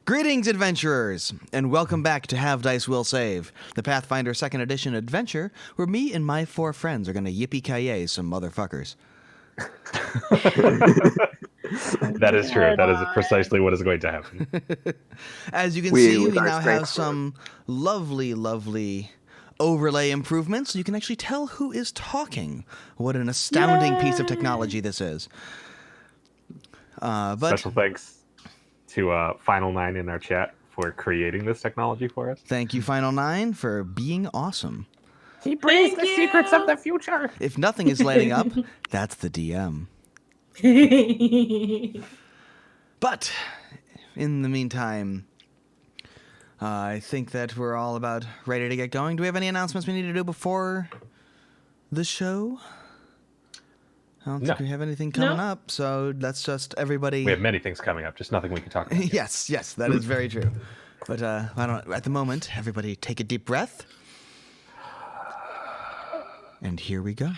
Greetings, adventurers, and welcome back to Have Dice Will Save, the Pathfinder 2nd Edition adventure where me and my 4 friends are going to yippee-ki-yay some motherfuckers. That is true. That is precisely what is going to happen. As you can see, we now have some lovely overlay improvements. You can actually tell who is talking. What an astounding piece of technology this is. Special thanks to Final 9 in our chat for creating this technology for us. Thank you, Final 9, for being awesome. He brings the secrets of the future. If nothing is lighting up, that's the DM. But in the meantime, I think that we're all about ready to get going. Do we have any announcements we need to do before the show? I don't think we have anything coming up, so let's just everybody... We have many things coming up, just nothing we can talk about. Yes, that is very true. But at the moment, everybody take a deep breath. And here we go.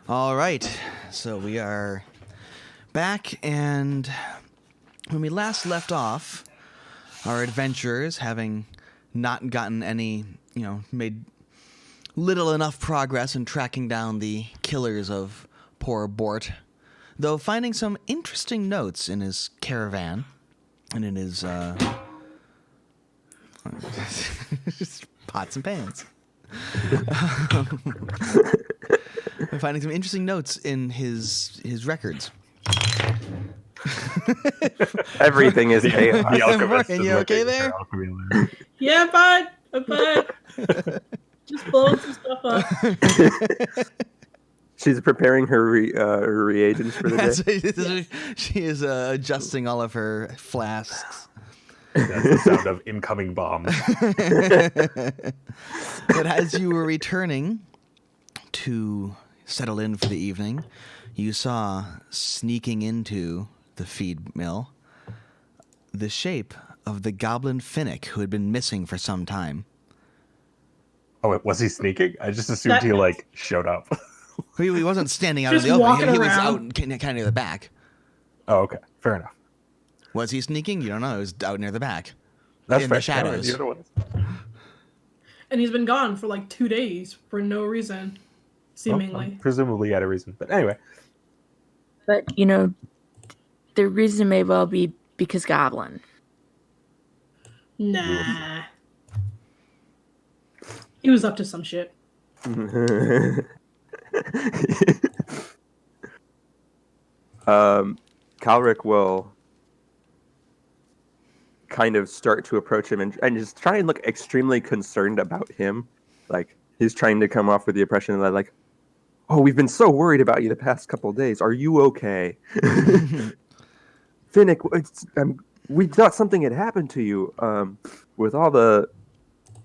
All right, so we are back, and when we last left off, our adventurers, having not gotten any, made little enough progress in tracking down the killers of poor Bort, though finding some interesting notes in his caravan and in his pots and pans. Finding some interesting notes in his records. Everything is chaos. The alchemist Are you okay there? Yeah, bud. I'm fine. Just blowing some stuff up. She's preparing her reagents for the day. She is adjusting all of her flasks. That's the sound of incoming bombs. But as you were returning to settle in for the evening, you saw sneaking into the feed mill the shape of the goblin Finnick who had been missing for some time. Oh, was he sneaking? I just assumed he showed up. He wasn't standing out Just in the open. He was around. out kind of near the back. Oh, okay. Fair enough. Was he sneaking? You don't know. He was out near the back. That's in fair. the shadows. And he's been gone for 2 days for no reason, seemingly. Well, presumably he had a reason. But anyway. But, the reason may well be because goblin. Nah. He was up to some shit. Calric will kind of start to approach him and just try and look extremely concerned about him. He's trying to come off with the impression that oh, we've been so worried about you the past couple of days. Are you okay? Finnick, we thought something had happened to you. With all the,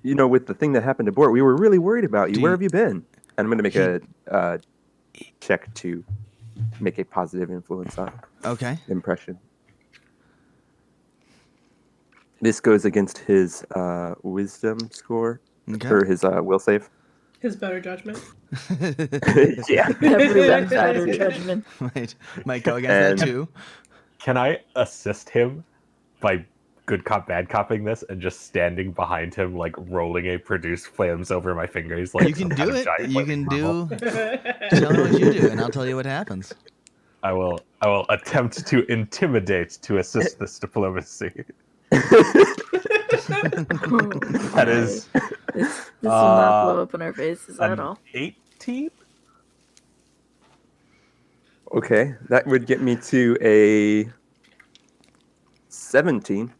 with the thing that happened to Bort, we were really worried about you. Where have you been? And I'm going to make a check to make a positive influence on impression. This goes against his wisdom score, or his will save. His better judgment. Yeah. Everyone's better judgment. Might go against that too. Can I assist him by good cop, bad copping this and just standing behind him, like rolling a produce flames over my fingers? Like You can some do kind of it. giant You flaming can marble? do. Tell me what you do, and I'll tell you what happens. I will attempt to intimidate to assist this diplomacy. That is This will not blow up in our faces at an all. 18. Okay, that would get me to a 17.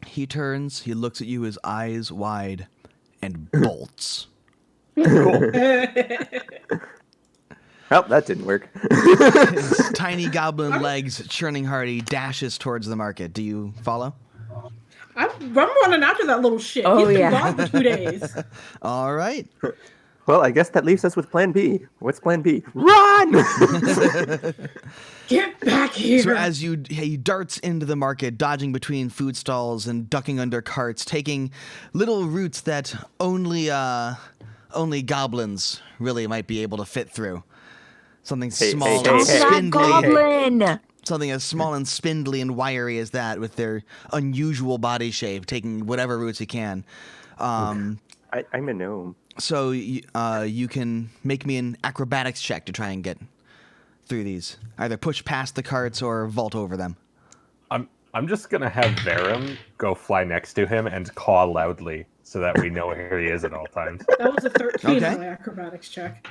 He turns. He looks at you, his eyes wide, and bolts. Cool. Well, that didn't work. His tiny goblin legs churning hard. He dashes towards the market. Do you follow? I'm running after that little shit. Oh, He's been yeah. gone for 2 days. All right. Well, I guess that leaves us with Plan B. What's Plan B? Run! Get back here. So as he darts into the market, dodging between food stalls and ducking under carts, taking little routes that only goblins really might be able to fit through. Something small and hey, That goblin! something as small and spindly and wiry as that, with their unusual body shape, taking whatever routes he can. I'm a gnome. So you can make me an acrobatics check to try and get through these. Either push past the carts or vault over them. I'm just gonna have Verum go fly next to him and caw loudly so that we know where he is at all times. That was a 13 Okay. on my acrobatics check.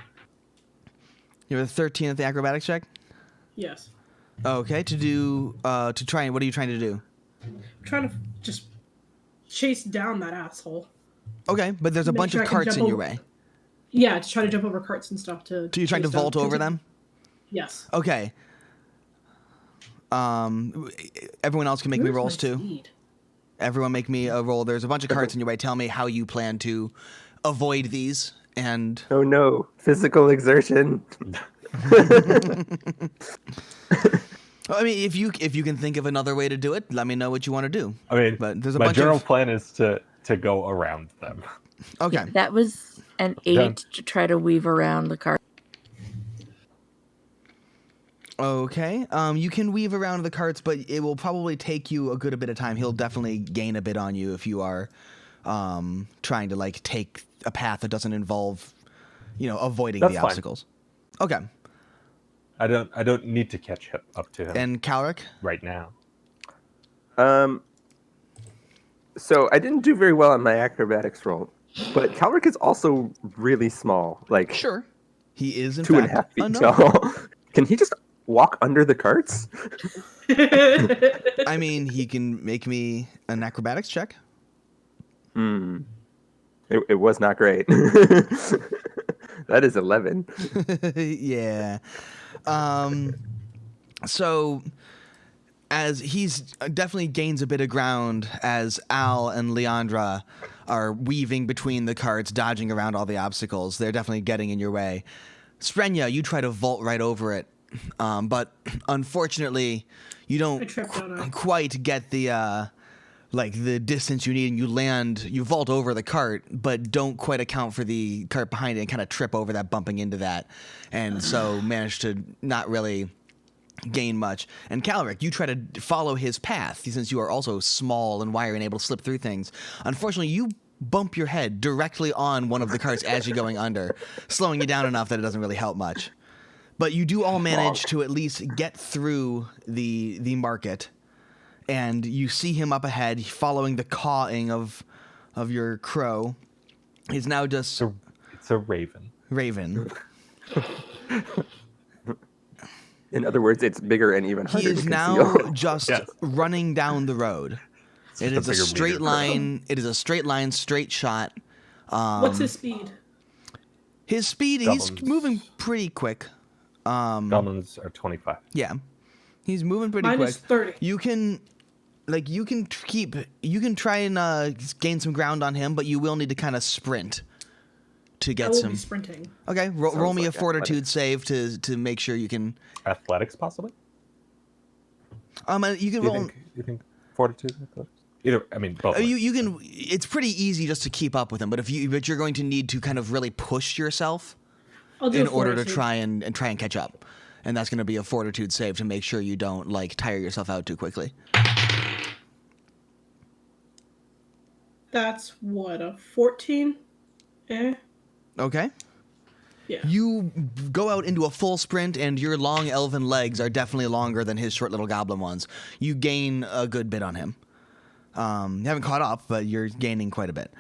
You have a 13 at the acrobatics check? Yes. Okay, to try and what are you trying to do? I'm trying to just chase down that asshole. Okay, but there's a Make bunch sure of I can carts jump in your over- way. Yeah, to try to jump over carts and stuff to. So you're trying to chase down- vault over them? Yes. Okay. Everyone else can make me Where's rolls my too. speed? Everyone make me a roll. There's a bunch of carts in your way. Tell me how you plan to avoid these. And Oh no, physical exertion. I mean, if you can think of another way to do it, let me know what you want to do. I mean, But there's a my bunch general of plan is to go around them. okay. That was an 8 Done. to try to weave around the cart. Okay. You can weave around the carts, but it will probably take you a good bit of time. He'll definitely gain a bit on you if you are trying to like take a path that doesn't involve, avoiding That's the fine. obstacles. Okay. I don't need to catch up to him And Calric? right now. So I didn't do very well on my acrobatics roll, but Calric is also really small, like Sure. He is in 2.5 fact feet a gnome. tall. Can he just walk under the carts? I mean, he can make me an acrobatics check. It was not great. That is 11. Yeah. So as he's definitely gains a bit of ground as Al and Leandra are weaving between the carts, dodging around all the obstacles. They're definitely getting in your way. Sprenya, you try to vault right over it. But unfortunately, you I don't tripped, don't I? quite get the the distance you need, and you vault over the cart, but don't quite account for the cart behind it and kind of trip over that, bumping into that, and so manage to not really gain much. And Calric, you try to follow his path, since you are also small and wiry and able to slip through things. Unfortunately, you bump your head directly on one of the carts as you're going under, slowing you down enough that it doesn't really help much. But you do all manage to at least get through the market. And you see him up ahead, following the cawing of your crow. He's now just It's a raven. Raven. In other words, it's bigger and even He harder is to now conceal. just Yes. running down the road. It just is a bigger straight meter. line. It is a straight line, straight shot. What's his speed? His speed, he's Goblins. moving pretty quick. Goblins are 25. Yeah, he's moving pretty Mine quick. is 30. You can try and gain some ground on him, but you will need to kind of sprint to I get will some. be sprinting. Okay, roll me like a fortitude save to make sure you can. Athletics, possibly? You can roll. You think fortitude? Athletics? Either, I mean, both. You can. It's pretty easy just to keep up with him, but you're going to need to kind of really push yourself I'll do in a order to fortitude. try and catch up. and that's going to be a fortitude save to make sure you don't like tire yourself out too quickly. That's what, a 14? Okay. Yeah. You go out into a full sprint, and your long elven legs are definitely longer than his short little goblin ones. You gain a good bit on him. You haven't caught up, but you're gaining quite a bit.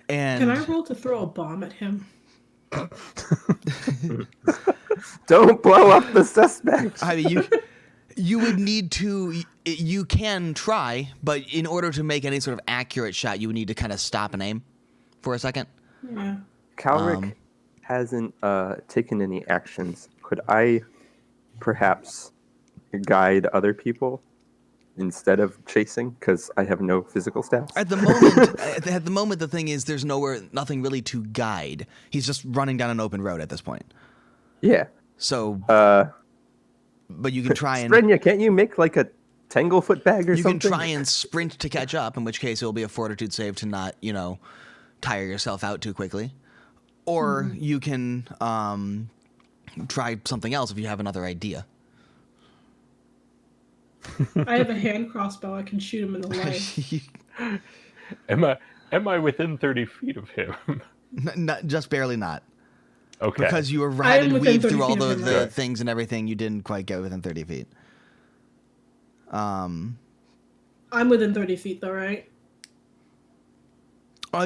And Can I roll to throw a bomb at him? Don't blow up the suspect. I mean, you would need to. You can try, but in order to make any sort of accurate shot, you would need to kind of stop and aim for a second. Yeah. Calric hasn't taken any actions. Could I perhaps guide other people instead of chasing? Because I have no physical stats. At the moment, the thing is, there's nothing really to guide. He's just running down an open road at this point. Yeah. So, but you can try and Strenya, can't you make like a Tanglefoot bag or you something? can try and sprint to catch up. In which case, it will be a fortitude save to not, tire yourself out too quickly. Or you can try something else if you have another idea. I have a hand crossbow. I can shoot him in the leg. Am I within 30 feet of him? Not, just barely not. Okay. Because you were I am and within weaved 30 through all feet of him, the right? things and everything, you didn't quite get within 30 feet. I'm within 30 feet, though, right?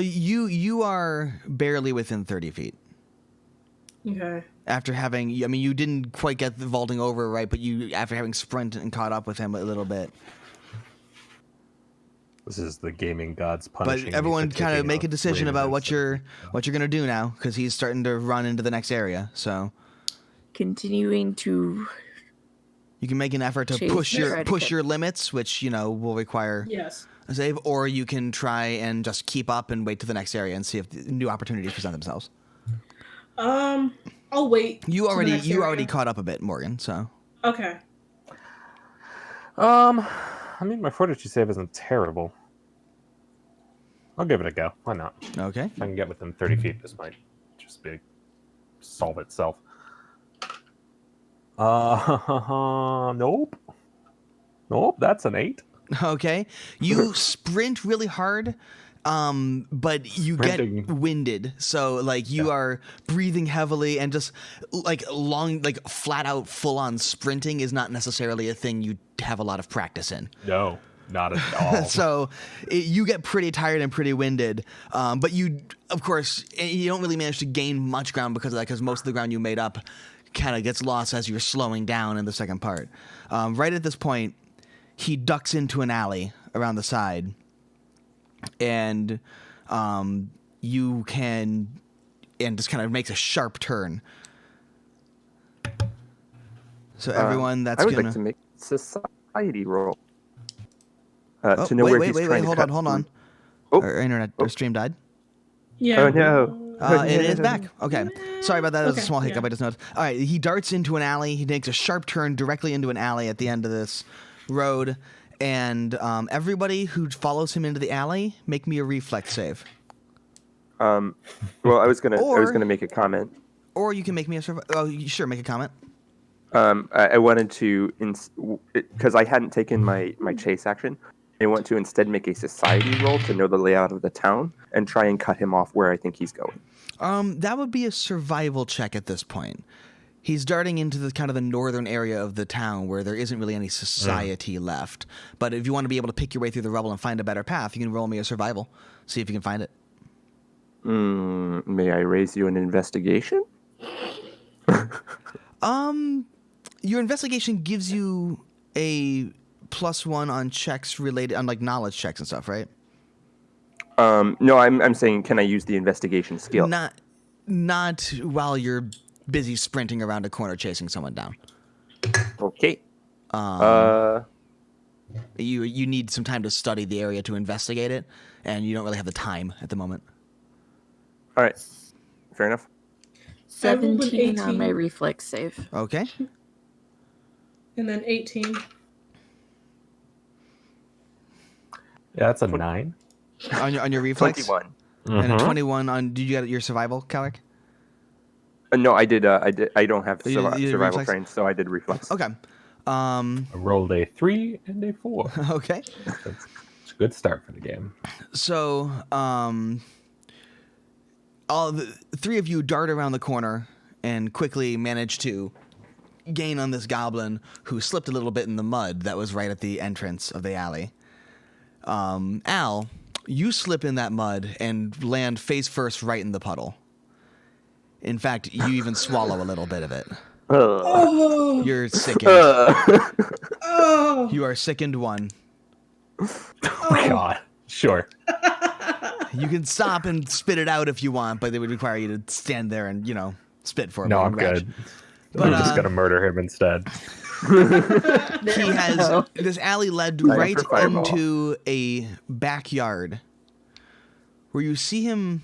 You are barely within 30 feet. Okay. After having, you didn't quite get the vaulting over, right? But after having sprinted and caught up with him a little bit. This is the gaming gods But punishing me everyone for kind of taking make a decision raven about what instead. you're gonna do now, because he's starting to run into the next area. So Continuing to you can make an effort to Chase push try to catch- your limits, which will require Yes. a save, or you can try and just keep up and wait to the next area and see if new opportunities present themselves. I'll wait. You to the already next area. already caught up a bit, Morgan. So Okay. My fortitude save isn't terrible. I'll give it a go. Why not? okay. If I can get within 30 feet, this might just solve itself. Nope. Nope, that's an 8. Okay. You sprint really hard, but you Sprinting. get winded. So, you are breathing heavily and just, flat out, full on sprinting is not necessarily a thing you have a lot of practice in. No, not at all. So, you get pretty tired and pretty winded. But you, of course, you don't really manage to gain much ground because of that, because most of the ground you made up kind of gets lost as you're slowing down in the second part. Right at this point, he ducks into an alley around the side, and you can, and just kind of makes a sharp turn. So everyone, that's I would gonna. like to make society roll Oh, to know wait, where wait, he's wait, trying wait, hold to on, cut hold on. through. Our internet, our stream died. Yeah. Oh no! It is back. Okay. Sorry about that. That was a Okay, small hiccup. yeah. I just noticed. All right. He darts into an alley. He makes a sharp turn directly into an alley at the end of this road. And everybody who follows him into the alley, make me a reflex save. Well, I was gonna Or- make a comment. Or you can make me a sure, make a comment. I wanted to, because I hadn't taken my chase action, I want to instead make a society roll to know the layout of the town and try and cut him off where I think he's going. That would be a survival check at this point. He's darting into the kind of the northern area of the town where there isn't really any society left. But if you want to be able to pick your way through the rubble and find a better path, you can roll me a survival. See if you can find it. May I raise you an investigation? Your investigation gives you a +1 on checks related on knowledge checks and stuff, right? No, I'm saying, can I use the investigation skill? Not while you're busy sprinting around a corner chasing someone down. Okay. You need some time to study the area to investigate it, and you don't really have the time at the moment. All right. Fair enough. I rolled an 17 on 18. my reflex save. Okay. And then 18. Yeah, that's a 9. On your reflex. 21. And a 21 on. Did you get your survival, Calric? No, I did. I don't have You did survival reflex? trained, so I did reflex. Okay. I rolled a 3 and a 4. Okay. That's a good start for the game. So, all the three of you dart around the corner and quickly manage to gain on this goblin who slipped a little bit in the mud that was right at the entrance of the alley. Al, you slip in that mud and land face first right in the puddle. In fact, you even swallow a little bit of it. Oh, You're sickened. oh, You are sickened one. Oh, God. Sure. You can stop and spit it out if you want, but it would require you to stand there and, spit for a No, bit I'm and retch. good. But, I'm just going to murder him instead. He has this alley led right for fireball. into a backyard where you see him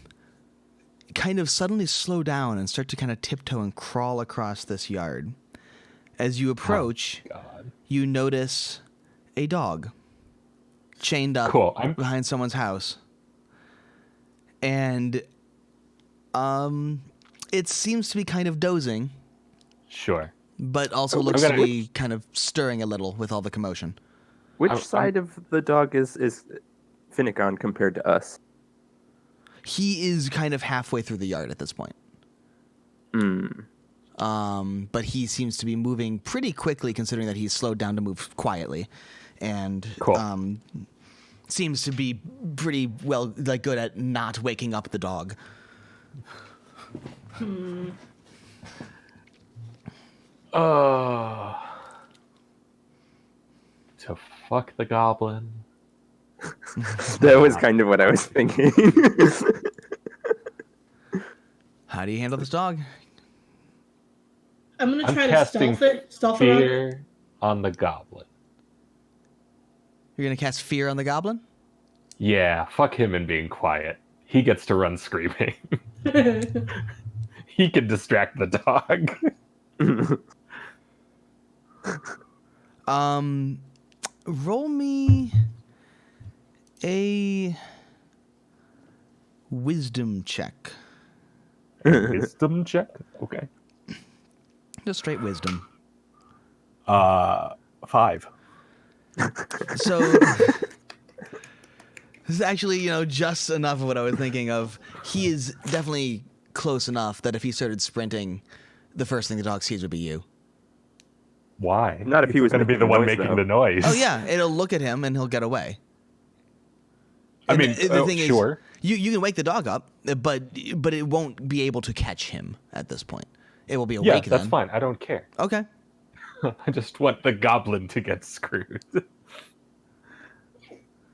kind of suddenly slow down and start to kind of tiptoe and crawl across this yard. As you approach, God. you notice a dog chained up Cool. behind someone's house. And it seems to be kind of dozing, Sure. but also I'm looks to gonna- be kind of stirring a little with all the commotion. Which I'm- side of the dog is Finnick on compared to us? He is kind of halfway through the yard at this point. But he seems to be moving pretty quickly considering that he's slowed down to move quietly. And Cool. seems to be pretty well, like, good at not waking up the dog. To fuck the goblin. That was kind of what I was thinking. How do you handle this dog? I'm gonna I'm try to casting stealth around. Fear on the goblin. You're going to cast fear on the goblin? Yeah, fuck him and being quiet. He gets to run screaming. He can distract the dog. Roll me a wisdom check. Wisdom check? Okay. Just straight wisdom. 5. So this is actually, just enough of what I was thinking of. He is definitely close enough that if he started sprinting, the first thing the dog sees would be you. Why? Not if he was going to be making the one noise, making though. the noise. Oh yeah, it'll look at him and he'll get away. I And mean, the thing sure. is, you can wake the dog up, but it won't be able to catch him at this point. It will be Yeah, awake that's then. fine. I don't care. Okay. I just want the goblin to get screwed.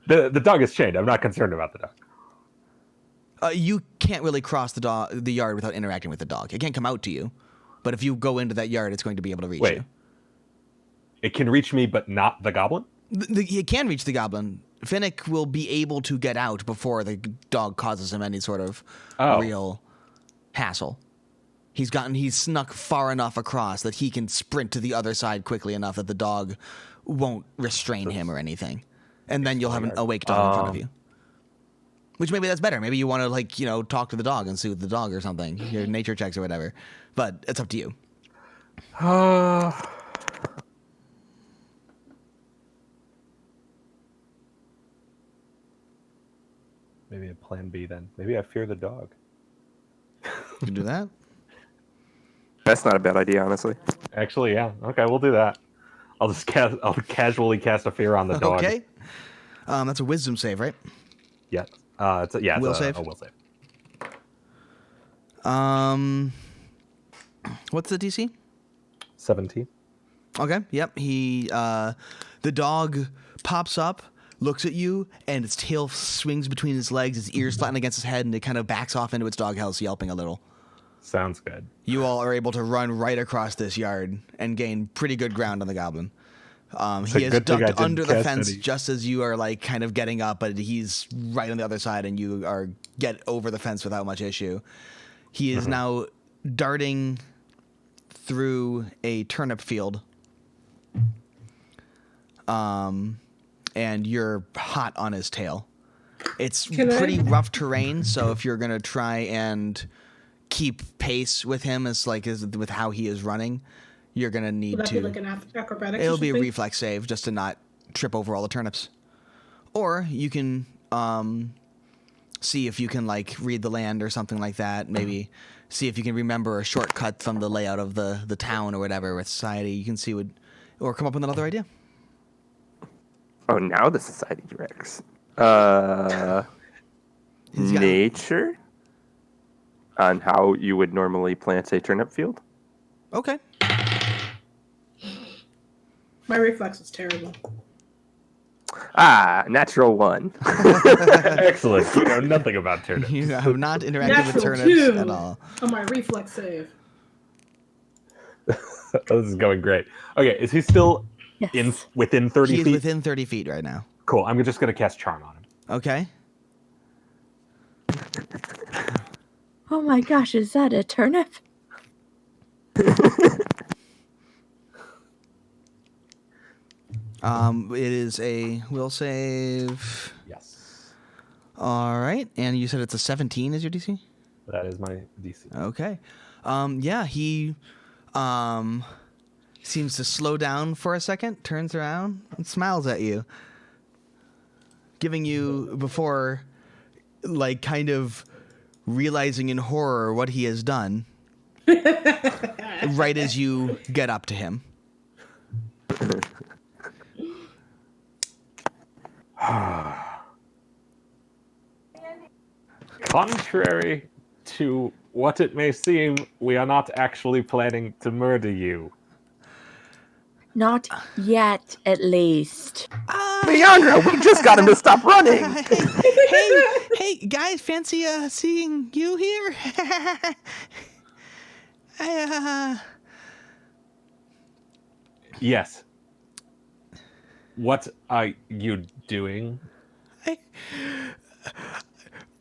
The dog is chained. I'm not concerned about the dog. You can't really cross the yard without interacting with the dog. It can't come out to you, but if you go into that yard, it's going to be able to reach Wait. you. It can reach me, but not the goblin? It can reach the goblin. Finnick will be able to get out before the dog causes him any sort of real hassle. He's snuck far enough across that he can sprint to the other side quickly enough that the dog won't restrain him or anything. And then you'll have an awake dog in front of you. Which maybe that's better. Maybe you want to, talk to the dog and soothe the dog or something. Your nature checks or whatever. But it's up to you. Maybe a plan B then. Maybe I fear the dog. You can do that. That's not a bad idea, honestly. Actually, yeah. Okay, we'll do that. I'll casually cast a fear on the dog. Okay. That's a wisdom save, right? Yeah. It's Will a save? a will save. What's the DC? 17. Okay. Yep. The dog pops up, looks at you, and its tail swings between its legs, its ears flatten against its head, and it kind of backs off into its doghouse, yelping a little. Sounds good. You all are able to run right across this yard and gain pretty good ground on the goblin. He is good thing I ducked didn't under the cast fence any. just as you are kind of getting up, but he's right on the other side, and you get over the fence without much issue. He is now darting through a turnip field, and you're hot on his tail. It's Can I- pretty rough terrain, so if you're gonna try and keep pace with him as with how he is running, you're gonna need Would that to. be like an acrobatics? It'll or be a something? reflex save just to not trip over all the turnips. Or you can see if you can like read the land or something like that. Maybe see if you can remember a shortcut from the layout of the town or whatever with society. You can see or come up with another idea. Oh, now the society directs. He's got- Nature? On how you would normally plant a turnip field? Okay. My reflex is terrible. Natural 1. Excellent. You know nothing about turnips. You have not interacted Natural with turnips 2 at all. on my reflex save. This is going great. Okay, is he still Yes. within 30 He is feet? within 30 feet right now. Cool. I'm just going to cast Charm on him. Okay. Oh my gosh, is that a turnip? It is a will save. Yes. All right, and you said it's a 17 is your DC? That is my DC. Okay. Yeah, he seems to slow down for a second, turns around, and smiles at you. Giving you before like kind of realizing in horror what he has done. Right as you get up to him. Contrary to what it may seem, we are not actually planning to murder you. Not yet, at least. Leandra, we just got him to stop running! Hey, guys, fancy seeing you here? Yes. What are you doing?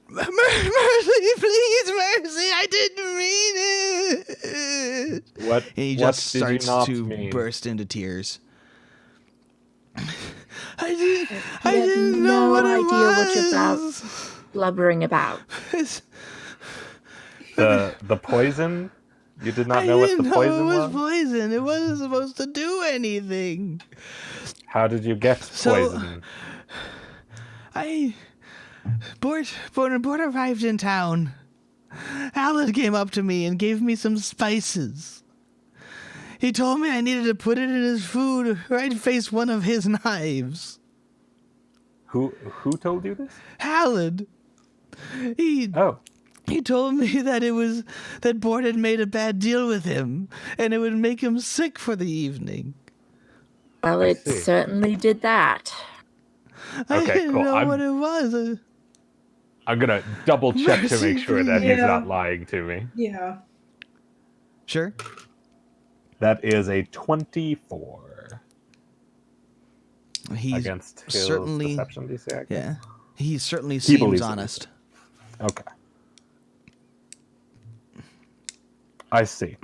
Mercy, please, mercy! I didn't mean it. What? And he what just did you starts not to mean? burst into tears. I You didn't have know no what it idea what you're was. blubbering about. The poison? You did not I know what didn't the know poison it was was? poison. It wasn't supposed to do anything. How did you get So- poison? Bort arrived in town. Alan came up to me and gave me some spices. He told me I needed to put it in his food or I'd face one of his knives. Who told you this? Alan. Oh, He told me that Bort had made a bad deal with him and it would make him sick for the evening. Well, I it see. certainly did that. I Okay, didn't cool. know what it was. I'm gonna double check to Mercy, make sure that he's Yeah. not lying to me. Yeah. Sure. That is a 24 He's against his certainly deception DC. I guess. yeah. He certainly He seems believes it. honest. Okay. I see.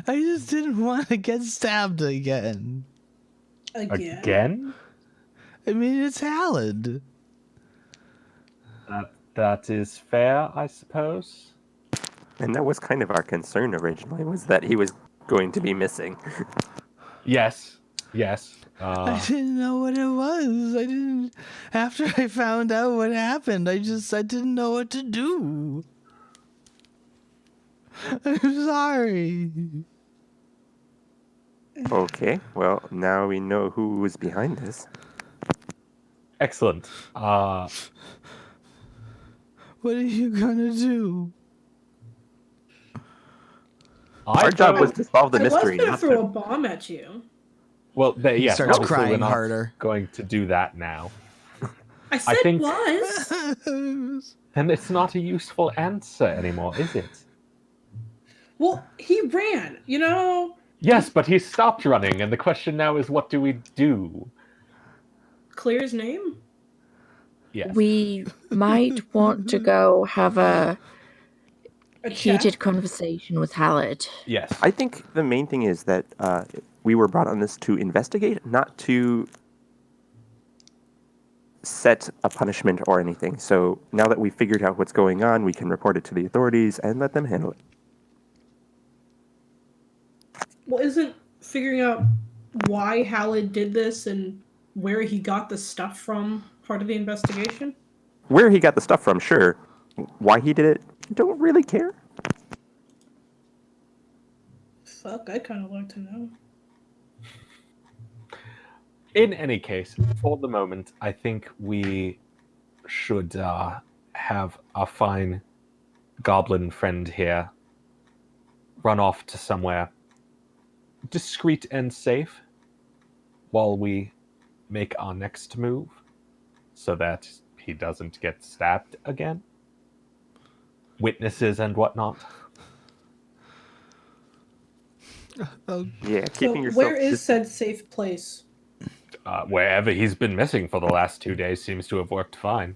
I just didn't want to get stabbed again. Again? I mean, it's Alan. That is fair, I suppose. And that was kind of our concern originally, was that he was going to be missing. Yes. Yes. I didn't know what it was. I didn't. After I found out what happened, I didn't know what to do. I'm sorry. Okay, well, now we know who was behind this. Excellent. What are you gonna do? Our job was to solve the I was mystery. gonna not throw to- a bomb at you. Well, yes, starts obviously crying we're not harder. going to do that now. I said think- was. And it's not a useful answer anymore, is it? Well, he ran. You know, Yes, but he stopped running, and the question now is, what do we do? clear his name. Yes. We might want to go have a A check. heated conversation with Hallett. Yes. I think the main thing is that we were brought on this to investigate, not to set a punishment or anything. So now that we've figured out what's going on, we can report it to the authorities and let them handle it. Well, isn't figuring out why Halid did this and where he got the stuff from part of the investigation? Where he got the stuff from, sure. Why he did it, don't really care. Fuck, I'd kind of like to know. In any case, for the moment, I think we should have our fine goblin friend here run off to somewhere discreet and safe while we make our next move so that he doesn't get stabbed again. Witnesses and whatnot. Yeah, So, keeping yourself. where is said safe place? Wherever he's been missing for the last 2 days seems to have worked fine.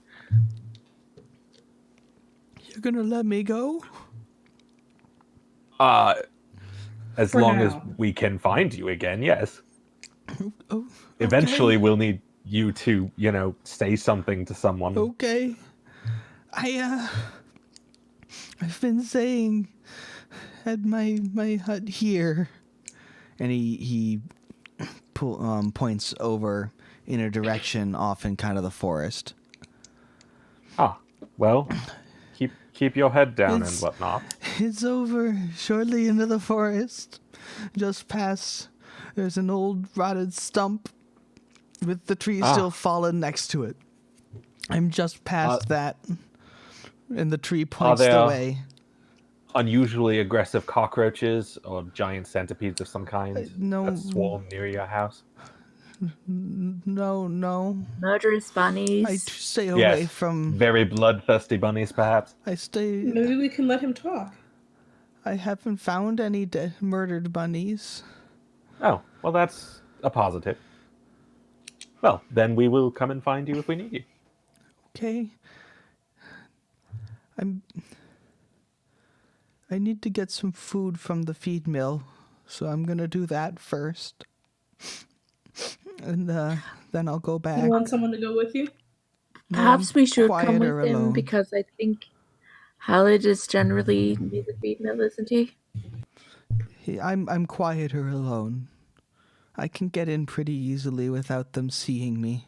You're gonna let me go? As For long now. as we can find you again, yes. Oh, Eventually we'll need you to, say something to someone. okay. I've been saying at my hut here, and he points over in a direction off in kind of the forest. Ah, well, keep your head down It's- and whatnot. It's over shortly into the forest, just past. There's an old rotted stump with the tree still fallen next to it. I'm just past that, and the tree points the there- way. Unusually aggressive cockroaches or giant centipedes of some kind no. that swarm near your house? No. Murderous bunnies. I stay away Yes. from. Very bloodthirsty bunnies, perhaps? I stay. Maybe we can let him talk. I haven't found any murdered bunnies. Oh, well, that's a positive. Well, then we will come and find you if we need you. Okay. I need to get some food from the feed mill, so I'm gonna do that first, and then I'll go back. You want someone to go with you? Perhaps we should come quieter with him alone. because I think Halid is generally near the feed mill, isn't he? I'm quieter alone. I can get in pretty easily without them seeing me.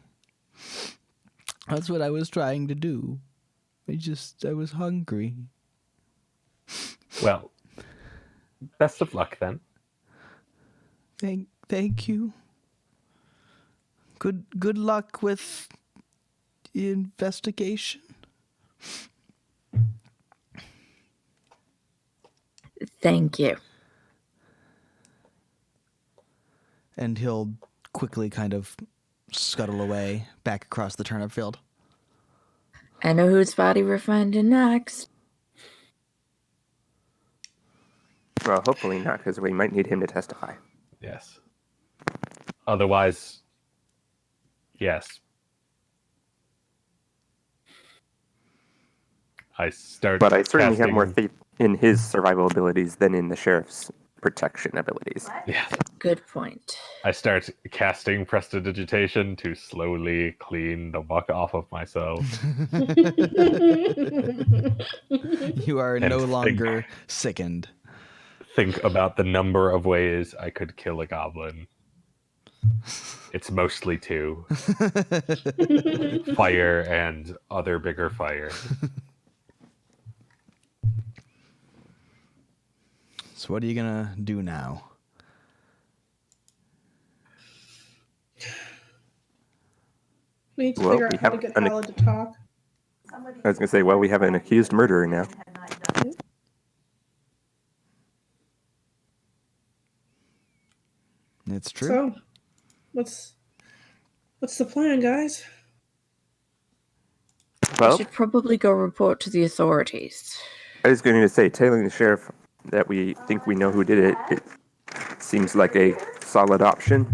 That's what I was trying to do. I was hungry. Well, best of luck then. Thank you. Good luck with the investigation. Thank you. And he'll quickly kind of scuttle away back across the turnip field. I know whose body we're finding next. Well, hopefully not, because we might need him to testify. Yes. Otherwise, yes. I start. But I certainly have casting- more faith in his survival abilities than in the sheriff's protection abilities. Yes. Good point. I start casting prestidigitation to slowly clean the muck off of myself. You are And no think- longer sickened. Think about the number of ways I could kill a goblin. It's mostly 2. Fire and other bigger fire. So what are you gonna do now? We need to Well, figure we out how to have get an- Halid to talk. I was going to say, well, we have an accused murderer now. It's true. So, what's the plan, guys? We Well, should probably go report to the authorities. I was going to say, telling the sheriff that we think we know who did it seems like a solid option.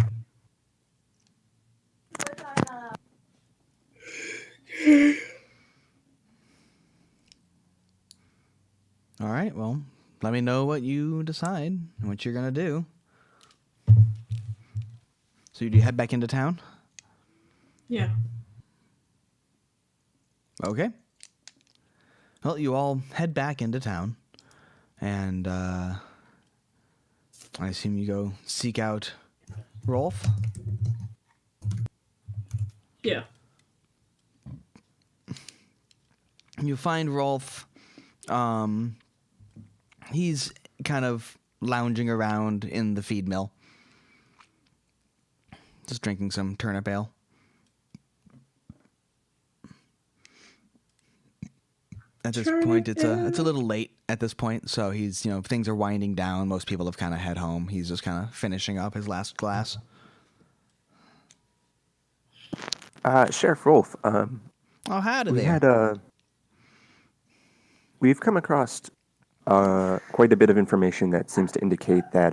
All right, well, let me know what you decide and what you're gonna do. So do you head back into town? Yeah. Okay. Well, you all head back into town, and I assume you go seek out Rolf. Yeah. You find Rolf. He's kind of lounging around in the feed mill, just drinking some turnip ale. At this point, it's a little late at this point, so he's, things are winding down. Most people have kind of head home. He's just kind of finishing up his last glass. Sheriff Rolf, Oh, howdy we there. we've come across quite a bit of information that seems to indicate that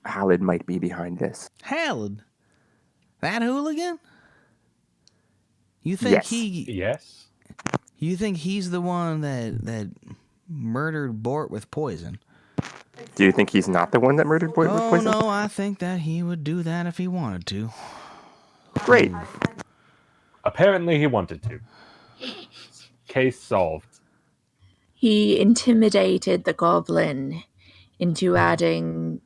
Halid might be behind this. Halid? That hooligan? You think Yes. Yes. You think he's the one that murdered Bort with poison? Do you think he's not the one that murdered Boyd with Oh, poison? no, I think that he would do that if he wanted to. Great. Apparently he wanted to. Case solved. He intimidated the goblin into adding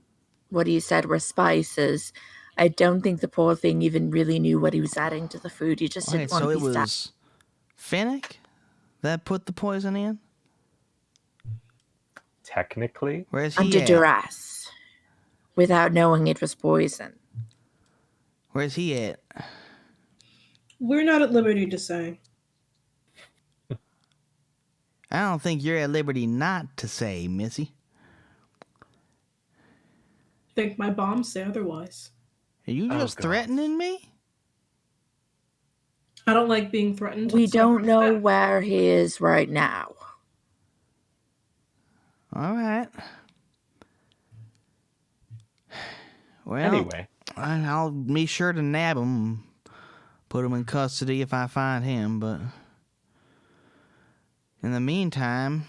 what he said were spices. I don't think the poor thing even really knew what he was adding to the food. He just Wait, didn't want so to it be stabbed. was Finnick that put the poison in? Technically. Where's he Under at? duress, without knowing it was poison. Where's he at? We're not at liberty to say. I don't think you're at liberty not to say, Missy. Think my bombs say otherwise. Are you Oh, just God. threatening me? I don't like being threatened. We so I don't know prefer- where he is right now. All right. Well, Anyway. I'll be sure to nab him, put him in custody if I find him, but in the meantime,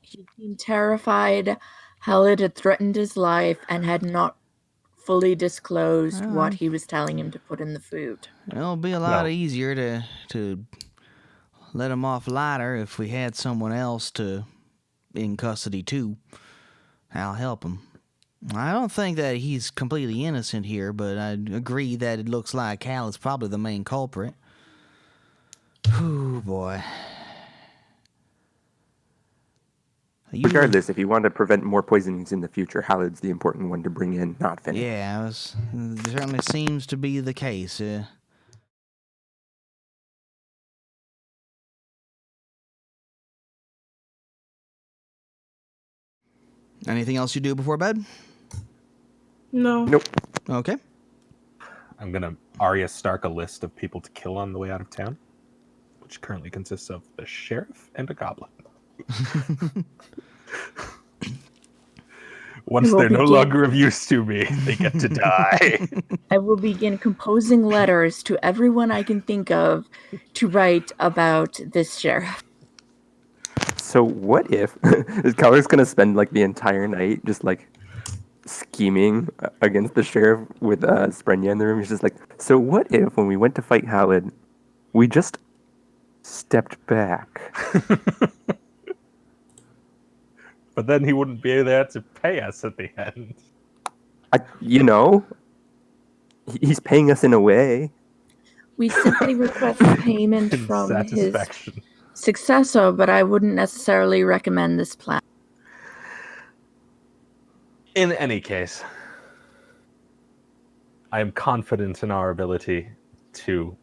He seemed terrified. Halid had threatened his life and had not fully disclosed what he was telling him to put in the food. it'll be a lot No. easier to let him off lighter if we had someone else in custody too. I'll help him. I don't think that he's completely innocent here, but I agree that it looks like Hal is probably the main culprit. Ooh, boy. Regardless, if you want to prevent more poisonings in the future, Halid's the important one to bring in, not Finnick. Yeah, it certainly seems to be the case. Anything else you do before bed? No. Nope. Okay. I'm going to Arya Stark a list of people to kill on the way out of town, which currently consists of the sheriff and a goblin. Once Will they're no begin- longer of use to me, they get to die. I will begin composing letters to everyone I can think of to write about this sheriff. So what if Keller's gonna spend like the entire night just like scheming against the sheriff with Sprenya in the room? He's just like, so what if when we went to fight Halid, we just stepped back? But then he wouldn't be there to pay us at the end. He's paying us in a way. We simply request payment In from his satisfaction. successor, but I wouldn't necessarily recommend this plan. In any case, I am confident in our ability to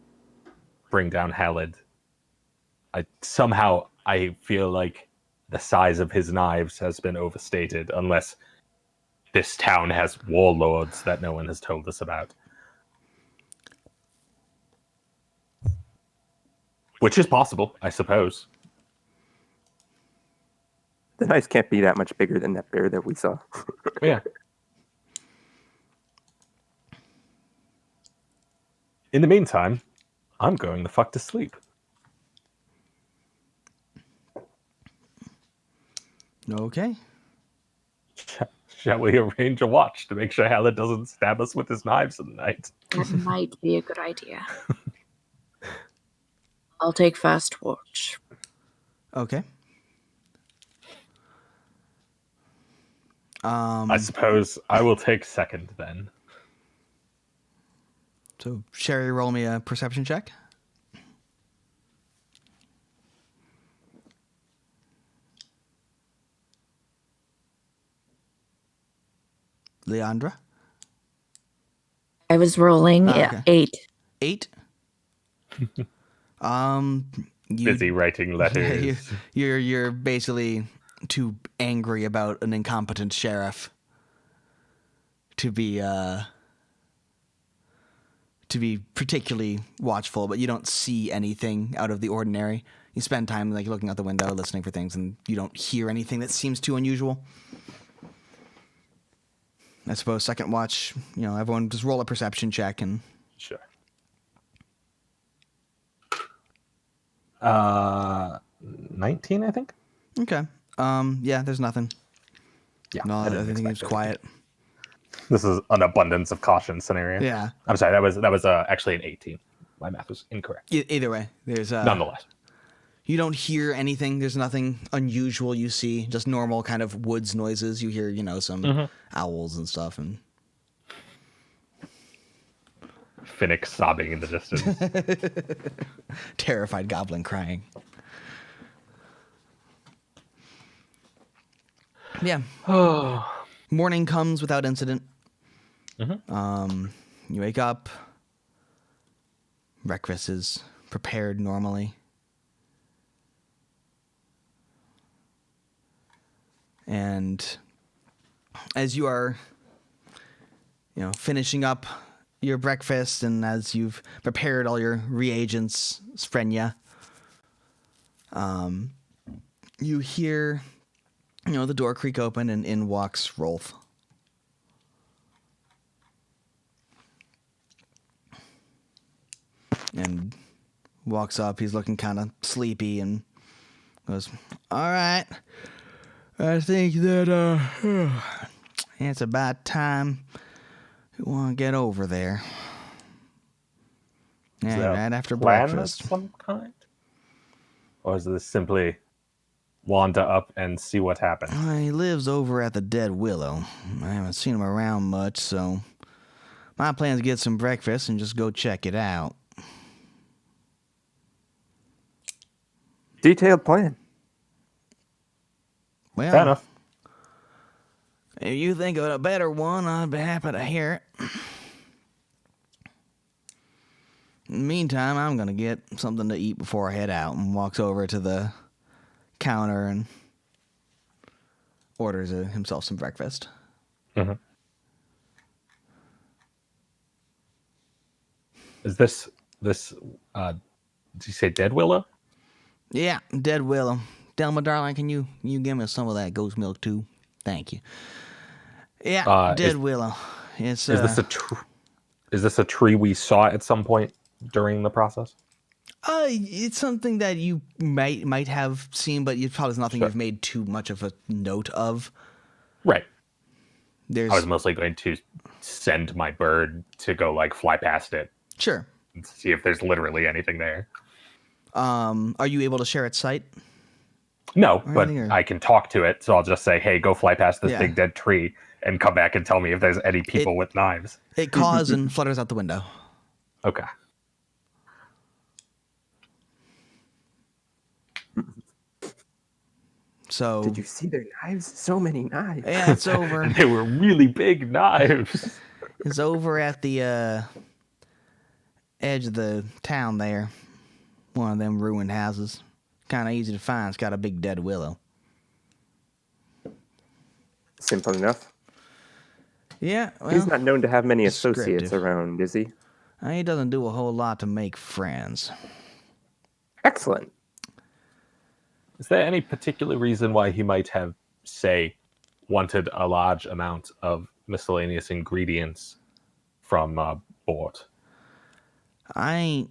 bring down Halid. I feel like the size of his knives has been overstated, unless this town has warlords that no one has told us about. Which is possible, I suppose. The knives can't be that much bigger than that bear that we saw. Yeah. In the meantime, I'm going the fuck to sleep. Okay. Shall we arrange a watch to make sure Halid doesn't stab us with his knives in the night? That might be a good idea. I'll take first watch. Okay. I suppose I will take second then. So Sherry, roll me a perception check. Leandra? I was rolling okay. 8. 8. You, Busy writing letters. you're basically too angry about an incompetent sheriff to be particularly watchful, but you don't see anything out of the ordinary. You spend time like looking out the window, listening for things, and you don't hear anything that seems too unusual. I suppose second watch, everyone just roll a perception check and Sure. 19, I think. okay. Yeah, there's nothing. Yeah. No, I didn't everything expect is quiet. This is an abundance of caution scenario. Yeah. I'm sorry. That was actually an 18. My math was incorrect. Either way, there's Nonetheless. you don't hear anything. There's nothing unusual you see. Just normal kind of woods noises. You hear, some owls and stuff, and Finnick sobbing in the distance. terrified goblin crying. Yeah. Morning comes without incident. You wake up. Breakfast is prepared normally. And as you are, finishing up your breakfast and as you've prepared all your reagents, Svrenya, you hear, the door creak open and in walks Rolf. And walks up. He's looking kind of sleepy and goes, "All right. I think that it's about time we want to get over there. Is Yeah, there a right after plan breakfast." of some kind? Or is this simply wander up and see what happens? He lives over at the Dead Willow. I haven't seen him around much, so my plan is to get some breakfast and just go check it out. Detailed plan. Well, Fair enough. if you think of a better one, I'd be happy to hear it. In the meantime, I'm going to get something to eat before I head out, and walks over to the counter and orders himself some breakfast. Is this did you say Dead Willow? Yeah, Dead Willow. Delma, darling, can you give me some of that ghost milk too? Thank you. Yeah, Dead Willow. It's Is this a tree we saw at some point during the process? It's something that you might have seen, but it's probably nothing Sure. you've made too much of a note of. Right. There's I was mostly going to send my bird to go fly past it sure. and see if there's literally anything there. Are you able to share its sight? No, but anything, or- I can talk to it, so I'll just say, "Hey, go fly past this Yeah. big dead tree and come back and tell me if there's any people with knives." It caws and flutters out the window. Okay. So Did you see their knives? So many knives. yeah, it's over. They were really big knives. It's over at the edge of the town there. One of them ruined houses. Kind of easy to find. It's got a big dead willow. Simple enough. Yeah, well, He's not known to have many associates descriptive. around, is he? He doesn't do a whole lot to make friends. Excellent. Is there any particular reason why he might have, say, wanted a large amount of miscellaneous ingredients from Bort? I ain't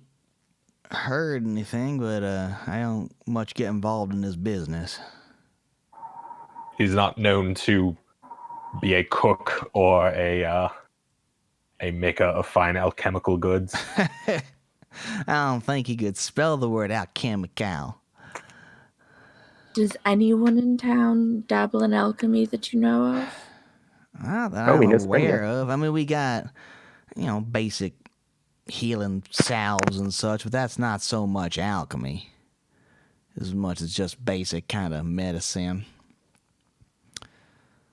heard anything, but I don't much get involved in this business. He's not known to be a cook or a maker of fine alchemical goods. I don't think he could spell the word alchemical. Does anyone in town dabble in alchemy that you know of? Not that Oh, I'm we know aware Springer. of. I mean, we got, basic healing salves and such, but that's not so much alchemy as much as just basic kind of medicine.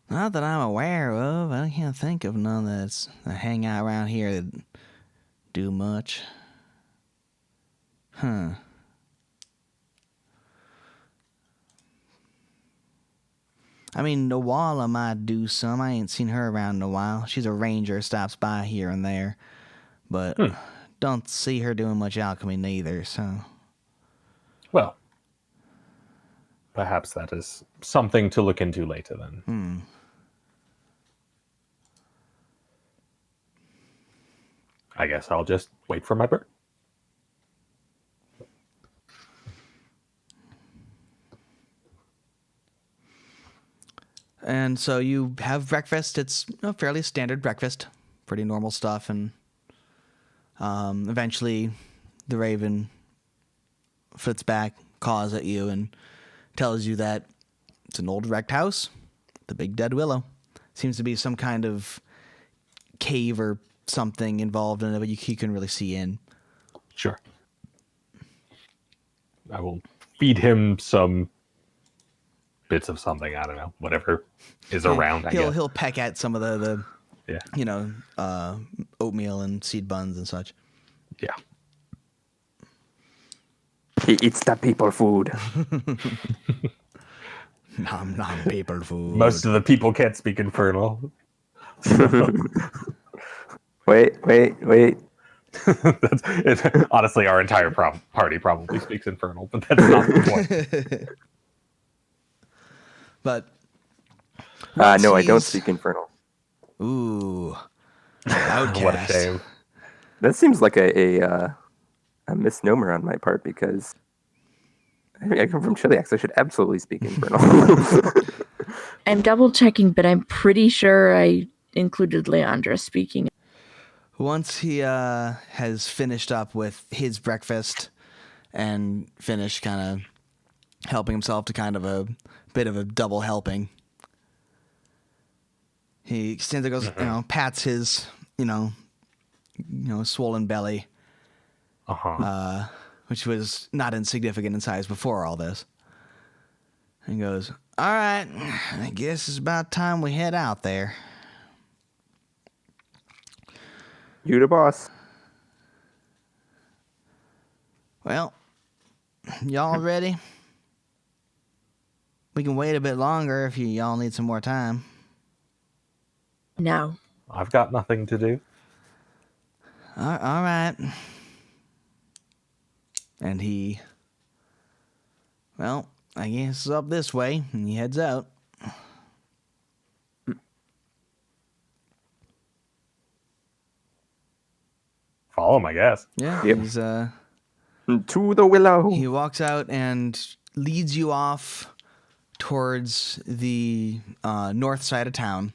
Not that I'm aware of. I can't think of none that hang out around here that do much. Huh. I mean, Nawala might do some. I ain't seen her around in a while. She's a ranger, stops by here and there. But don't see her doing much alchemy neither, so... Well, perhaps that is something to look into later then. I guess I'll just wait for my bird. And so you have breakfast. It's a fairly standard breakfast. Pretty normal stuff. And eventually the raven flits back, caws at you, and tells you that it's an old wrecked house. The big dead willow. Seems to be some kind of cave or something involved in it, but you couldn't really see in. Sure. I will feed him some bits of something. I don't know. Whatever is around, I guess. He'll peck at some of the Yeah. oatmeal and seed buns and such. Yeah. He eats the people food. Nom nom people food. Most of the people can't speak Infernal. Wait. Honestly, our entire party probably speaks Infernal, but that's not the point. But no, I don't he's- speak Infernal. Ooh, outcast. What a shame. That seems like a misnomer on my part because I come from Chile, so I should absolutely speak Infernal. I'm double checking, but I'm pretty sure I included Leandra speaking. Once he has finished up with his breakfast and finished kind of helping himself to kind of a bit of a double helping, he stands there, goes, pats his, swollen belly, which was not insignificant in size before all this, and goes, "All right, I guess it's about time we head out there." You the boss. Well, y'all ready? We can wait a bit longer if y'all need some more time. No. I've got nothing to do. All right. And I guess it's up this way, and he heads out. Follow him, I guess. Yeah, Yep. he's To the willow. he walks out and leads you off towards the north side of town.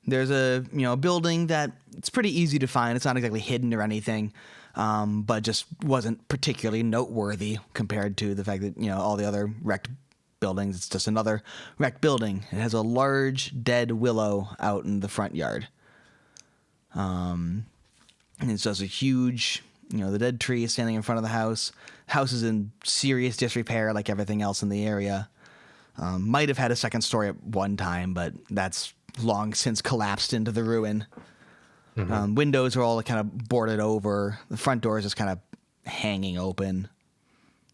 There's a building that it's pretty easy to find. It's not exactly hidden or anything, but just wasn't particularly noteworthy compared to the fact that all the other wrecked buildings. It's just another wrecked building. It has a large dead willow out in the front yard. And it's just a huge, the dead tree is standing in front of the house. House is in serious disrepair like everything else in the area. Might have had a second story at one time, but that's long since collapsed into the ruin. Windows are all kind of boarded over. The front door is just kind of hanging open,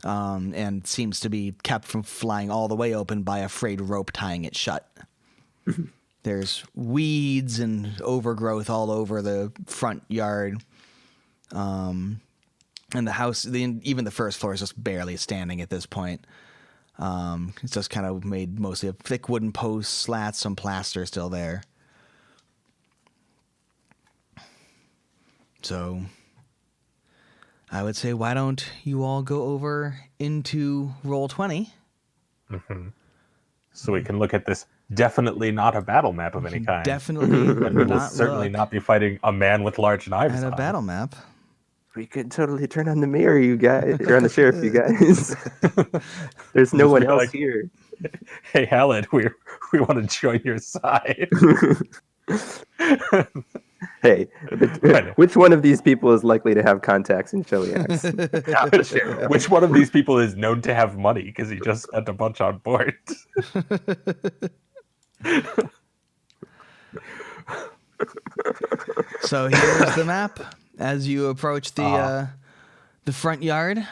and seems to be kept from flying all the way open by a frayed rope tying it shut. There's weeds and overgrowth all over the front yard. And the house, even the first floor is just barely standing at this point. It's just kind of made mostly of thick wooden posts, slats, some plaster still there. So I would say, why don't you all go over into Roll20? So we can look at this definitely not a battle map of any kind. Definitely And we will not certainly look not be fighting a man with large knives at a on. battle map. We could totally turn on the mayor, you guys, or on the sheriff, you guys. There's no Just one be else like- here. Hey, Halid, we want to join your side. Hey, Right. which one of these people is likely to have contacts in Cheliax? Which one of these people is known to have money because he just spent a bunch on board? So here's the map as you approach the front yard.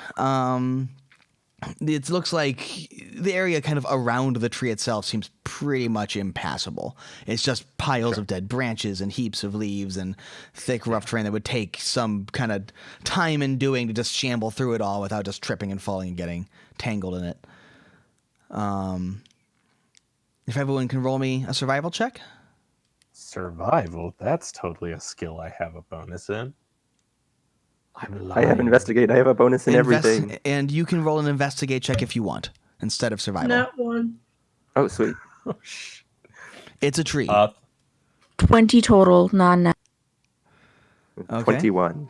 It looks like the area kind of around the tree itself seems pretty much impassable. It's just piles of dead branches and heaps of leaves and thick, rough terrain that would take some kind of time and doing to just shamble through it all without just tripping and falling and getting tangled in it. If everyone can roll me a survival check. Survival? That's totally a skill I have a bonus in. I'm lying. I have investigate. I have a bonus in everything. And you can roll an investigate check if you want instead of survival. Nat 1. Oh, sweet. Oh, sh- It's a tree. 20 total, non-net. Okay. 21.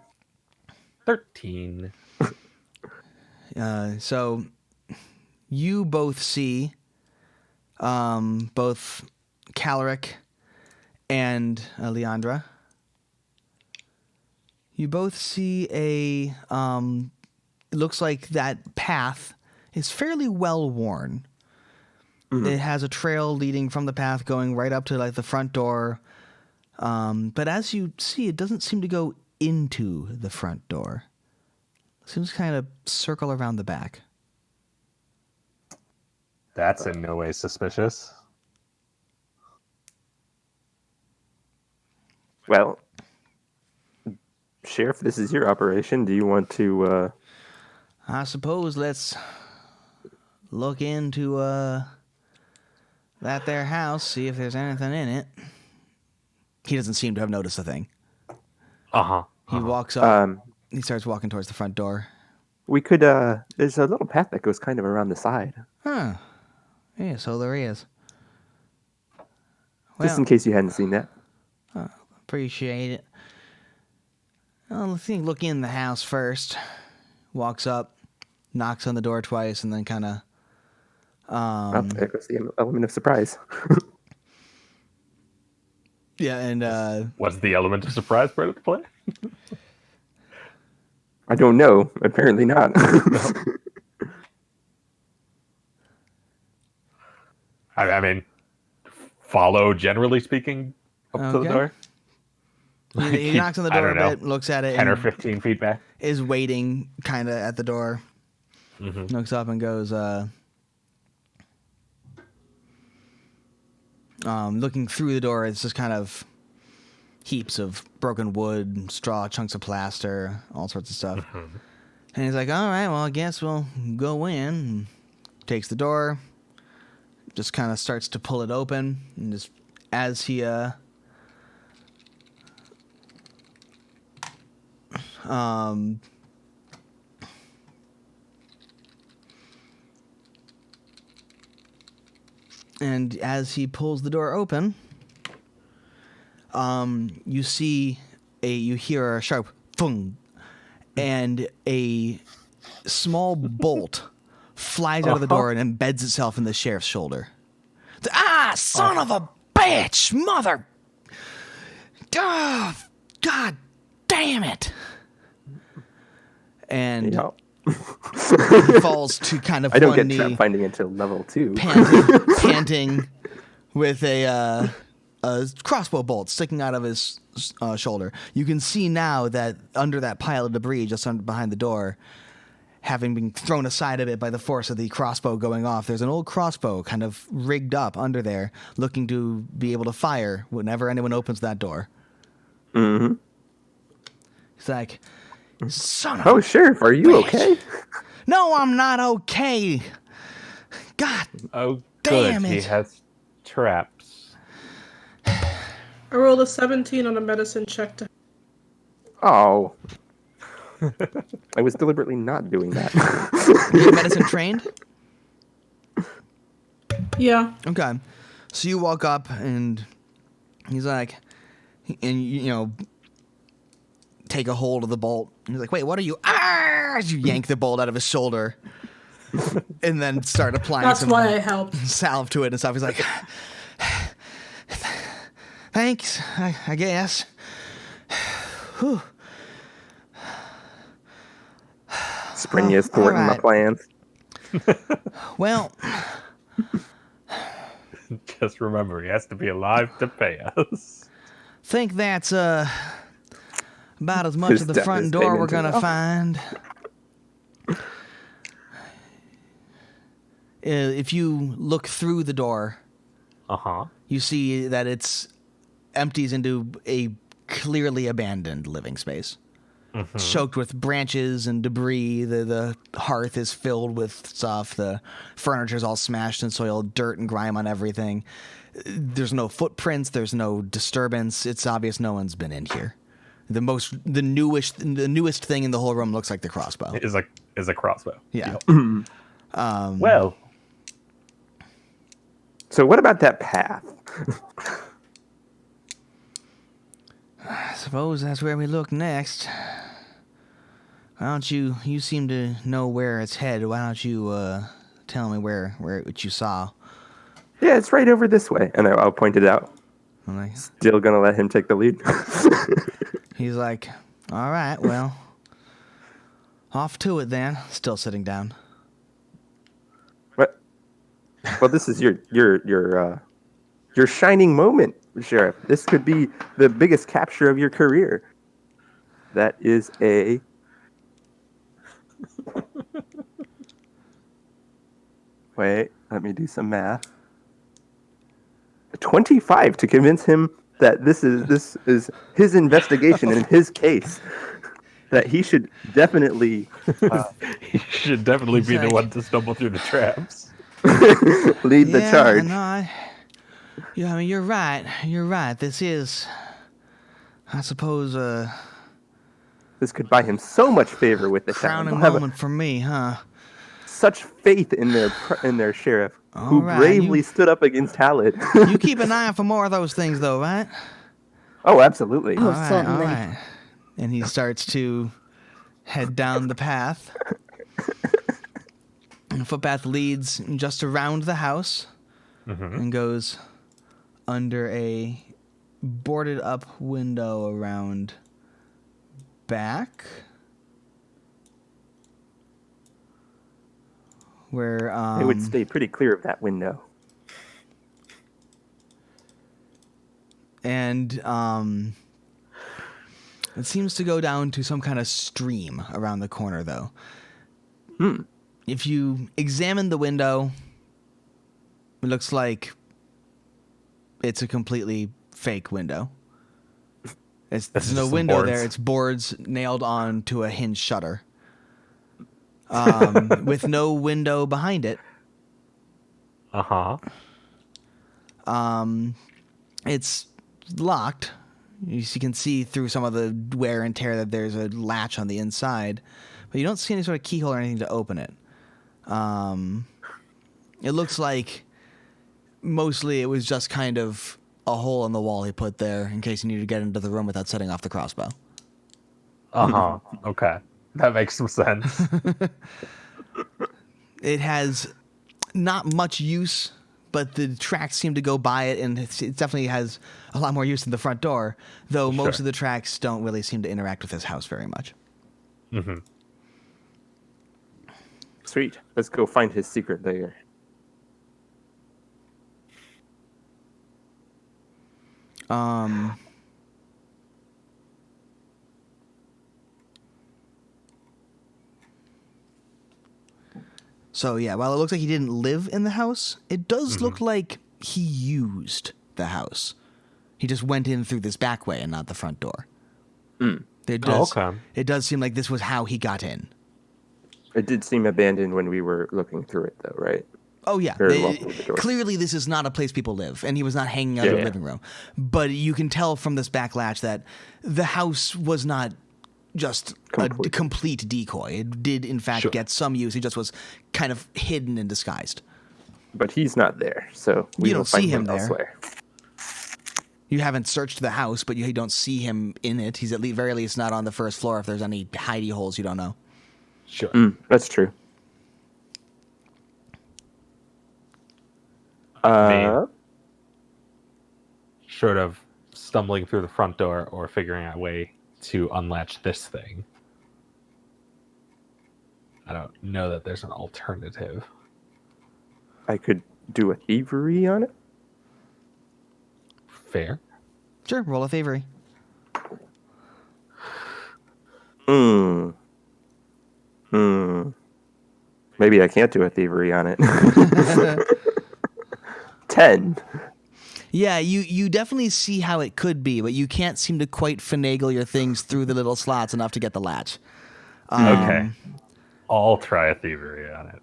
13. So you both see both Calric and Leandra. You both see it looks like that path is fairly well worn. Mm-hmm. It has a trail leading from the path going right up to like the front door. But as you see, it doesn't seem to go into the front door. It seems to kind of circle around the back. That's in no way suspicious. Well, Sheriff, this is your operation. Do you want to... I suppose let's look into that there house, see if there's anything in it. He doesn't seem to have noticed a thing. Uh-huh. He walks up. He starts walking towards the front door. We could... there's a little path that goes kind of around the side. Huh. Yeah, so there he is. Just in case you hadn't seen that. Appreciate it. Well, let's look in the house first. Walks up, knocks on the door twice, and then kind of... there goes the element of surprise. Yeah, and... Was the element of surprise part of the play? I don't know. Apparently not. I mean, follow, generally speaking, up to the door. He knocks on the door a bit, looks at it. 10 or 15 feet back. Is waiting kind of at the door. Mm-hmm. Looks up and goes, looking through the door, it's just kind of heaps of broken wood, straw, chunks of plaster, all sorts of stuff. Mm-hmm. And he's like, all right, well, I guess we'll go in. And takes the door, just kind of starts to pull it open. And just as he, and as he pulls the door open, you hear a sharp thung, and a small bolt flies out of the door and embeds itself in the sheriff's shoulder. Son of a bitch! Mother! God damn it! And he falls to kind of I don't one get knee, trap finding until level 2. panting with a crossbow bolt sticking out of his shoulder. You can see now that under that pile of debris just behind the door, having been thrown aside a bit by the force of the crossbow going off, there's an old crossbow kind of rigged up under there, looking to be able to fire whenever anyone opens that door. Mm-hmm. It's like, son of Oh, Sheriff, are you bitch. okay? No, I'm not okay. God damn it. He has traps. I rolled a 17 on a medicine check to... Oh. I was deliberately not doing that. You medicine trained? Yeah. Okay. So you walk up and he's like, and take a hold of the bolt. And he's like, wait, what are you? Ah! As you yank the bolt out of his shoulder. And then start applying That's some why I helped. salve to it and stuff. He's like, thanks, I guess. Whew. Spring is thwarting my right. plans. Well, Just remember, he has to be alive to pay us. think that's about as much His of the death front is door we're payment gonna enough. find. If you look through the door, Uh-huh. you see that it's empties into a clearly abandoned living space. Choked with branches and debris. The hearth is filled with stuff. The furniture's all smashed and soiled, dirt and grime on everything. There's no footprints. There's no disturbance. It's obvious no one's been in here. The newest thing in the whole room looks like the crossbow. Is a crossbow. Yeah. Well, So what about that path? I suppose that's where we look next. Why don't you seem to know where it's headed. Why don't you tell me what you saw? Yeah, it's right over this way. And I'll point it out. I'm like, Still gonna let him take the lead. he's like, all right, well, off to it then. Still sitting down. What? Well, this is your shining moment, Sheriff. This could be the biggest capture of your career. That is a... Wait, let me do some math. 25 to convince him that this is his investigation and his case. That he should definitely he should definitely be the one to stumble through the traps. lead the charge. No, I mean, you're right. You're right. This is, I suppose, This could buy him so much favor with the town. crowning They'll have moment for me, huh? such faith in their sheriff, who All right, bravely you- stood up against Halid. You keep an eye out for more of those things, though, right? Oh, absolutely. Oh, All right, certainly. all right. And he starts to head down the path. And the footpath leads just around the house and goes under a boarded up window around back. Where They would stay pretty clear of that window. and it seems to go down to some kind of stream around the corner, though. If you examine the window, it looks like it's a completely fake window. There's just no some window boards. there. It's boards nailed onto a hinge shutter. With no window behind it. Uh-huh. It's locked. You can see through some of the wear and tear that there's a latch on the inside, but you don't see any sort of keyhole or anything to open it. It looks like mostly it was just kind of a hole in the wall he put there in case you needed to get into the room without setting off the crossbow. Uh-huh. Okay. That makes some sense. It has not much use, but the tracks seem to go by it, and it definitely has a lot more use than the front door, though most of the tracks don't really seem to interact with this house very much. Sweet. Let's go find his secret lair. So yeah, while it looks like he didn't live in the house, it does look like he used the house. He just went in through this back way and not the front door. It does, okay. It does seem like this was how he got in. It did seem abandoned when we were looking through it, though, right? Oh, yeah. Very well through the door. Clearly, this is not a place people live, and he was not hanging out in the Yeah. living room. But you can tell from this back latch that the house was not just a Complete. complete decoy. It did, in fact, Sure. get some use. He just was kind of hidden and disguised. But he's not there, so we You will don't see find him there. elsewhere. You haven't searched the house, but you don't see him in it. He's at least, very least not on the first floor if there's any hidey holes you don't know. Sure. That's true. Me sort of stumbling through the front door or figuring out a way to unlatch this thing. I don't know that there's an alternative. I could do a thievery on it. Fair. Sure, roll a thievery. Maybe I can't do a thievery on it. 10. Yeah, you definitely see how it could be, but you can't seem to quite finagle your things through the little slots enough to get the latch. Okay. I'll try a thievery on it.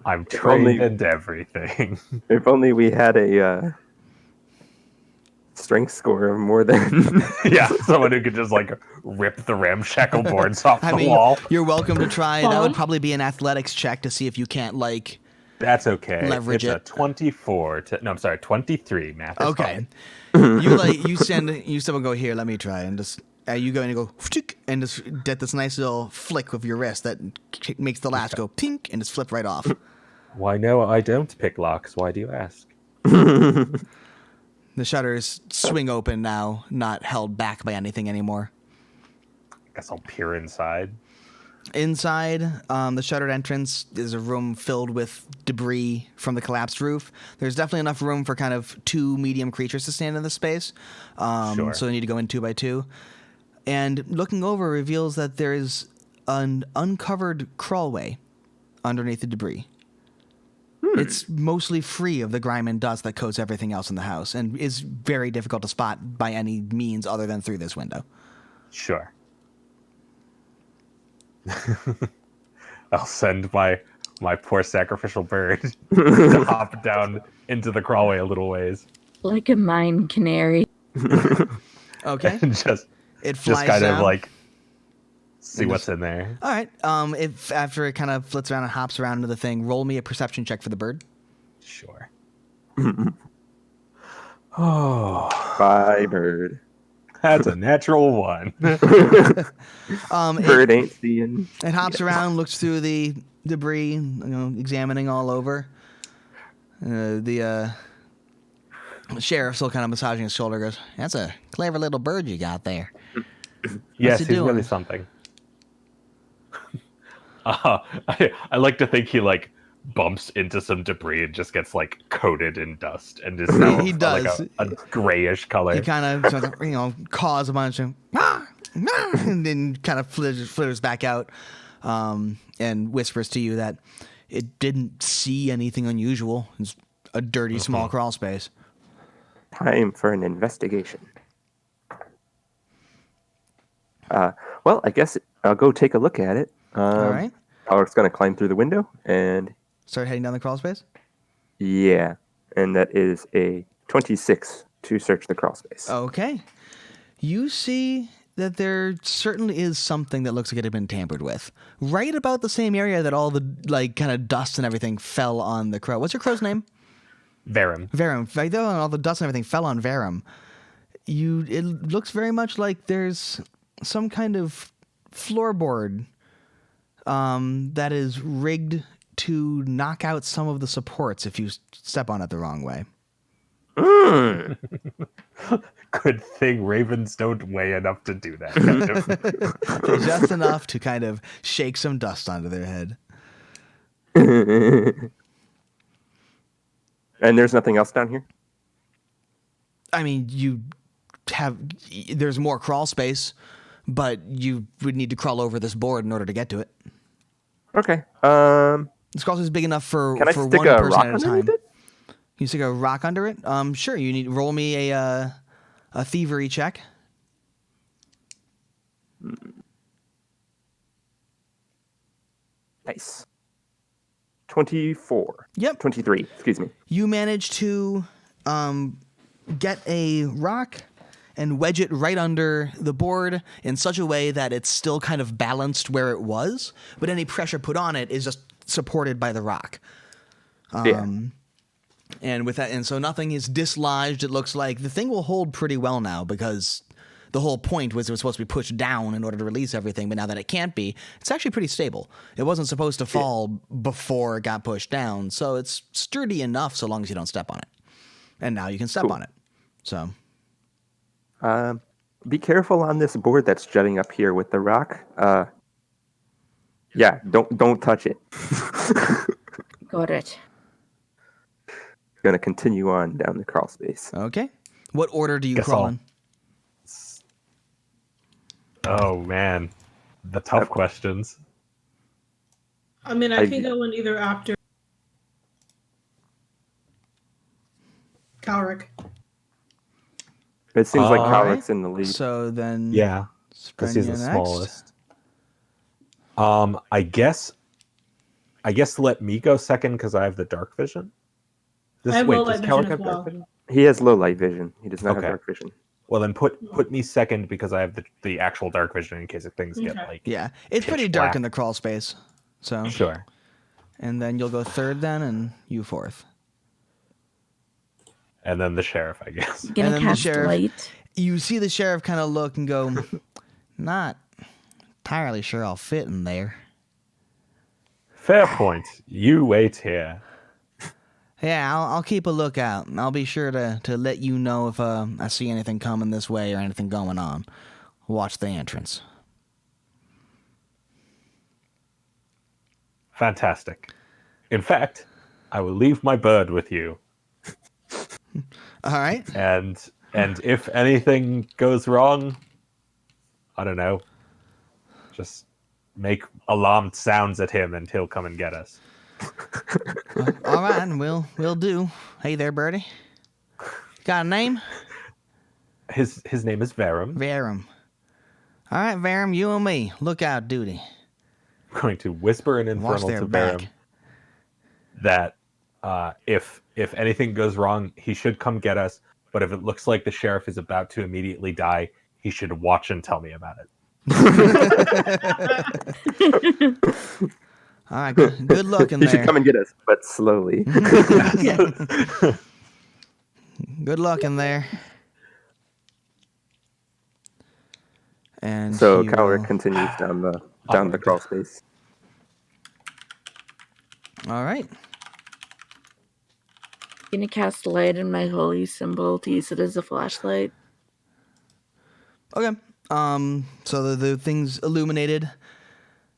I'm trained in everything. If only we had a strength score of more than... Yeah, someone who could just like rip the ramshackle boards off the wall. You're welcome to try. That would probably be an athletics check to see if you can't like... That's okay. Leverage it's it. A 24 to... No, I'm sorry, 23. Math is Okay. fine. You someone go here, let me try, and just... you go in and go, and just get this nice little flick with your wrist that makes the latch go pink and just flip right off. Why no, I don't pick locks. Why do you ask? The shutters swing open now, not held back by anything anymore. Guess I'll peer inside. Inside, the shuttered entrance is a room filled with debris from the collapsed roof. There's definitely enough room for kind of 2 medium creatures to stand in the space. Sure. So they need to go in 2 by 2. And looking over reveals that there is an uncovered crawlway underneath the debris. It's mostly free of the grime and dust that coats everything else in the house and is very difficult to spot by any means other than through this window. Sure. I'll send my poor sacrificial bird to hop down into the crawlway a little ways. Like a mine canary. Okay. And just Flies kind down. of like see And what's just- in there. All right. If after it kind of flits around and hops around into the thing, roll me a perception check for the bird. Sure. Bye, bird. That's a natural 1. Bird ain't seeing. It hops around, looks through the debris, examining all over. The sheriff, still kind of massaging his shoulder, goes, "That's a clever little bird you got there." Yes, he he's doing? really something. I like to think he like bumps into some debris and just gets like coated in dust and is now He does. like a grayish color. He kind of caws a bunch of and then kind of flitters back out, and whispers to you that it didn't see anything unusual. It's a dirty small crawl space. Time for an investigation. Well, I guess I'll go take a look at it. All right. Alec's going to climb through the window and... Start heading down the crawl space. Yeah, and that is a 26 to search the crawl space. Okay. You see that there certainly is something that looks like it had been tampered with. Right about the same area that all the like kind of dust and everything fell on the crow. What's your crow's name? Verum. Verum. Right there, all the dust and everything fell on Verum. It looks very much like there's some kind of floorboard that is rigged to knock out some of the supports if you step on it the wrong way. Good thing ravens don't weigh enough to do that. Kind of. Just enough to kind of shake some dust onto their head. And there's nothing else down here? I mean, there's more crawl space, but you would need to crawl over this board in order to get to it. Okay. This crawl space is big enough for Can I one stick a person rock at a time. underneath it? You stick a rock under it? Sure. You need roll me a thievery check. Nice. 24. Yep. 23, excuse me. You manage to get a rock and wedge it right under the board in such a way that it's still kind of balanced where it was, but any pressure put on it is just supported by the rock. Yeah. And with that, and so nothing is dislodged. It looks like the thing will hold pretty well now because the whole point was it was supposed to be pushed down in order to release everything. But now that it can't be, it's actually pretty stable. It wasn't supposed to fall before it got pushed down, so it's sturdy enough so long as you don't step on it. And now you can step on it. So, be careful on this board that's jutting up here with the rock. Yeah, don't touch it. Got it. Gonna continue on down the crawl space. okay. What order do you Guess crawl I'll- in? Oh man, the tough questions. I mean, I can go in either after Calric. It seems like All Calric's in the lead. So then, Yeah, because he's the Sprenya next. smallest. I guess let me go second because I have the dark vision. I have low does light Kelric vision have as dark well. vision? He has low light vision. He does not have Okay. dark vision. Well, then put me second because I have the actual dark vision in case if things get Okay. like Yeah, it's pitch pretty dark black. in the crawl space. So, Sure. and then you'll go third then, and you fourth. And then the sheriff, I guess. And Gonna then the cast sheriff- light. You see the sheriff kind of look and go, not entirely sure I'll fit in there. Fair point. You wait here. Yeah, I'll keep a lookout. And I'll be sure to let you know if I see anything coming this way or anything going on. Watch the entrance. Fantastic. In fact, I will leave my bird with you. All right. And if anything goes wrong, I don't know. Just make alarmed sounds at him and he'll come and get us. All right, and we'll do. Hey there, birdie. Got a name? His name is Verum. Varum. All right, Varum, you and me. Lookout duty. I'm going to whisper an Watch infernal their to back. Verum that if anything goes wrong, he should come get us. But if it looks like the sheriff is about to immediately die, he should watch and tell me about it. All right, good luck in He there. should come and get us, but slowly. Good luck in there. And So he Calric will- continues down the Onward. crawl space. All right. Gonna cast light in my holy symbol to use it as a flashlight. Okay. So the thing's illuminated.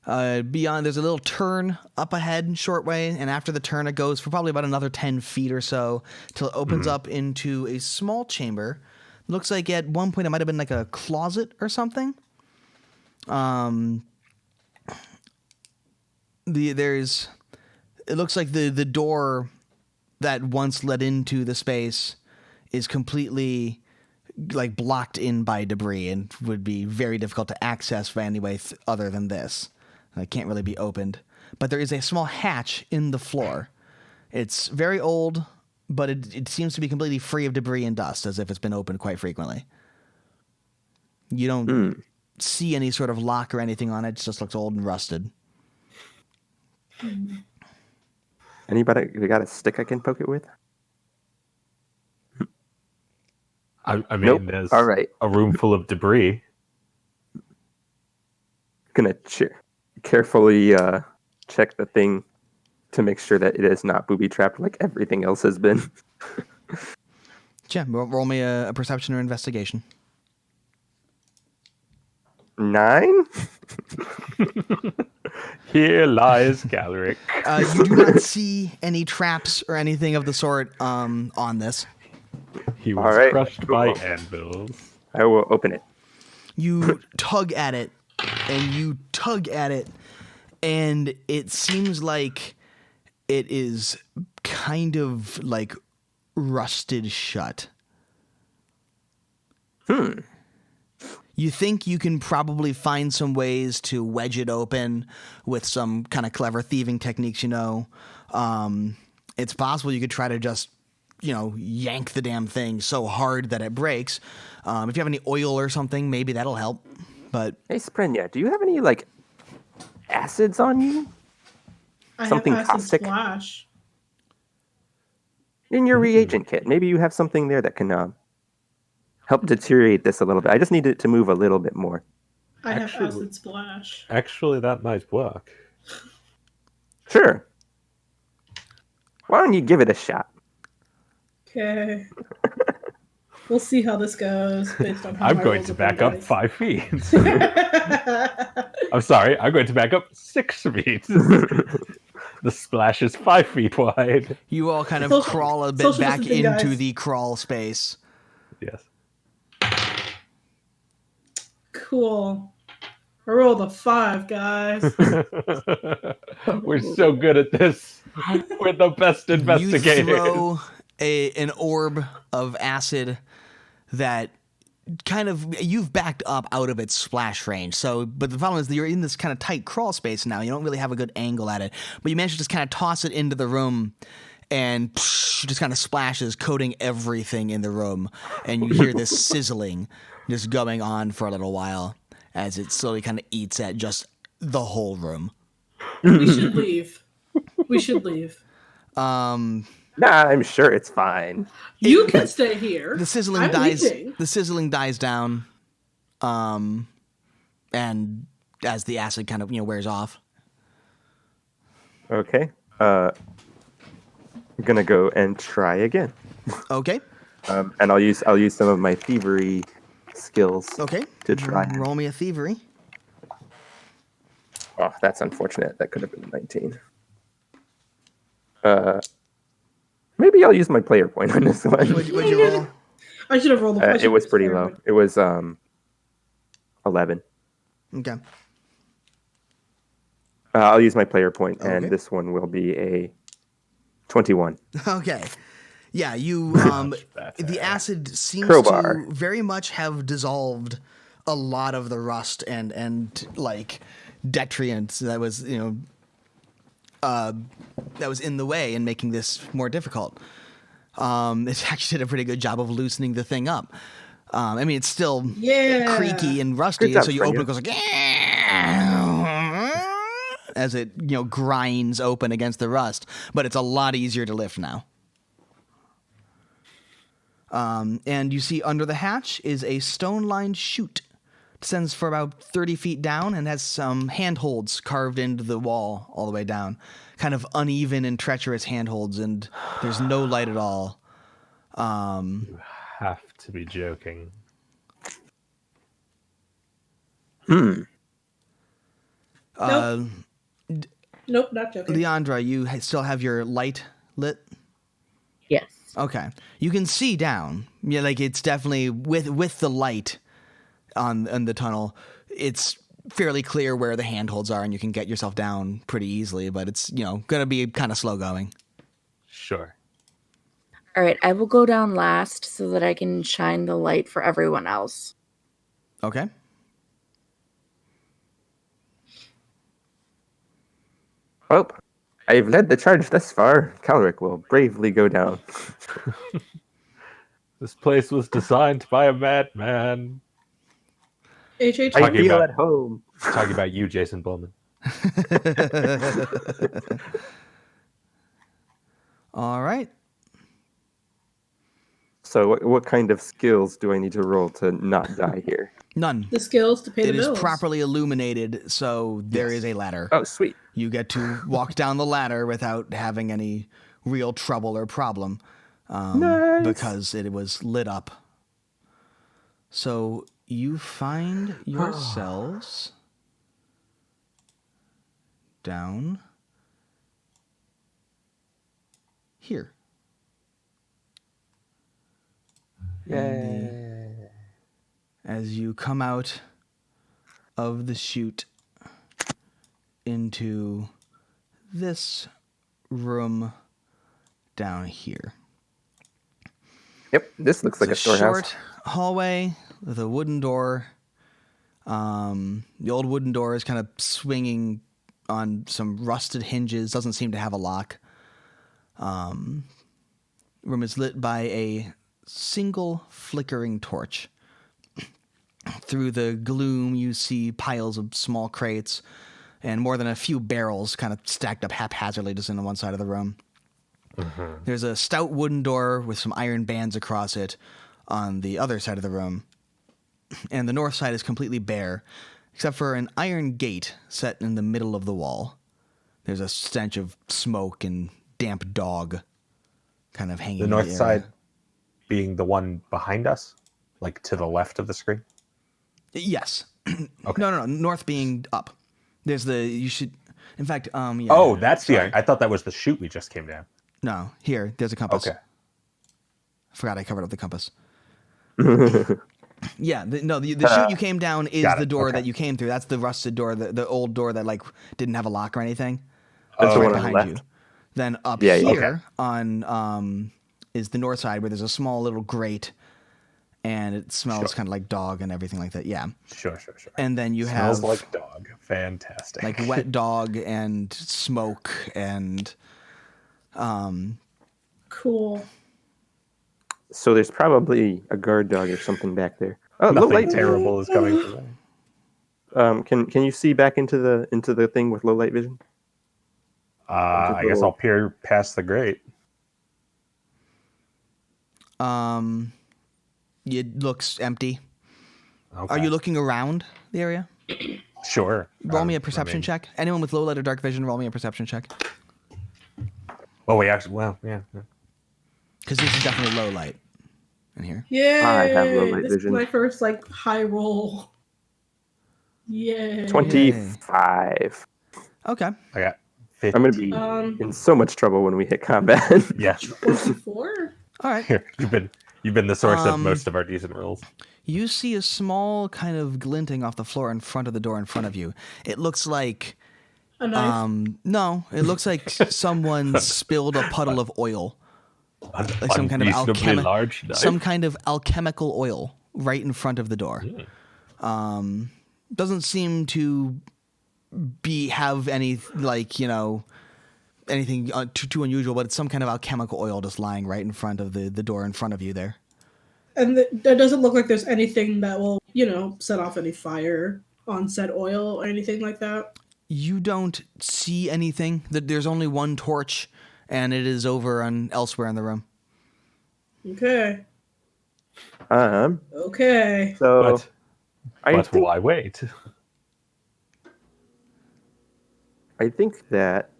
Beyond, there's a little turn up ahead, short way, and after the turn, it goes for probably about another 10 feet or so till it opens up into a small chamber. Looks like at one point it might have been like a closet or something. It looks like the door that once led into the space is completely like blocked in by debris and would be very difficult to access by any way other than this. It can't really be opened. But there is a small hatch in the floor. It's very old, but it seems to be completely free of debris and dust, as if it's been opened quite frequently. You don't see any sort of lock or anything on it. It just looks old and rusted. Anybody got a stick I can poke it with? I mean, Nope. there's All right. a room full of debris. Gonna carefully check the thing to make sure that it is not booby trapped like everything else has been. Yeah, roll me a perception or investigation. 9? Here lies Galeric. You do not see any traps or anything of the sort on this. He was All right. crushed by anvils. I will open it. You tug at it, and you tug at it, and it seems like it is kind of like rusted shut. You think you can probably find some ways to wedge it open with some kind of clever thieving techniques, you know. It's possible you could try to just, yank the damn thing so hard that it breaks. If you have any oil or something, maybe that'll help. But Hey, Sprenya, do you have any, acids on you? I Something have acid caustic? splash. in your reagent kit. Maybe you have something there that can help deteriorate this a little bit. I just need it to move a little bit more. I have Actually- acid splash. Actually, that might work. Sure. Why don't you give it a shot? Okay. We'll see how this goes based on how I'm my going rolls to have been back up dice. 5 feet. I'm sorry, I'm going to back up 6 feet. The splash is 5 feet wide. You all kind of Social- crawl a bit social back distancing, into guys. the crawl space. Yes. Cool. I rolled a 5, guys. We're so good at this. We're the best You investigators. throw an orb of acid that kind of you've backed up out of its splash range. So, but the problem is that you're in this kind of tight crawl space now. You don't really have a good angle at it, but you manage to just kind of toss it into the room, and just kind of splashes, coating everything in the room. And you hear this sizzling just going on for a little while as it slowly kind of eats at just the whole room. We should leave. We should leave. Nah, I'm sure it's fine. You can stay here. The sizzling I'm dies. leaving. The sizzling dies down, and as the acid kind of wears off. Okay. I'm gonna go and try again. Okay. And I'll use some of my thievery skills. Okay. To try. Roll me a thievery. Oh, that's unfortunate. That could have been 19. Maybe I'll use my player point on this one. What'd you roll? I should have rolled a It was pretty low. It was 11. Okay. I'll use my player point, and Okay. this one will be a 21. Okay. Yeah, you the acid seems Crowbar. to very much have dissolved a lot of the rust and like detrients that was, that was in the way and making this more difficult. It actually did a pretty good job of loosening the thing up. I mean, it's still creaky and rusty, Good job, so you open it, Springer. it goes like as it grinds open against the rust, but it's a lot easier to lift now. And you see under the hatch is a stone-lined chute. Descends for about 30 feet down and has some handholds carved into the wall all the way down. Kind of uneven and treacherous handholds, and there's no light at all. You have to be joking. Nope, not joking. Leandra, you still have your light lit? Yes. Okay. You can see down. Yeah, like it's definitely with the light on the tunnel, it's fairly clear where the handholds are and you can get yourself down pretty easily, but it's, going to be kind of slow going. Sure. All right, I will go down last so that I can shine the light for everyone else. Okay. Well, I've led the charge thus far. Calric will bravely go down. This place was designed by a madman. HH. I Talking feel about- at home. Talking about you, Jason Bowman. All right. So what kind of skills do I need to roll to not die here? None. The skills to pay It the is bills. properly illuminated, so there is a ladder. Oh, sweet. You get to walk down the ladder without having any real trouble or problem, Nice. because it was lit up. So you find yourselves down here. Yay. As you come out of the chute into this room down here. Yep, this looks like a It's storehouse. short hallway with a wooden door. The old wooden door is kind of swinging on some rusted hinges. Doesn't seem to have a lock. Room is lit by a single flickering torch. Through the gloom, you see piles of small crates and more than a few barrels kind of stacked up haphazardly just in one side of the room. There's a stout wooden door with some iron bands across it on the other side of the room. And the north side is completely bare, except for an iron gate set in the middle of the wall. There's a stench of smoke and damp dog kind of hanging The in north area. side being the one behind us, like to the left of the screen. Yes. Okay. No. North being up. There's you should, in fact, yeah. Oh, that's sorry. I thought that was the chute we just came down. No, here, there's a compass. Okay. I forgot I covered up the compass. Yeah, the chute you came down is Got the it, door okay. that you came through. That's the rusted door, the old door that like didn't have a lock or anything. That's the right one on the behind you. left. Then up Yeah, yeah. here on is the north side where there's a small little grate, and it smells Sure. kind of like dog and everything like that. Yeah, Sure. and then you Smells have like dog. Fantastic. like wet dog and smoke and Cool. So there's probably a guard dog or something back there. Oh, low Nothing light. terrible is coming from there. Can you see back into the thing with low light vision? I guess I'll peer past the grate. it looks empty. Okay. Are you looking around the area? Sure. Roll me a perception check. Anyone with low light or dark vision, roll me a perception check. Oh, we actually. Well, yeah. Because this is definitely low light in here. Yay! I have low light This vision. is my first like high roll. Yay! 25. Okay. I got 50. I'm gonna be in so much trouble when we hit combat. Yeah. 24? All right. Here, you've been the source of most of our decent rolls. You see a small kind of glinting off the floor in front of the door in front of you. It looks like A knife? no, it looks like someone spilled a puddle of oil. Like some kind of Unreasonably large knife. some kind of alchemical oil right in front of the door. Doesn't seem to have any anything too unusual, but it's some kind of alchemical oil just lying right in front of the door in front of you there. And there doesn't look like there's anything that will, set off any fire on said oil or anything like that. You don't see anything. There's only one torch, and it is over elsewhere in the room. Okay. So But I think why wait? that.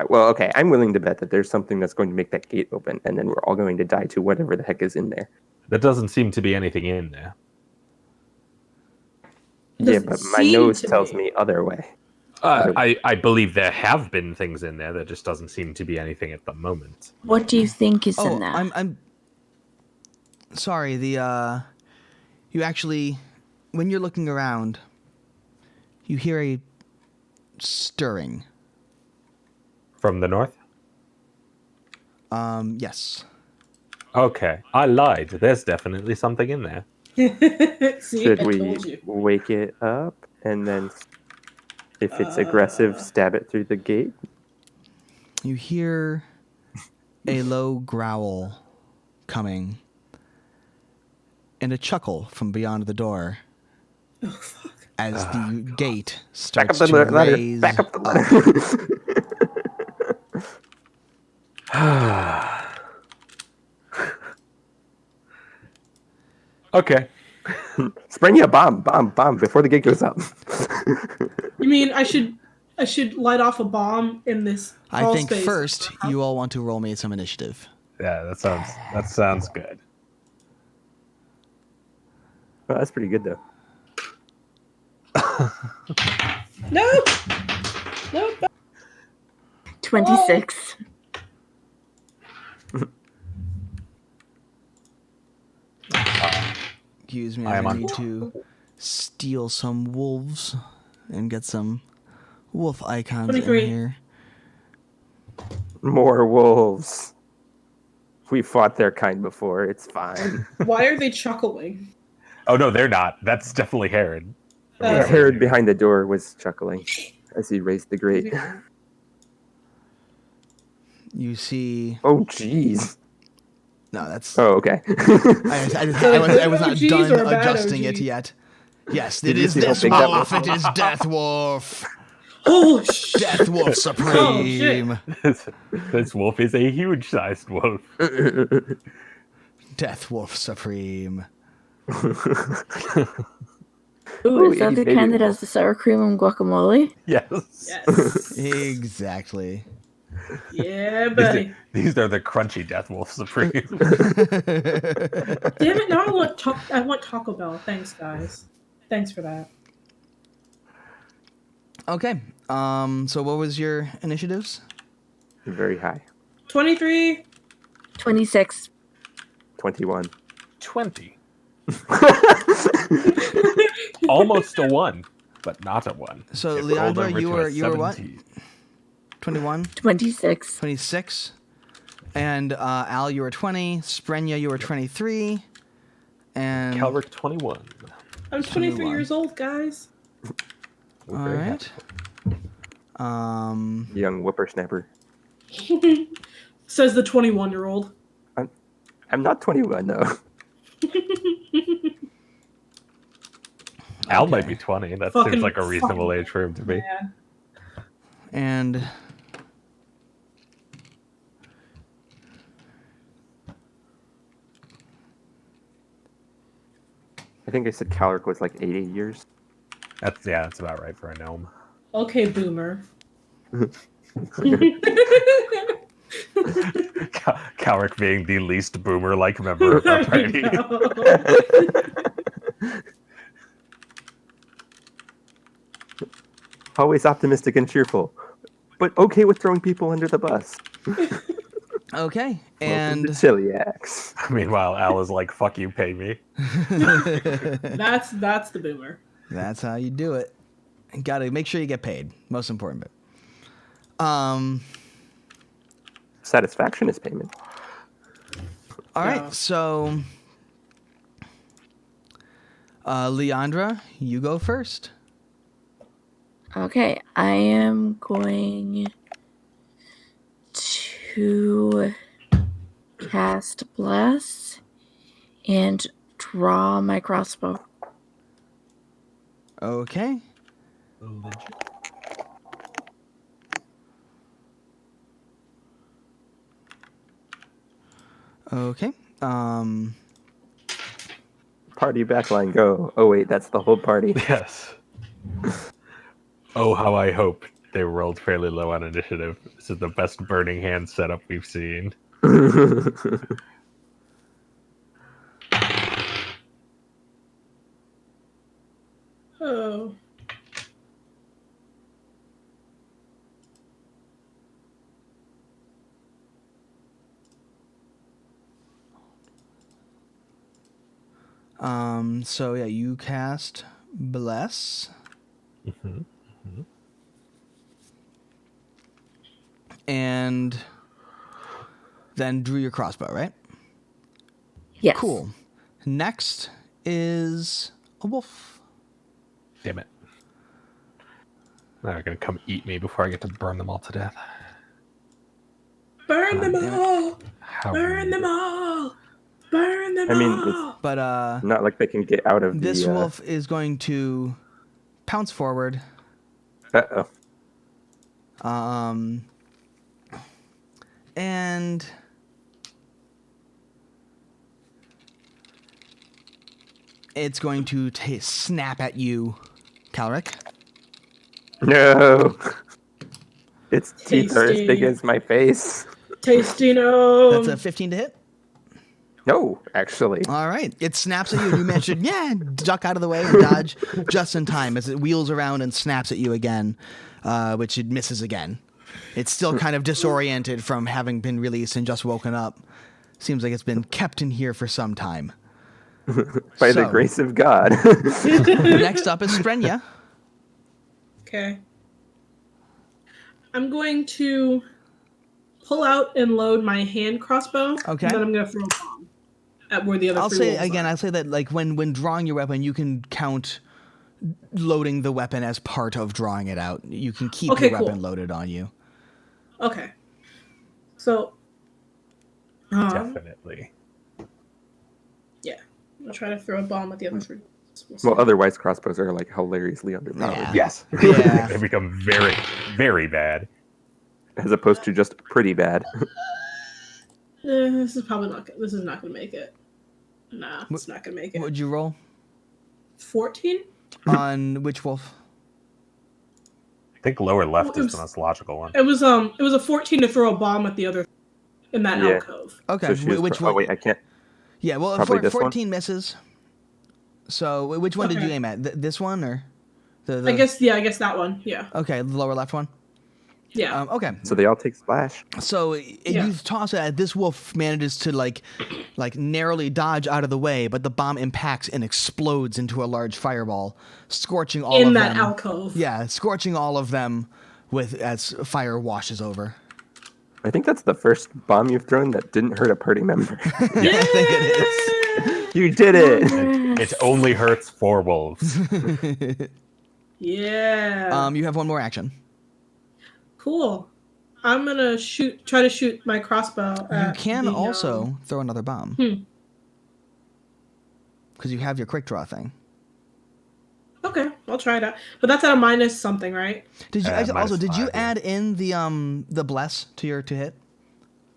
Well, okay, I'm willing to bet that there's something that's going to make that gate open, and then we're all going to die to whatever the heck is in there. There doesn't seem to be anything in there. Yeah, Doesn't but my seem nose to tells be. me other way. I believe there have been things in there. There just doesn't seem to be anything at the moment. What do you think is Oh, in there? I'm sorry. You actually, when you're looking around, you hear a stirring. From the north? Yes. Okay, I lied. There's definitely something in there. See, Should I we told you. wake it up and then, if it's aggressive, stab it through the gate? You hear a low growl coming and a chuckle from beyond the door Oh, fuck. as the gate Back up starts the to ladder. raise. Back up the ladder. Okay. Spring you a bomb before the gate goes up. You mean I should light off a bomb in this I crawl think space? first you all want to roll me some initiative. Yeah, that sounds good. Well, that's pretty good though. No! No! 26. Excuse me, I am I on need to steal some wolves and get some wolf icons 23. in here. More wolves. We fought their kind before. It's fine. Why are they chuckling? Oh no, they're not. That's definitely Herod. Herod behind the door was chuckling as he raised the grate. You see... Oh, jeez. No, that's... Oh, okay. I was not OGs done or bad adjusting OGs? it yet. Yes, Did it you is see how this big that wolf. was? It is Death Wolf. Oh shit! Death Wolf shit. Supreme. This wolf is a huge-sized wolf. Death Wolf Supreme. Ooh, is that he's the baby kind that wolf. has the sour cream and guacamole? Yes. Yes. Exactly. Yeah, buddy. These are the crunchy Death Wolf Supreme. Damn it! Now I want Taco Bell. Thanks, guys. Thanks for that. Okay. So what was your initiatives? Very high. 23. 26. 21. 20. Almost a 1, but not a 1. So It rolled Leandra, over you to a were what? 17. 21, 26. 26. And Al, you were 20. Sprenya, you were 23. And Calric 21. I'm 23 21. years old, guys. We're all very right. happy. Young whippersnapper. Says the 21-year-old. I'm not 21, though. Al Okay. might be 20. That Fucking- seems like a reasonable age for him to be. Yeah. And I think I said Calric was like 80 years. That's about right for a gnome. Okay, boomer. Calric being the least boomer-like member of our I party. know. Always optimistic and cheerful, but okay with throwing people under the bus. okay. Welcome And to Celiacs. Meanwhile, Al is like, "Fuck you, pay me." That's the boomer. that's how you do it. Got to make sure you get paid. Most important bit. Satisfaction is payment. All right. Yeah. So Leandra, you go first. Okay, I am going to cast Bless and draw my crossbow. Okay. Okay. Party backline, go. Oh, wait, that's the whole party. Yes. Oh, how I hope they rolled fairly low on initiative. This is the best burning hand setup we've seen. Oh. So yeah, you cast Bless. And then drew your crossbow, right? Yes. Cool. Next is a wolf. Damn it. They're gonna come eat me before I get to burn them all to death. Burn them damn it. all! How Burn rude. them all! Burn them I mean, all! But Not like they can get out of this the... wolf is going to pounce forward. Uh-oh. And it's going to snap at you, Calric. No! Its teeth are as big Tasty. as my face. Tasty no. That's a 15 to hit. No, actually. All right. It snaps at you, and you manage to, duck out of the way and dodge just in time as it wheels around and snaps at you again, which it misses again. It's still kind of disoriented from having been released and just woken up. Seems like it's been kept in here for some time. By the So- grace of God. Next up is Sprenya. Okay. I'm going to pull out and load my hand crossbow. Okay. And then I'm going to throw a bomb at where the other I'll three say wolves again, are. I'll say that like when drawing your weapon, you can count loading the weapon as part of drawing it out. You can keep Okay, your cool. weapon loaded on you. Okay. So. Definitely. Yeah. I'll try to throw a bomb at the other three. We'll see. Well, otherwise crossbows are like hilariously underpowered, Yeah. Yes. Yeah. They become very, very bad. as opposed to just pretty bad. This is probably not. This is not gonna make it. Nah, it's not gonna make it. What'd you roll 14. on which wolf? I think lower left Well, is the most logical one. It was a 14 to throw a bomb at the other in that Yeah. alcove. Okay, So she was which oh one? wait, I can't. Yeah, well, Probably this one? 14 misses. So which one did you Okay. aim at? This one or the? I guess that one. Yeah. Okay, the lower left one. Yeah. Okay, So they all take splash. so Yeah. you toss it at this wolf manages to like narrowly dodge out of the way, but the bomb impacts and explodes into a large fireball, scorching all in of that them. alcove. Yeah, scorching all of them with as fire washes over. I think that's the first bomb you've thrown that didn't hurt a party member. Yeah, I think it is. You did it. It only hurts 4 wolves. Yeah. You have one more action. Cool. I'm gonna try to shoot my crossbow. You At can the, also throw another bomb. Because you have your quick draw thing. Okay, I'll try that. But that's at a minus something, right? Did you also minus did you 5, yeah. add in the bless to your to hit?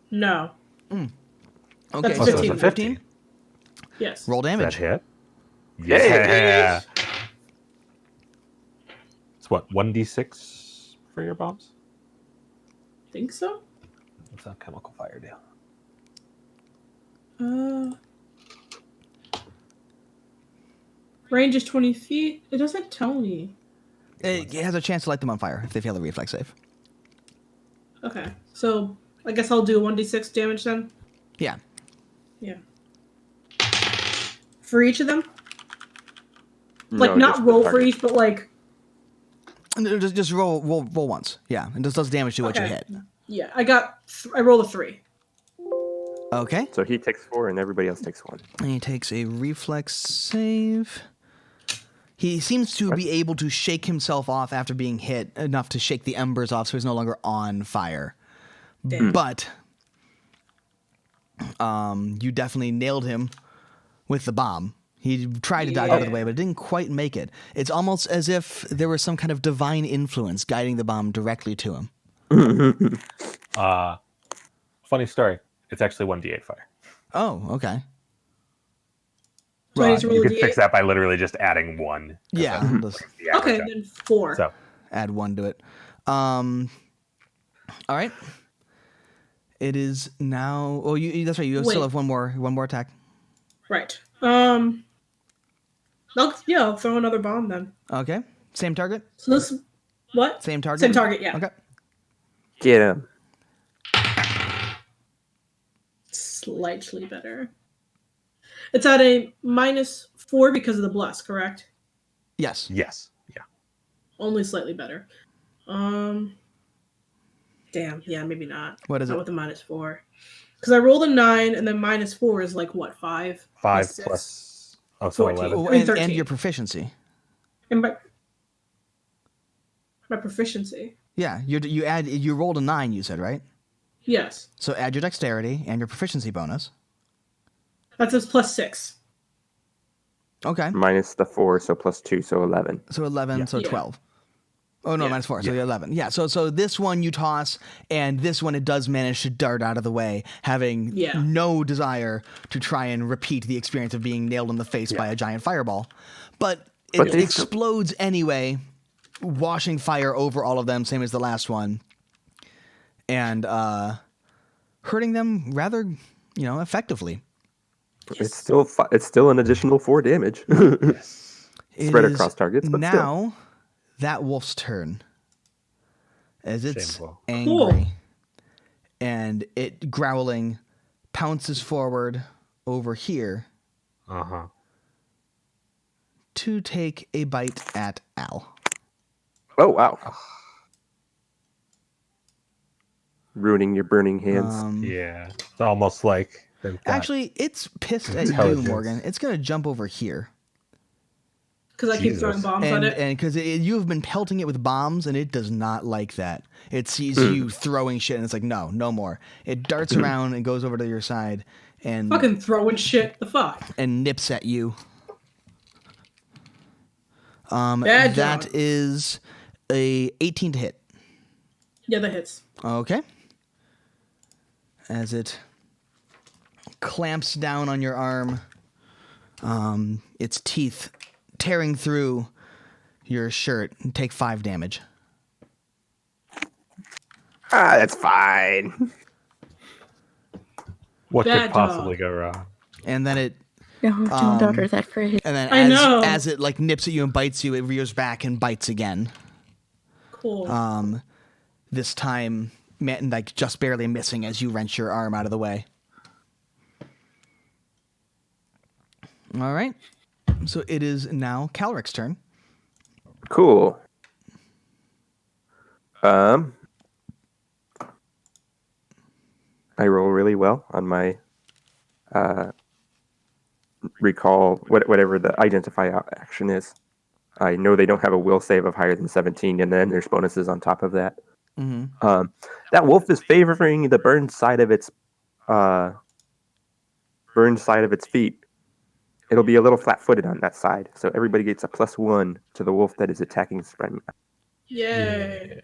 No. Okay, That's so 15. 15. Yes. Roll That damage. hit? Yeah. It's what, 1d6 for your bombs? Think so. What's that chemical fire do? Range is 20 feet. It doesn't tell me. It has a chance to light them on fire if they fail the reflex save. Okay, so I guess I'll do 1d6 damage then. Yeah. Yeah. For each of them? No, Like, not just the roll for target. each, but like... No, just roll once. Yeah, and just does damage to what you Okay. hit. Yeah, I rolled a 3. Okay. So he takes 4 and everybody else takes 1. And he takes a reflex save. He seems to be able to shake himself off after being hit enough to shake the embers off, so he's no longer on fire. Damn. But you definitely nailed him with the bomb. He tried to dodge out of the way, but it didn't quite make it. It's almost as if there was some kind of divine influence guiding the bomb directly to him. Funny story. It's actually 1d8 fire. Oh, okay. So I need to roll You a could fix D8? that by literally just adding 1. Yeah, just The average Okay, out. then 4. So, add 1 to it. All right. It is now. Oh, that's right. You still Wait. have one more attack. Right. I'll throw another bomb then. Okay. Same target. So this... What? Same target. Same target, yeah. Okay. Get him. Slightly better. It's at a -4 because of the bless, correct? Yes. yes. Yeah. Only slightly better. Damn. Yeah, maybe not. What is Not it? with the -4. Because I rolled a 9, and then -4 is like what, 5? 5 6. plus... Oh, so 14. 11. Oh, I mean, and 13. your proficiency. And my proficiency. Yeah. You rolled a 9. You said, right? Yes. So add your dexterity and your proficiency bonus. That's a +6. Okay. Minus the 4, so plus 2, so 11. So 11. Yeah. So Yeah. 12. Oh no, Yeah. -4. So 11. Yeah. So this one you toss, and this one it does manage to dart out of the way, having Yeah. no desire to try and repeat the experience of being nailed in the face by a giant fireball. But it But they- explodes anyway, washing fire over all of them, same as the last one, and hurting them rather, effectively. It's still an additional 4 damage. It Spread is across targets, but now that wolf's turn, as it's Shameful. angry, Cool. and it growling pounces forward over here Uh-huh. to take a bite at Al. Oh, wow. Ruining your burning hands. Yeah. It's almost like... they've got- Actually, it's pissed at you, Intelligence. Morgan. It's gonna jump over here, Because I keep Jesus. throwing bombs at and it. because you have been pelting it with bombs, and it does not like that. It sees you throwing shit, and it's like, no more. It darts around and goes over to your side, and Fucking throwing shit. The fuck? and nips at you. Bad That job. is a 18 to hit. Yeah, that hits. Okay. As it clamps down on your arm, its teeth tearing through your shirt. Take 5 damage. That's fine. What could Bad possibly dog. go wrong? And then it No, don't utter that phrase. and then I know. as it like nips at you and bites you, it rears back and bites again. Cool. This time like just barely missing as you wrench your arm out of the way. All right. So it is now Calric's turn. Cool. I roll really well on my recall, whatever the identify action is. I know they don't have a will save of higher than 17, and then there's bonuses on top of that. That wolf is favoring the burned side of its feet. It'll be a little flat-footed on that side, so everybody gets a +1 to the wolf that is attacking Sprem. Yay.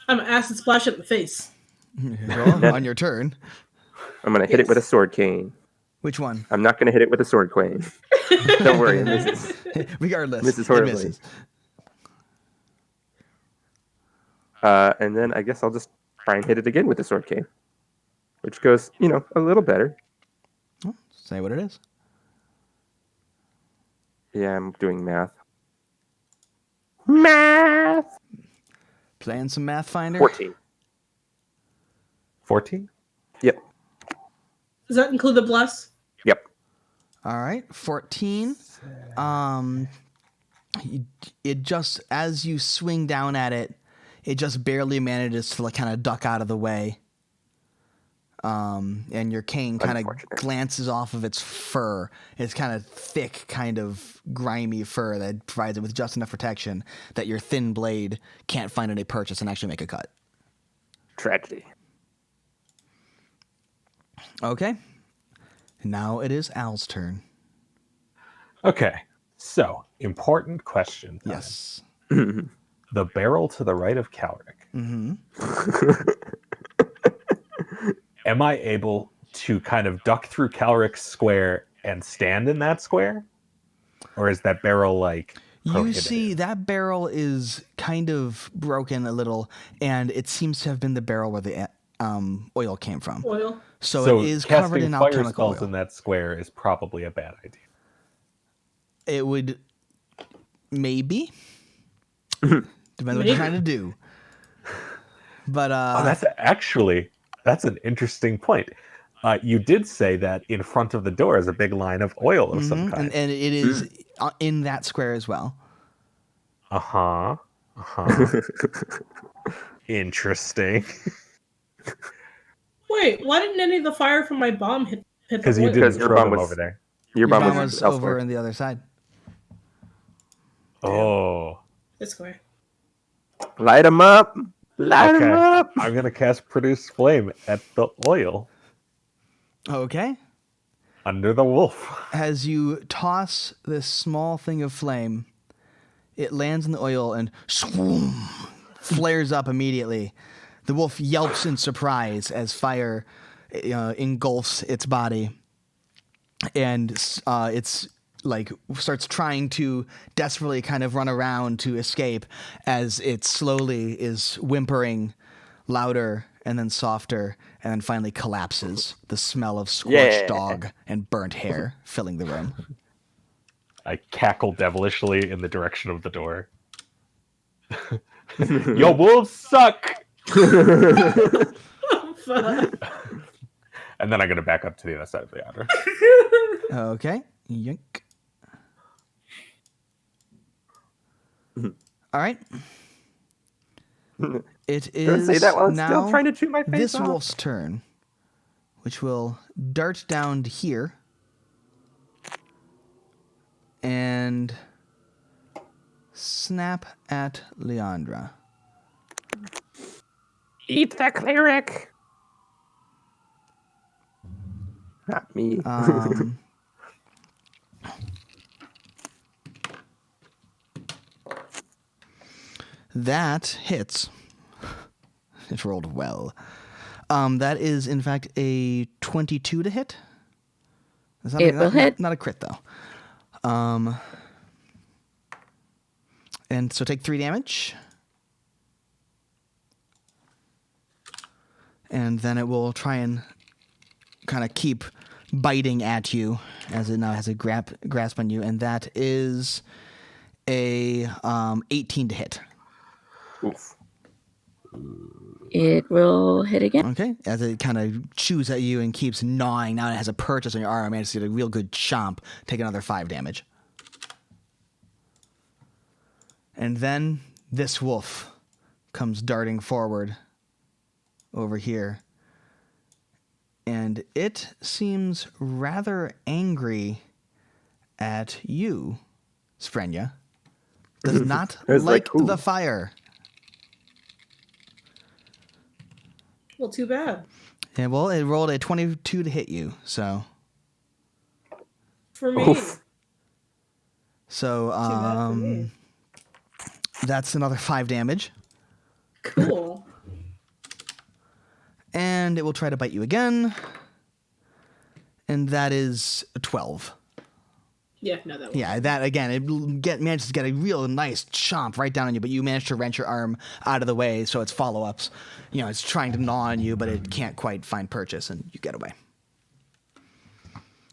I'm acid splash at the face. Well, on your turn. I'm gonna hit it with a sword cane. Which one? I'm not gonna hit it with a sword cane. Don't worry, it misses. Regardless, Misses it horribly. misses. And then I guess I'll just try and hit it again with the sword cane, which goes, a little better. Well, say what it is. Yeah, I'm doing math. Math! Playing some Math Finder. 14. 14? Yep. Does that include the bless? Yep. All right, 14. It just, as you swing down at it, it just barely manages to kind of duck out of the way. And your cane kind of glances off of its fur. It's kind of thick, kind of grimy fur that provides it with just enough protection that your thin blade can't find any purchase and actually make a cut. Tragedy. Okay. Now it is Al's turn. Okay, so important question. Yes. The barrel to the right of Calric. Mm-hmm. Am I able to kind of duck through Calric's square and stand in that square? Or is that barrel prohibited? You see, that barrel is kind of broken a little, and it seems to have been the barrel where the oil came from. Oil. So it is covered in casting fire alchemical spells oil. in that square is probably a bad idea. It would maybe depends what you're trying to do. But that's an interesting point. You did say that in front of the door is a big line of oil of some kind. and it is in that square as well. Interesting. Wait, why didn't any of the fire from my bomb hit the Because you oil? didn't your throw bomb them was- over there. Your Your bomb bomb was was elsewhere. over on the other side. Oh. This way. Light them up. Light them Okay. up. I'm going to cast Produce Flame at the oil Okay. under the wolf. As you toss this small thing of flame, it lands in the oil and swoom, flares up immediately. The wolf yelps in surprise as fire engulfs its body. And it's starts trying to desperately kind of run around to escape as it slowly is whimpering louder and then softer and then finally collapses, the smell of scorched dog and burnt hair filling the room. I cackle devilishly in the direction of the door. Yo, wolves suck! Oh, fuck. And then I'm going to back up to the other side of the outer. Okay. Yoink. All right. It Don't is say that while it's now still trying to chew my face this off. wolf's turn, which will dart down to here and snap at Leandra. Eat the cleric. Not me. That hits. It rolled well. That is, in fact, a 22 to hit. It will hit. Not a crit, though. And so take 3 damage. And then it will try and kind of keep biting at you as it now has a grasp on you. And that is a 18 to hit. Oof. It will hit again. Okay, as it kind of chews at you and keeps gnawing. Now it has a purchase on your arm. Managed to get a real good chomp. Take another 5 damage. And then this wolf comes darting forward over here. And it seems rather angry at you, Sprenya. Does not like ooh. the fire. Well, too bad. Yeah, well, it rolled a 22 to hit you, so. For me. Oof. So, Too bad for me. that's another 5 damage. Cool. And it will try to bite you again. And that is a 12. Yeah, no, that was. Yeah, that again, it manages to get a real nice chomp right down on you, but you manage to wrench your arm out of the way, so it's follow-ups. You know, it's trying to gnaw on you, but it can't quite find purchase, and you get away.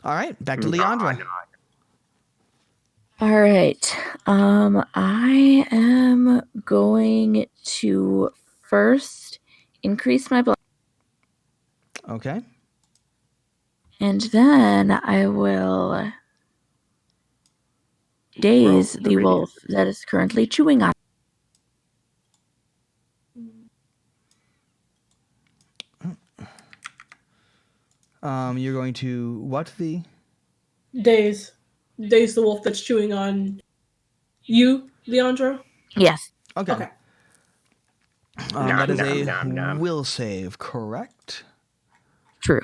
All right, back to Leandra. All right. I am going to first increase my blood, Okay. and then I will daze Roll the the wolf that is currently chewing on. You're going to what the? Daze the wolf that's chewing on you, Leandra. Yes. Okay. Okay. That is a nom, nom. will save, correct? True.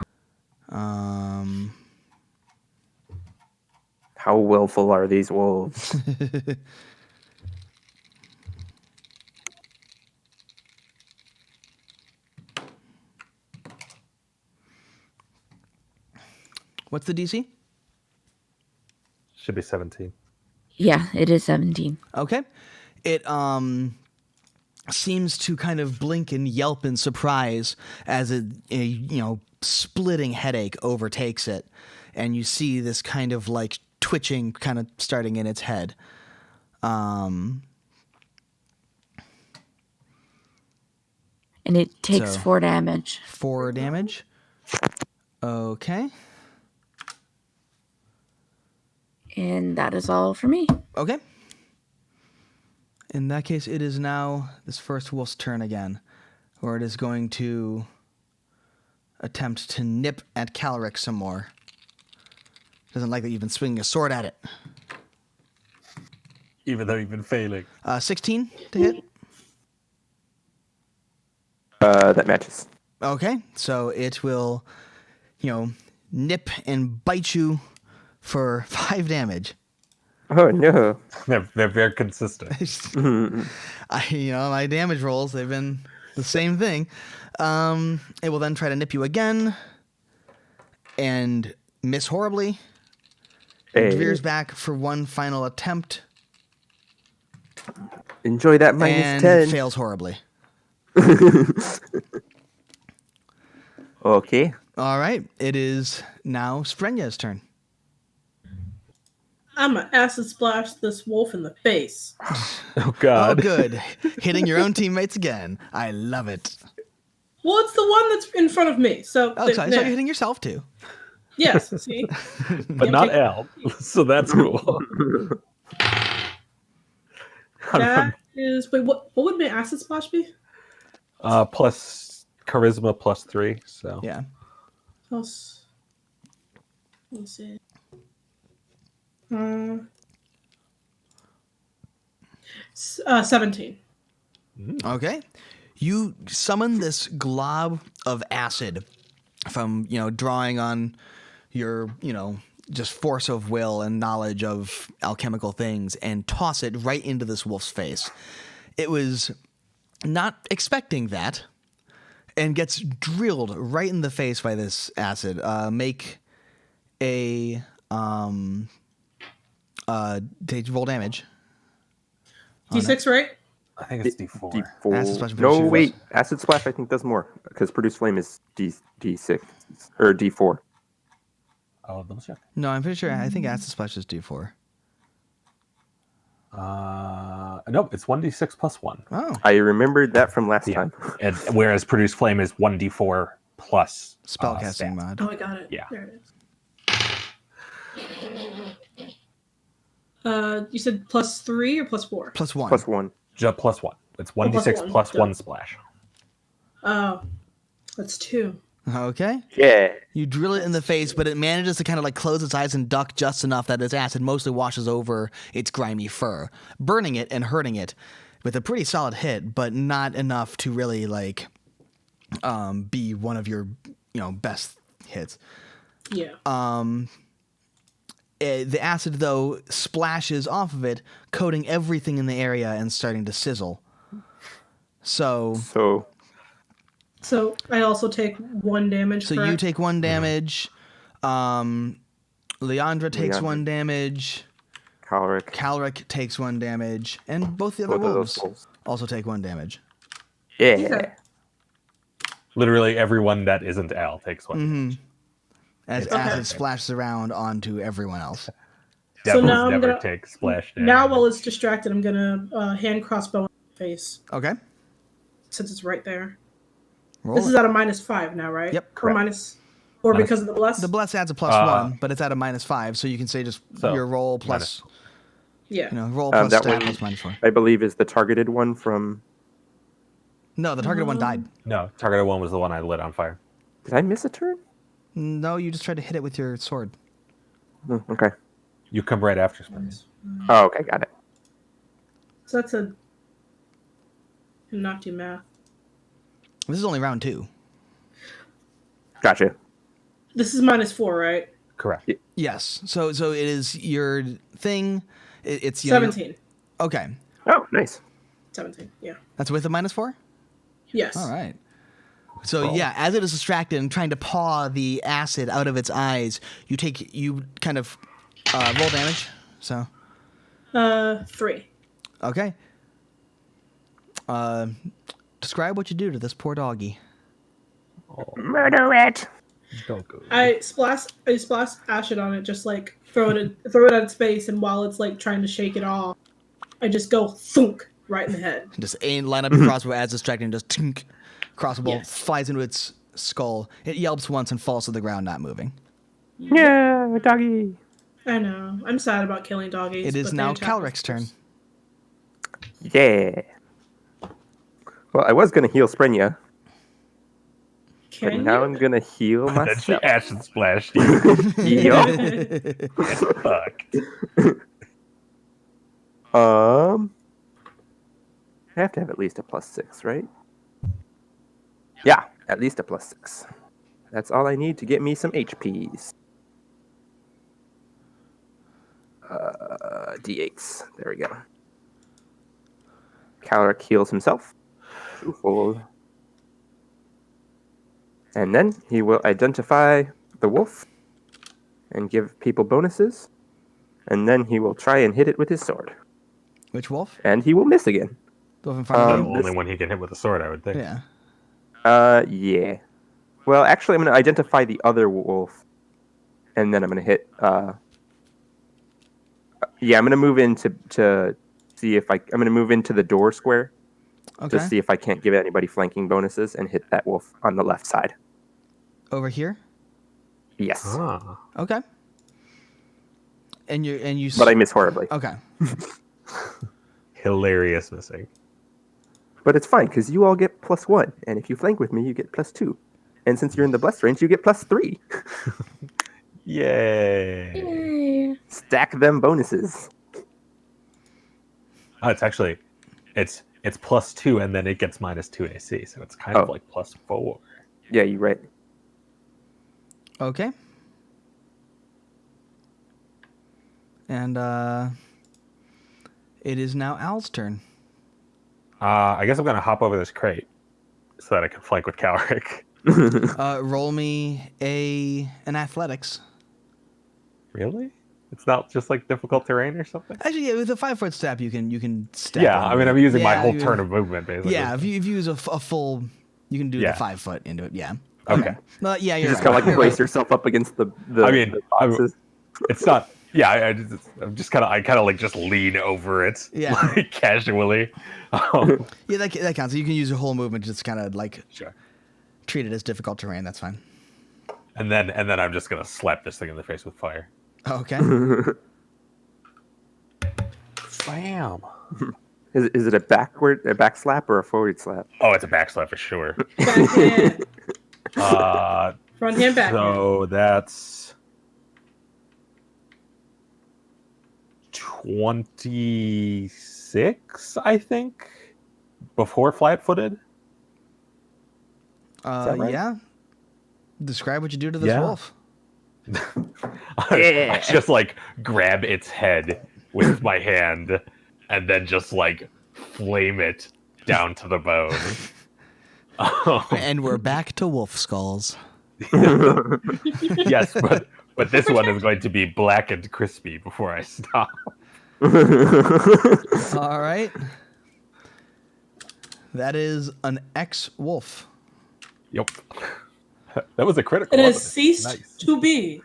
How willful are these wolves? What's the DC? Should be 17. Yeah, it is 17. Okay. It seems to kind of blink and yelp in surprise as a splitting headache overtakes it, and you see this kind of like twitching kind of starting in its head. And it takes So- 4 damage. 4 damage. Okay. And that is all for me. Okay. In that case, it is now this first wolf's turn again, where it is going to attempt to nip at Calric some more. Doesn't like that you've been swinging a sword at it. Even though you've been failing. 16 to hit. That matches. Okay, so it will, nip and bite you for 5 damage. Oh no. They're very consistent. My damage rolls, they've been the same thing. It will then try to nip you again and miss horribly. It Hey, veers back for one final attempt enjoy that minus and 10. fails horribly. Okay. All right, it is now Sprenya's turn. I'm gonna acid splash this wolf in the face. Oh, God. Oh, good. Hitting your own teammates again. I love it. Well, it's the one that's in front of me. So, Oh, sorry, so you're hitting yourself too. yes. See, But not Al. So that's cool. that is. Wait, what would my acid splash be? Plus charisma plus 3. So Yeah. Plus. Let me see. 17. Okay. You summon this glob of acid from, drawing on your, just force of will and knowledge of alchemical things and toss it right into this wolf's face. it was not expecting that and gets drilled right in the face by this acid. Make a roll damage. D6, right? I think it's D4. D4. Acid splash, I'm pretty No, sure. wait. Acid splash, I think, does more because produce flame is D6 or D4. Oh, double check. No, I'm pretty sure. I think acid splash is D4. Nope, it's 1d6 plus 1. Oh, I remembered that from last time. And, whereas produce flame is 1d4 plus spellcasting stat. mod. Oh, I got it. Yeah. There it is. You said +3 or +4? Plus 1. Plus 1. Just plus 1. It's 1d6 1. plus Done. 1 splash. Oh, that's 2. Okay. Yeah. You drill it in the face, but it manages to kind of like close its eyes and duck just enough that its acid mostly washes over its grimy fur, burning it and hurting it with a pretty solid hit, but not enough to really like be one of your best hits. Yeah. The acid though splashes off of it, coating everything in the area and starting to sizzle. So I also take 1 damage. So correct? you take 1 damage. Leandra takes 1 damage. Calric takes 1 damage, and both the other Both of those wolves also take 1 damage. Yeah. Okay. Literally everyone that isn't Al takes 1 damage. As Okay. acid splashes around onto everyone else. So Devils now I'm never gonna- take splash damage. Now, while it's distracted, I'm gonna hand crossbow in the face Okay. since it's right there. Roll This it. is at a -5 now, right? Yep. Or Correct. minus, or because of the bless. The bless adds a +1, but it's at a -5, so you can say just So, your roll plus, Yeah. roll plus that stat one- plus -4. I believe is the targeted one from. No, the targeted one died. No, targeted one was the one I lit on fire. Did I miss a turn? No, you just tried to hit it with your sword. Okay. You come right after Spice. Oh, okay, got it. So that's a. Not do math. This is only round 2. Gotcha. This is -4, right? Correct. Yes. So it is your thing. It's 17. Okay. Oh, nice. 17. Yeah. That's with a -4? Yes. All right. So Roll. yeah, as it is distracted and trying to paw the acid out of its eyes, you kind of roll damage. So 3. okay. Describe what you do to this poor doggy. Murder it. Don't go. I splash acid on it, just like throw it at its face, and while it's like trying to shake it off, I just go thunk right in the head. Just line up your crossbow as distracting, just tink. Crossbow bolt Yes. flies into its skull. It yelps once and falls to the ground, not moving. Yeah, doggy. I know. I'm sad about killing doggies. It is but they now attack Calric's us. turn. Yeah. Well, I was gonna heal Sprenya, but Can now you? I'm gonna heal Then she myself. acid splashed you. Yup. Fuck. I have to have at least a +6, right? Yeah, at least a +6. That's all I need to get me some HPs. D8s. There we go. Calric heals himself. Twofold. And then he will identify the wolf and give people bonuses. And then he will try and hit it with his sword. Which wolf? And he will miss again. The wolf in front The of you? only one he can hit with a sword, I would think. Yeah. Yeah. Well, actually, I'm going to identify the other wolf. And then I'm going to hit, yeah, I'm going to move in to see if I'm going to move into the door square Okay. to see if I can't give anybody flanking bonuses and hit that wolf on the left side. Over here? Yes. Ah. Okay. And you But I miss horribly. Okay. Hilarious missing. But it's fine, because you all get +1. And if you flank with me, you get +2. And since you're in the bless range, you get +3. Yay. Yay. Stack them bonuses. Oh, it's actually, it's +2 and then it gets -2 AC, so it's kind of like +4. Yeah, you're right. Okay. And it is now Al's turn. I guess I'm gonna hop over this crate so that I can flank with Calric. Roll me an athletics. Really? It's not just like difficult terrain or something? Actually, yeah, with a 5-foot step, you can step. Yeah, I mean, I'm using my whole you- turn of movement, basically. Yeah, if you use a full, you can do Yeah. the 5 foot into it. Yeah. Okay. Well, yeah, You you're just right. gotta like You're brace right. yourself up against the I mean, the boxes. It's not. Yeah, I'm just kind of like just lean over it, Yeah. like casually. Yeah, that counts. You can use your whole movement, just kind of like Sure. treat it as difficult terrain. That's fine. And then I'm just gonna slap this thing in the face with fire. Okay. Bam. Is it a back slap or a forward slap? Oh, it's a backslap for sure. Backhand. Front hand, backhand. So that's 26, I think, before flat-footed. that right? Yeah. Describe what you do to this Yeah. wolf. I just like grab its head with my hand and then just like flame it down to the bone. And we're back to wolf skulls. Yes, but this one is going to be black and crispy before I stop. All right. That is an ex-wolf. Yep. That was a critical. It has wasn't ceased Nice. to be.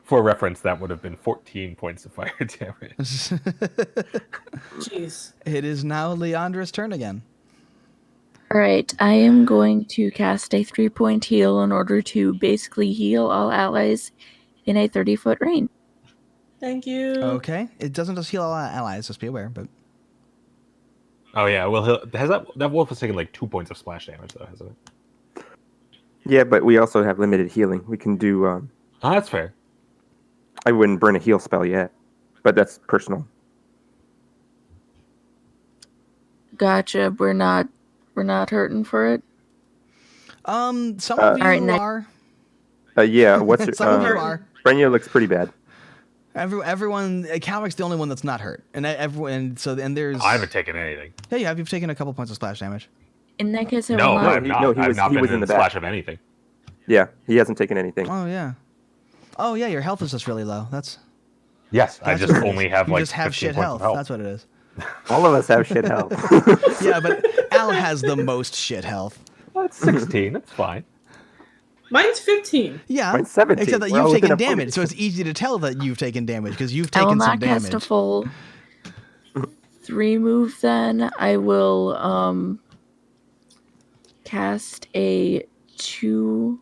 For reference, that would have been 14 points of fire damage. Jeez. It is now Leandra's turn again. All right, I am going to cast a 3-point heal in order to basically heal all allies in a 30-foot range. Thank you. Okay. It doesn't just heal all allies, just be aware, but Oh yeah, well, has that wolf has taken like 2 points of splash damage though, hasn't it? Yeah, but we also have limited healing. We can do. Oh, that's fair. I wouldn't burn a heal spell yet, but that's personal. Gotcha. We're not hurting for it. some of you All right, are. Yeah. What's your? Some of you are. Brenya looks pretty bad. Everyone, Calric's the only one that's not hurt, and everyone. And there's. I haven't taken anything. Yeah, you have. You've taken a couple points of splash damage. In that case, I No, will not. I'm not. no, he I've was- not he been was in in the the back. splash of anything. Yeah, he hasn't taken anything. Oh yeah. Oh yeah, your health is just really low. That's. Yes, I That's just what it only is. have You like just have 15 shit points of health. That's what it is. All of us have shit health. Yeah, but Al has the most shit health. Well, it's 16. That's fine. Mine's 15. Yeah, Mine's 17. except that We're you've all within taken a point. damage, so it's easy to tell that you've taken damage because you've I will taken some not damage. cast a full 3 move then. I will cast a 2.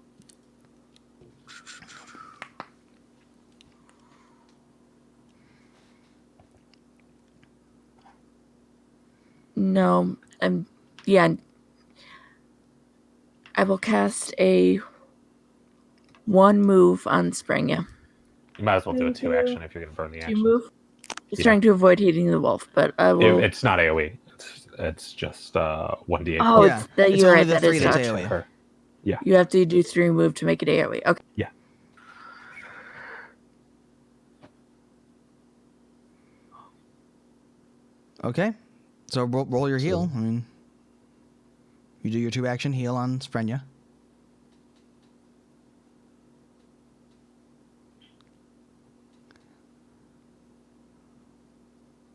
No, yeah. I will cast a 1 move on Sprenya. You might as well do a Thank 2 you. action if you're going to burn the 2 action. move. Just Yeah. trying to avoid hitting the wolf, but I will. It's not AoE. It's just 1d8. Oh, Yeah, it's it's you're only right. the That 3 is that's touch. AoE. Her. You have to do 3 move to make it AoE. Okay. Yeah. Okay, so roll your heal. I mean, you do your 2 action heal on Sprenya.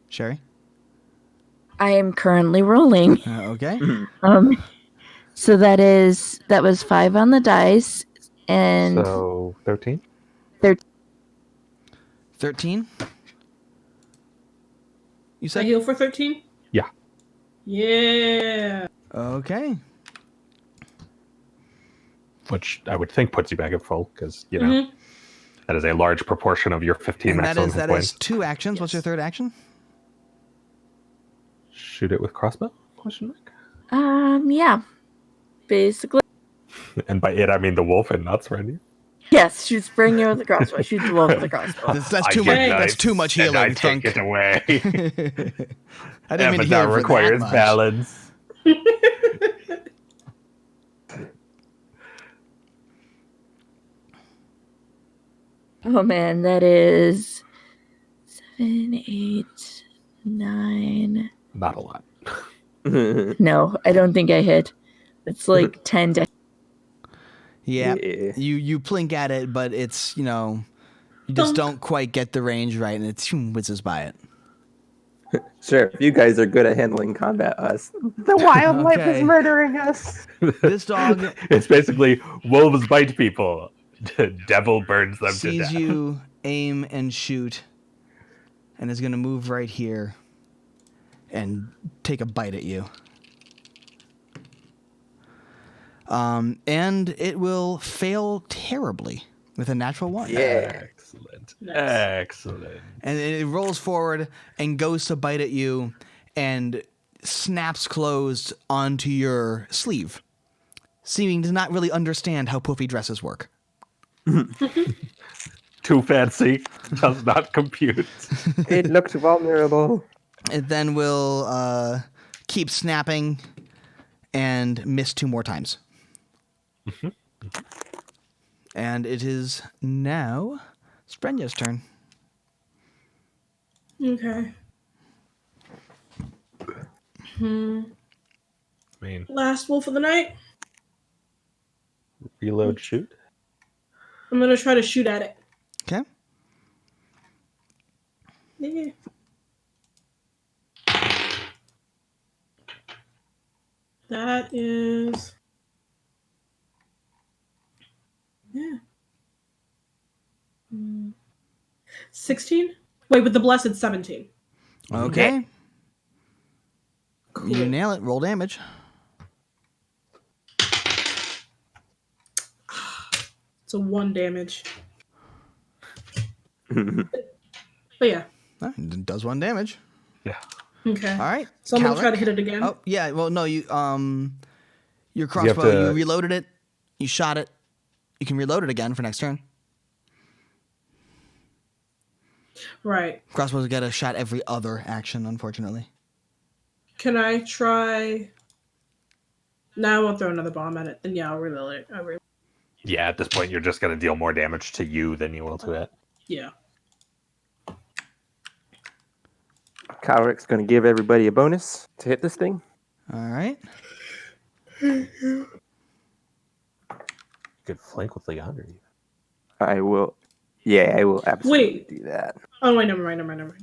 Sherry. I am currently rolling. Okay. So that was 5 on the dice and So 13? 13. You I said. heal for 13? Yeah. Yeah. Okay. Which I would think puts you back at full because, you know, Mhm. that is a large proportion of your 15 And that maximum is hit that points. is 2 actions. What's your 3rd action? Shoot it with crossbow? Question mark. yeah. Basically. And by it, I mean the wolf and not Randy. Yes, shoot Sprenya with the crossbow. Shoot the wolf with the crossbow. That's I too get much. knife, That's too much and healing. I take Thunk. it away. I didn't mean to but heal that for requires that much. balance. Oh man, that is 7, 8, 9. Not a lot. No, I don't think I hit. It's like 10 to. Yeah. Yeah. You plink at it, but it's, you just Thunk. don't quite get the range right, and it whizzes by it. Sure, if you guys are good at handling combat, the wildlife Okay. is murdering us. This dog It's basically wolves bite people. Devil burns them to sees death. you aim and shoot, and is going to move right here and take a bite at you. And it will fail terribly with a natural 1. Yeah. Excellent. Nice. Excellent. And it rolls forward and goes to bite at you and snaps closed onto your sleeve, seeming to not really understand how poofy dresses work. Too fancy. Does not compute. It looked vulnerable. It then will keep snapping and miss 2 more times. And it is now Sprenya's turn. Okay. I mean, Last wolf of the night. reload, shoot. I'm gonna try to shoot at it. Okay. Yeah. That is. Yeah. 16? Wait, with the blessed 17. Okay. Cool. You nail it. Roll damage. It's a 1 damage. But yeah. It does 1 damage. Yeah. Okay. All right. So I'm gonna try to Calric. hit it again. Oh, yeah. Well, no, your crossbow, to- you reloaded it. You shot it. You can reload it again for next turn. Right. Crossbows get a shot every other action, unfortunately. Can I try? No, I won't throw another bomb at it. Then yeah, I'll reload it. Yeah, at this point, you're just going to deal more damage to you than you will to it. Yeah. Calric's going to give everybody a bonus to hit this thing. All right. You could flank with Leandre. I will. Yeah, I will absolutely Wait. do that. Oh wait, never mind.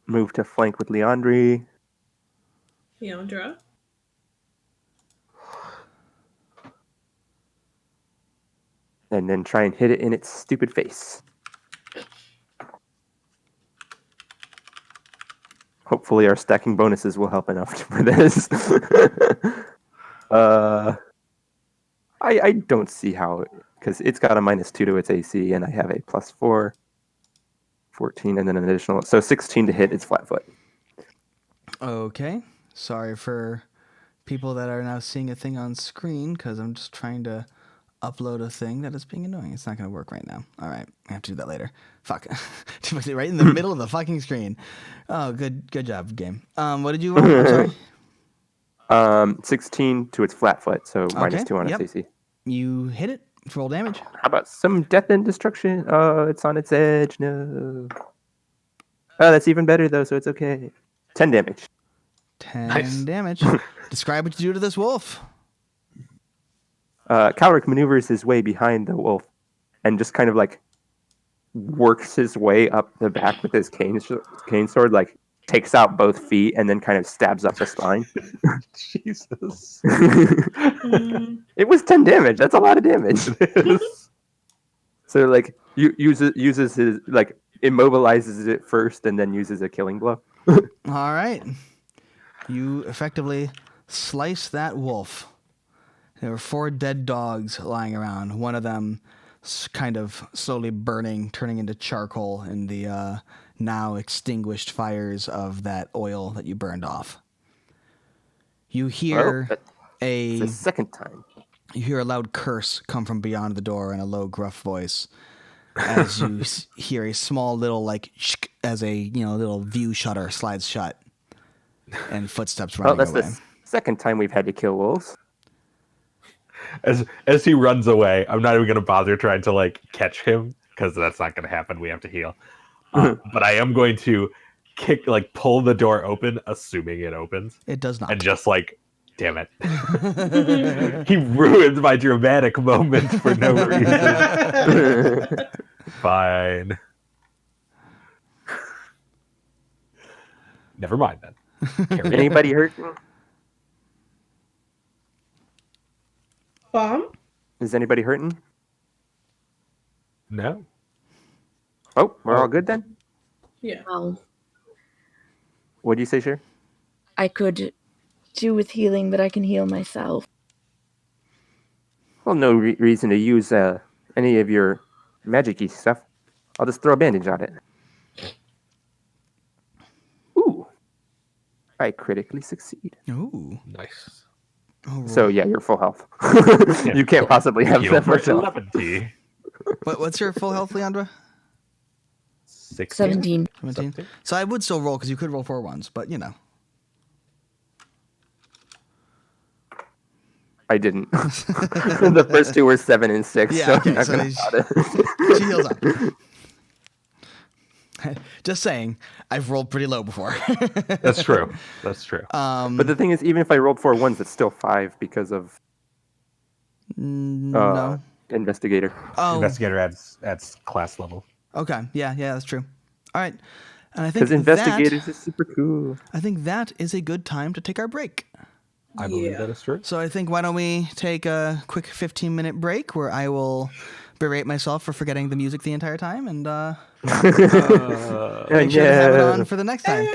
Move to flank with Leandre. Leandra. And then try and hit it in its stupid face. Hopefully our stacking bonuses will help enough for this. I don't see how, because it's got a -2 to its AC, and I have a +4, 14, and then an additional. So 16 to hit, it's flat foot. Okay. Sorry for people that are now seeing a thing on screen, because I'm just trying to upload a thing that is being annoying. It's not going to work right now. All right. I have to do that later. Fuck. Right in the middle of the fucking screen. Oh, good job, game. What did you roll? I'm sorry. 16 to its flat foot, so -2 on yep. its AC. You hit it. Roll damage. How about some death and destruction? Oh, it's on its edge. No. Oh, that's even better, though, so it's okay. 10 damage. 10 Nice. damage. Describe what you do to this wolf. Calric maneuvers his way behind the wolf and just kind of like works his way up the back with his cane sword, like takes out both feet and then kind of stabs up the spine. Jesus. It was 10 damage. That's a lot of damage. So like uses his like immobilizes it first and then uses a killing blow. All right. You effectively slice that wolf. There were 4 dead dogs lying around. One of them kind of slowly burning, turning into charcoal in the now extinguished fires of that oil that you burned off. You hear It's the second time. You hear a loud curse come from beyond the door in a low, gruff voice, as you hear a small little shk, as a little view shutter slides shut, and footsteps running That's away. the second time we've had to kill wolves. As he runs away, I'm not even going to bother trying to catch him because that's not going to happen. We have to heal. But I am going to pull the door open, assuming it opens, It does not. and just like, damn it, he ruined my dramatic moment for no reason. Fine. Never mind then. Carry on. Anybody hurting? Is anybody hurting? No. Oh, we're all good then? Yeah. Well, What do you say, Cher? I could do with healing, but I can heal myself. Well, no reason to use any of your magic-y stuff. I'll just throw a bandage on it. Ooh. I critically succeed. Ooh. Nice. Oh, So, yeah, you're full health. You can't possibly have Heal that for much health. 70. What's your full health, Leandra? 17. 17. So I would still roll because you could roll 4 ones, but you know. I didn't. The first two were 7 and 6. Yeah, so okay, I'm not so gonna he's- bother. She heals up. Just saying, I've rolled pretty low before. That's true. That's true. But the thing is, even if I rolled 4 ones, it's still 5 because of No. investigator. Oh, Investigator adds class level. okay. Yeah, that's true. All right. And I think Because investigators is super cool. I think that is a good time to take our break. I believe Yeah. that is true. So I think why don't we take a quick 15-minute break where I will berate myself for forgetting the music the entire time and make sure to have it on for the next time.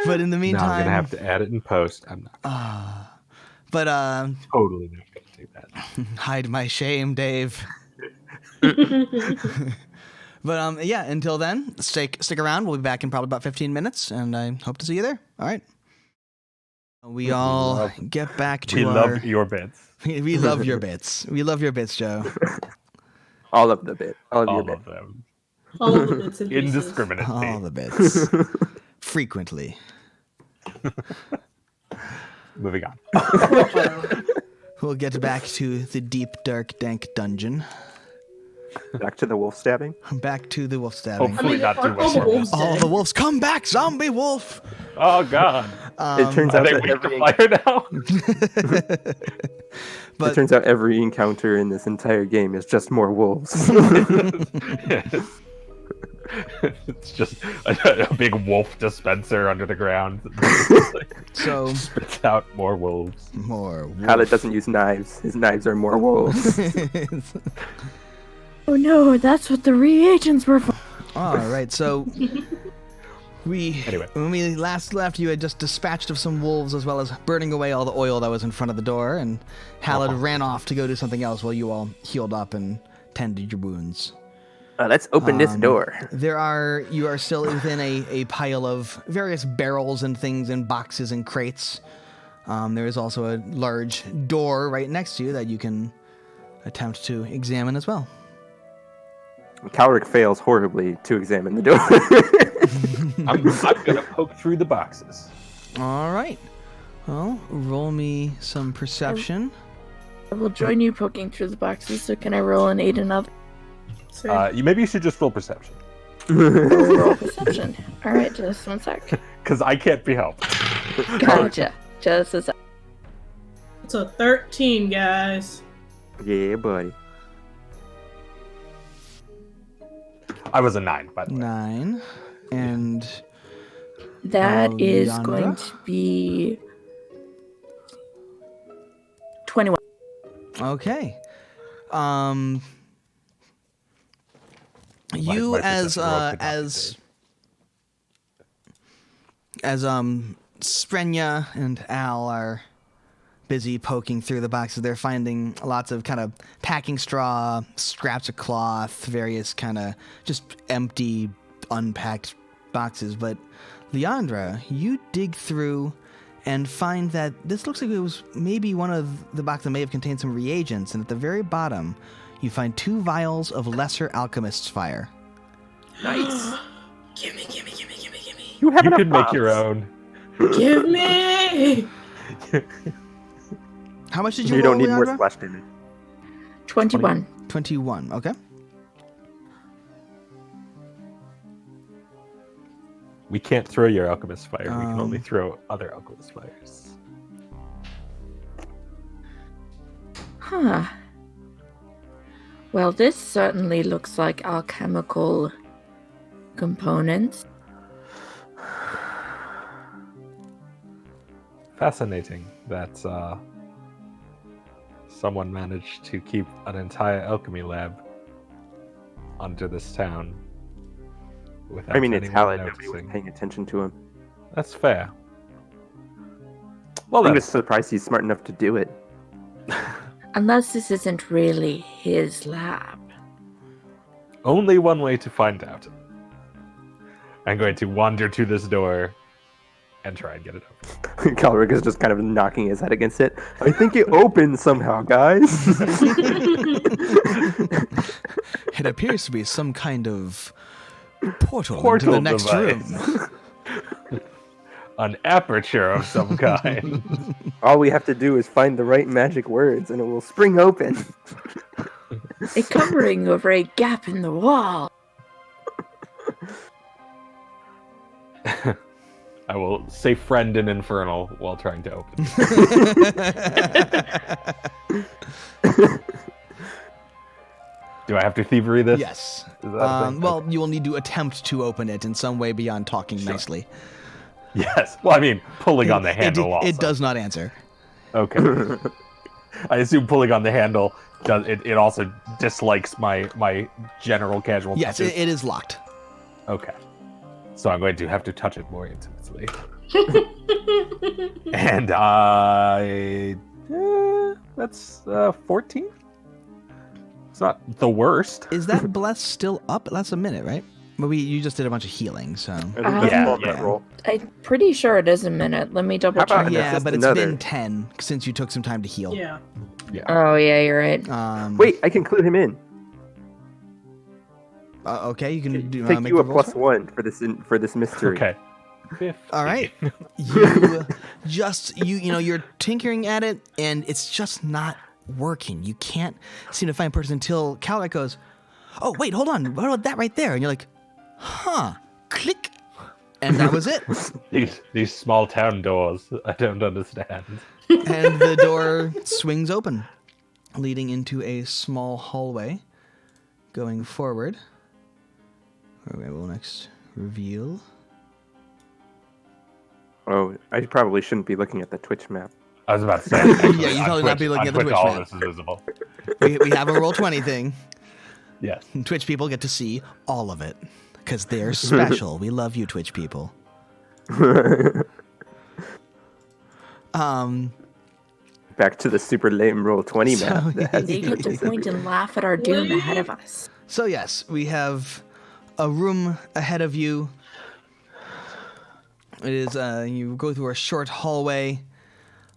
But in the Now meantime, I'm gonna have to add it in post. I'm not but totally not gonna do that. hide my shame, Dave. But yeah, until then, stick around. We'll be back in probably about 15 minutes, and I hope to see you there. All right. We all love- get back to We our. love your bits. We love your bits. We love your bits, Joe. All of the bit. All of your All bit. of them. All of the bits and pieces. Indiscriminately. All the bits. Frequently. Moving on. We'll get back to the deep, dark, dank dungeon. Back to the wolf stabbing. Back to the wolf stabbing. Hopefully not too all much the more. wolves All dead. the wolves, come back, zombie wolf! Oh god. It turns Are out they that weak to fire now? But it turns out every encounter in this entire game is just more wolves. It's just a big wolf dispenser under the ground. so Spits out more wolves. more Khaled doesn't use knives. His knives are more wolves. wolves. Oh no, that's what the reagents were for. All right, so Anyway. when we last left, you had just dispatched of some wolves as well as burning away all the oil that was in front of the door, and Halid ran off to go do something else while you all healed up and tended your wounds. Let's open this door. You are still within a pile of various barrels and things and boxes and crates. There is also a large door right next to you that you can attempt to examine as well. Calric fails horribly to examine the door. I'm gonna poke through the boxes. All right. Well, roll me some perception. I will join you poking through the boxes, so can I roll an 8 another? Maybe you should just roll perception. Roll perception. Alright, just one sec. Because I can't be helped. Gotcha. Just a sec. It's a 13, guys. Yeah, buddy. I was a 9, by the way. 9. And That is Leandra? going to be 21. okay. You my as perception roll could not be as Sprenya and Al are busy poking through the boxes. They're finding lots of kind of packing straw, scraps of cloth, various kind of just empty, unpacked boxes. But Leandra, you dig through and find that this looks like it was maybe one of the boxes that may have contained some reagents. And at the very bottom, you find 2 vials of lesser alchemist's fire. Nice. Gimme. You have You enough can make bombs. your own. Give me! How much did you You roll, don't need more Leandra? splash damage. 21. 21, okay. We can't throw your alchemist fire. We can only Um, throw other alchemist fires. Huh. Well, this certainly looks like alchemical components. Fascinating that someone managed to keep an entire alchemy lab under this town without I mean, it's anyone Halid. Nobody was noticing. paying attention to him. That's fair. Well I'm then, just surprised he's smart enough to do it. Unless this isn't really his lab. only one way to find out. I'm going to wander to this door and try and get it open. Calric is just kind of knocking his head against it. I think it opens somehow, guys. It appears to be some kind of portal into the next device. room. An aperture of some kind. All we have to do is find the right magic words, and it will spring open. A covering over a gap in the wall. I will say friend in Infernal while trying to open. Do I have to thievery this? Yes. Is that a thing? Well, you will need to attempt to open it in some way beyond talking nicely. Yes. Well, I mean, pulling on the handle also. It does not answer. Okay. I assume pulling on the handle does it also dislikes my general casual Yes, touches? it is locked. Okay. So I'm going to have to touch it more intimately. And that's 14? It's not the worst. Is that bless still up? That's a minute, right? But you just did a bunch of healing, so. I think that's Yeah, 12-minute yeah. roll. I'm pretty sure it is a minute. Let me double How about check. Yeah, Yeah, just but it's another. been 10 since you took some time to heal. Yeah. Oh, yeah, you're right. Wait, I can clue him in. Okay, you can do. Take make you the a rolls plus for it? 1 for this mystery. Okay. 15. All right. You just you're tinkering at it, and it's just not working. You can't seem to find a person until Calric goes, "Oh, wait, hold on. What about that right there?" And you're like, "Huh." Click. And that was it. These small town doors, I don't understand. And the door swings open, leading into a small hallway going forward. Okay, we'll next reveal. Oh, I probably shouldn't be looking at the Twitch map. I was about to say. Actually, Yeah, you on probably not be looking on at the Twitch all map. this is visible. We have a Roll20 thing. Yes. Twitch people get to see all of it because they're special. We love you, Twitch people. Back to the super lame roll 20 So, map. that has They get to point and laugh at our doom ahead of us. So yes, we have a room ahead of you. It is you go through a short hallway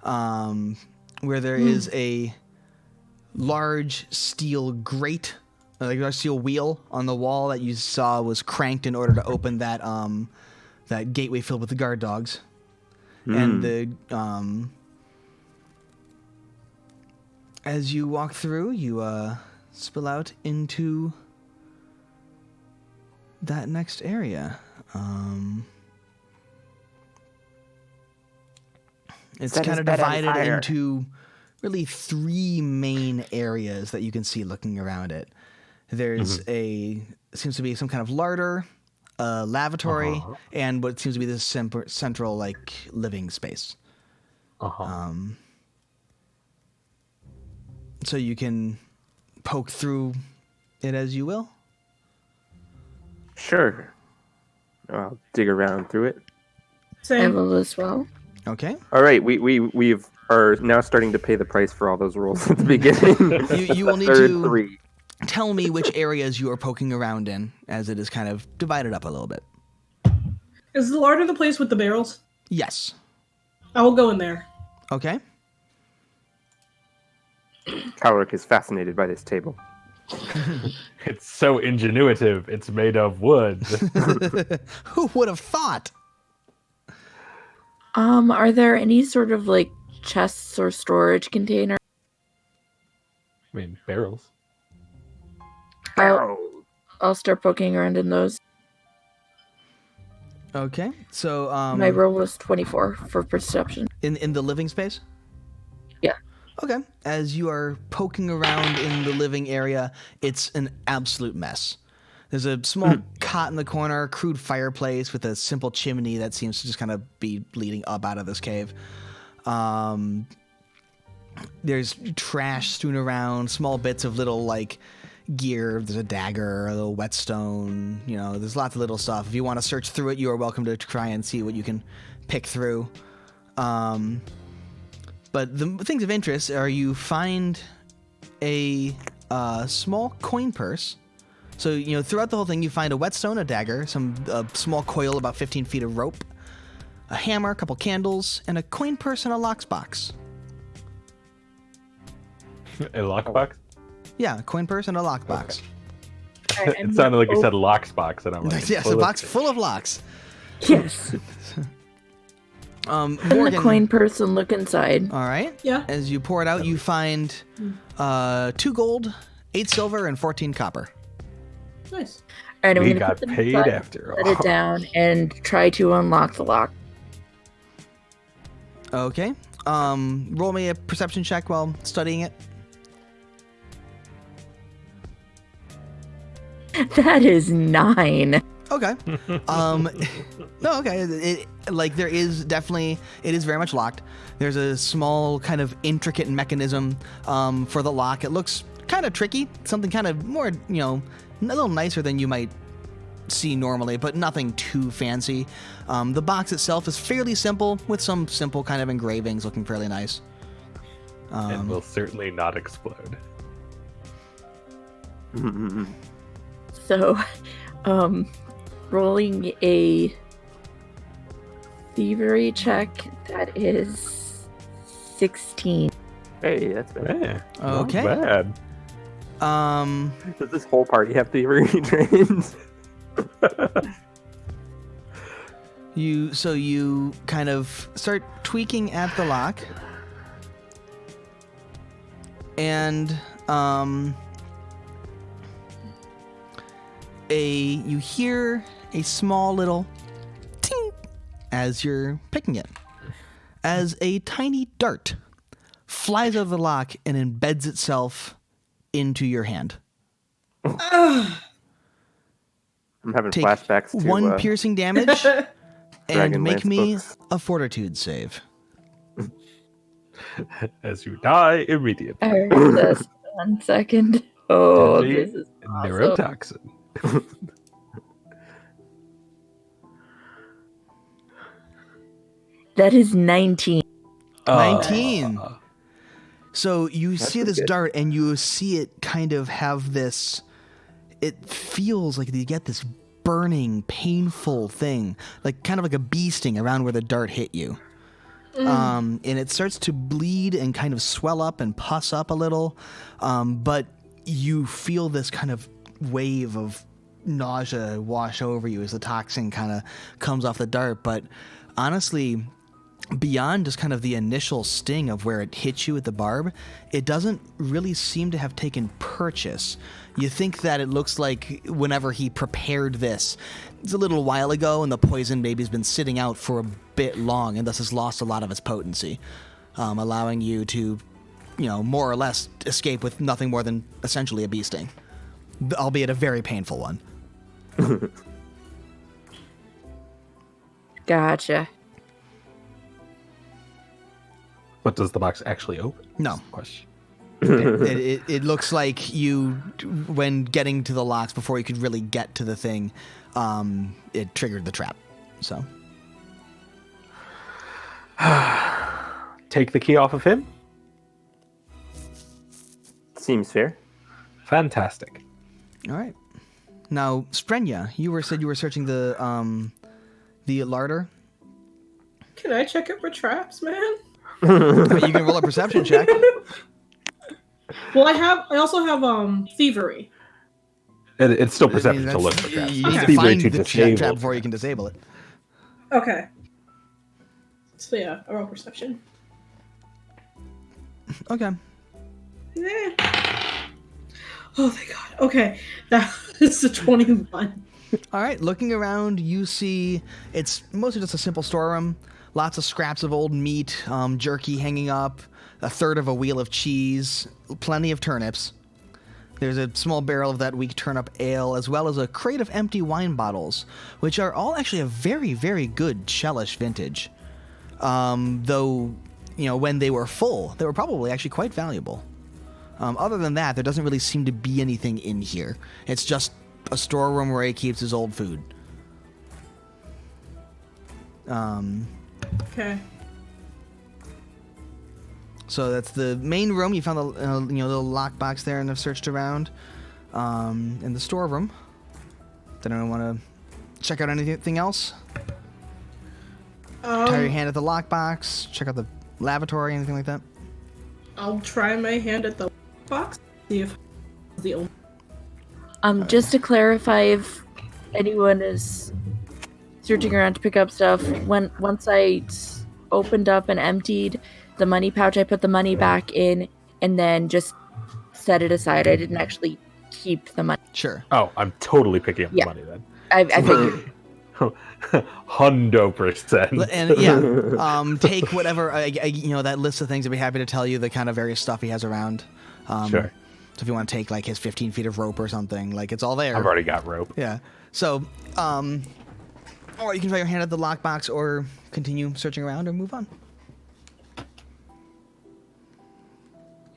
where there is a large steel grate, like a steel wheel on the wall that you saw was cranked in order to open that that gateway filled with the guard dogs. And the as you walk through, you spill out into that next area. It's Set kind his of bed on divided fire. into really three main areas that you can see looking around it. There's seems to be some kind of larder, a lavatory, and what seems to be this central like living space. So you can poke through it as you will. Sure. I'll dig around through it. I Same. will as well. Okay. All right, we are now starting to pay the price for all those rolls at the beginning. You will need Third to 3. tell me which areas you are poking around in, as it is kind of divided up a little bit. Is the larder the place with the barrels? Yes. I will go in there. Okay. Calric is fascinated by this table. It's so ingenuitive. It's made of wood. Who would have thought? Are there any sort of like chests or storage container? I mean, barrels. I'll start poking around in those. Okay. So My roll was 24 for perception. in the living space? Yeah. Okay. As you are poking around in the living area, it's an absolute mess. There's a small cot in the corner, crude fireplace with a simple chimney that seems to just kind of be leading up out of this cave. There's trash strewn around, small bits of little like gear. There's a dagger, a little whetstone. You know, there's lots of little stuff. If you want to search through it, you are welcome to try and see what you can pick through. But the things of interest are you find a small coin purse. So, you know, throughout the whole thing, you find a whetstone, a dagger, a small coil about 15 feet of rope, a hammer, a couple candles, and a coin purse and a lockbox. A lockbox? Yeah, a coin purse and a lockbox. It sounded like you said locksbox, and I'm like, Yes, a box full of locks. Yes. Open the Morgan, coin purse and look inside. all right. Yeah. As you pour it out, you find 2 gold, 8 silver, and 14 copper. Nice. All right, I'm we gonna got put them paid inside, after set all. it down, and try to unlock the lock. Okay. Roll me a perception check while studying it. That is 9. Okay. No, okay. There is definitely, it is very much locked. There's a small kind of intricate mechanism for the lock. It looks kind of tricky, something kind of more, you know, a little nicer than you might see normally, but nothing too fancy. The box itself is fairly simple with some simple kind of engravings looking fairly nice. And will certainly not explode. So, rolling a thievery check, that is 16. Hey, that's bad. Yeah, Okay. Not bad. Does this whole party have thievery trains? You kind of start tweaking at the lock, and you hear a small little ting as you're picking it, as a tiny dart flies out of the lock and embeds itself into your hand. I'm having Take flashbacks to 1 piercing damage and make Dragonlance me books. a fortitude save. As you die immediately. All right, just 1 second. Oh, Deadly this is awesome. neurotoxin. That is 19. 19. So you That's see pretty this good. dart and you see it kind of have this, it feels like you get this burning, painful thing, like kind of like a bee sting around where the dart hit you. And it starts to bleed and kind of swell up and pus up a little. But you feel this kind of wave of nausea wash over you as the toxin kind of comes off the dart. But honestly, beyond just kind of the initial sting of where it hits you with the barb, it doesn't really seem to have taken purchase. You think that it looks like whenever he prepared this, it's a little while ago, and the poison maybe has been sitting out for a bit long, and thus has lost a lot of its potency, allowing you to, you know, more or less escape with nothing more than essentially a bee sting, albeit a very painful one. Gotcha. But does the box actually open? No. That's the question. It looks like you, when getting to the locks before you could really get to the thing, it triggered the trap. So Take the key off of him. Seems fair. Fantastic. all right. Now, Sprenya, said you were searching the larder. Can I check it for traps, man? I mean, you can roll a perception check. Well, I also have thievery. It's still I mean, perception to that's- look for traps. You need to Thievery find to the disable trap before you can disable it. Okay. So yeah, I roll perception. Okay. Eh. Oh thank God. Okay, that is a 21. All right, looking around, you see it's mostly just a simple storeroom. Lots of scraps of old meat, jerky hanging up, a third of a wheel of cheese, plenty of turnips. There's a small barrel of that weak turnip ale, as well as a crate of empty wine bottles, which are all actually a very, very good Chellish vintage. Though, when they were full, they were probably actually quite valuable. Other than that, there doesn't really seem to be anything in here. It's just a storeroom where he keeps his old food. Okay. So that's the main room. You found the little lockbox there and have searched around. In the storeroom. Did anyone want to check out anything else? Try your hand at the lockbox. Check out the lavatory, anything like that? I'll try my hand at the box. See if it's the only. Just to clarify, if anyone is searching around to pick up stuff, once I opened up and emptied the money pouch, I put the money back in and then just set it aside. I didn't actually keep the money. Sure. Oh, I'm totally picking up Yeah. the money then. I figured. 100%. And yeah, take whatever, that list of things. I'd be happy to tell you the kind of various stuff he has around. Sure. So if you want to take like his 15 feet of rope or something, like it's all there. I've already got rope. Yeah. So, or you can try your hand at the lockbox or continue searching around or move on.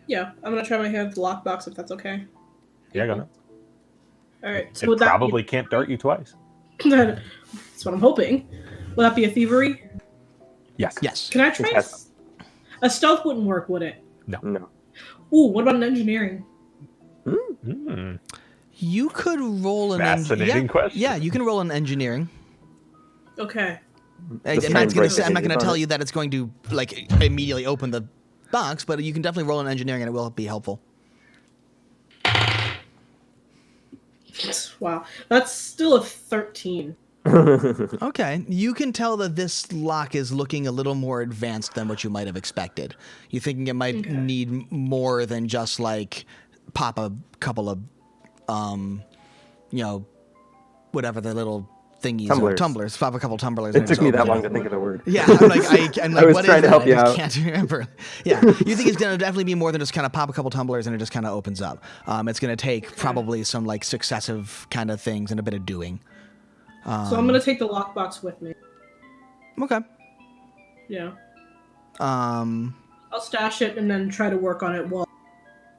Yeah, I'm gonna try my hand at the lockbox if that's okay. Yeah, I got it. All right. So It would that probably can't dart you twice. That's what I'm hoping. Will that be a thievery? Yes. Yes. Can I try? Yes. A stealth wouldn't work, would it? No. Ooh, what about an engineering? Mm. You could roll an Fascinating question. Yeah, you can roll an engineering. Okay. I'm Just not try and going break to. the I'm not going to hinges tell on you that it's going to like immediately open the box, but you can definitely roll an engineering, and it will be helpful. Wow, that's still a 13. Okay, you can tell that this lock is looking a little more advanced than what you might have expected. You're thinking it might need more than just like pop a couple of, whatever the little thingies Tumblers. are. Tumblers. Pop a couple tumblers. It and took just me that open long it. to think of the word. Yeah, I'm like, I was what is trying to that? help you I just out. can't remember. Yeah, you think it's going to definitely be more than just kind of pop a couple tumblers and it just kind of opens up. It's going to take probably some like successive kind of things and a bit of doing. So I'm gonna take the lockbox with me. Okay. Yeah, Um, I'll stash it and then try to work on it while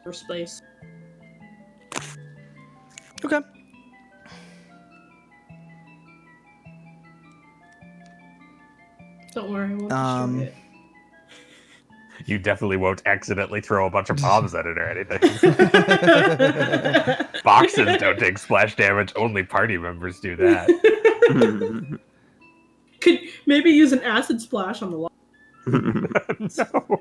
for space. okay. Don't worry, I won't Um, destroy it. You definitely won't accidentally throw a bunch of bombs at it or anything. Boxes don't take splash damage. Only party members do that. Could maybe use an acid splash on the lock. No.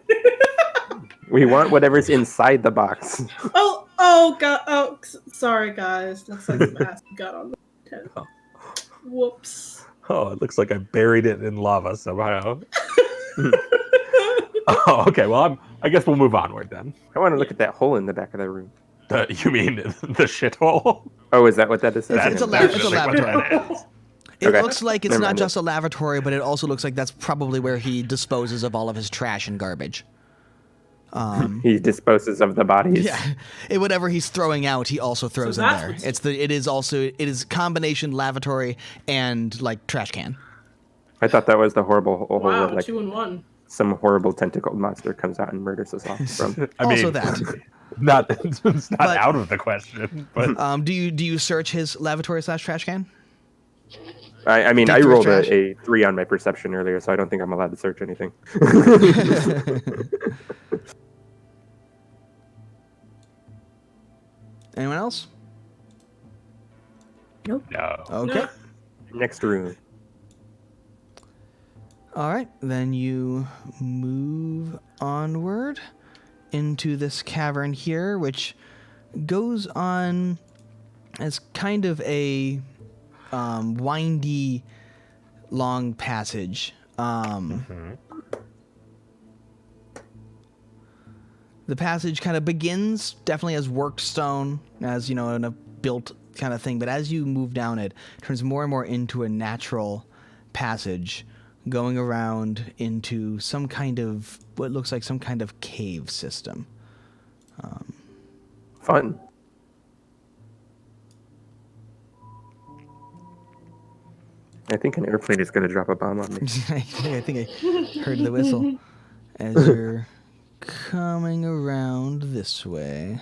We want whatever's inside the box. Oh, god. Oh, sorry, guys. Looks like some acid got on the tent. Whoops. Oh, it looks like I buried it in lava somehow. Oh, okay. Well, I guess we'll move onward then. I want to look at that hole in the back of the room. You mean the shithole? Oh, is that what that is? It's a lavatory. It Okay. looks like it's Never not mind just a lavatory, but it also looks like that's probably where he disposes of all of his trash and garbage. He disposes of the bodies. Yeah, whatever he's throwing out, he also throws in that's there. what's- It is combination lavatory and like trash can. I thought that was the horrible hole Wow, where like 2 in 1. some horrible tentacled monster comes out and murders us all from. I Also mean, that. it's not But- out of the question, but Do you search his lavatory / trash can? I mean, Dig I through his rolled trash? a 3 on my perception earlier, so I don't think I'm allowed to search anything. Anyone else? no. Okay. Next room. All right, then you move onward into this cavern here, which goes on as kind of a windy, long passage. The passage kind of begins definitely as worked stone, as in a built kind of thing. But as you move down it turns more and more into a natural passage, going around into some kind of what looks like some kind of cave system. Fun. I think an airplane is going to drop a bomb on me. I think I heard the whistle as you're coming around this way.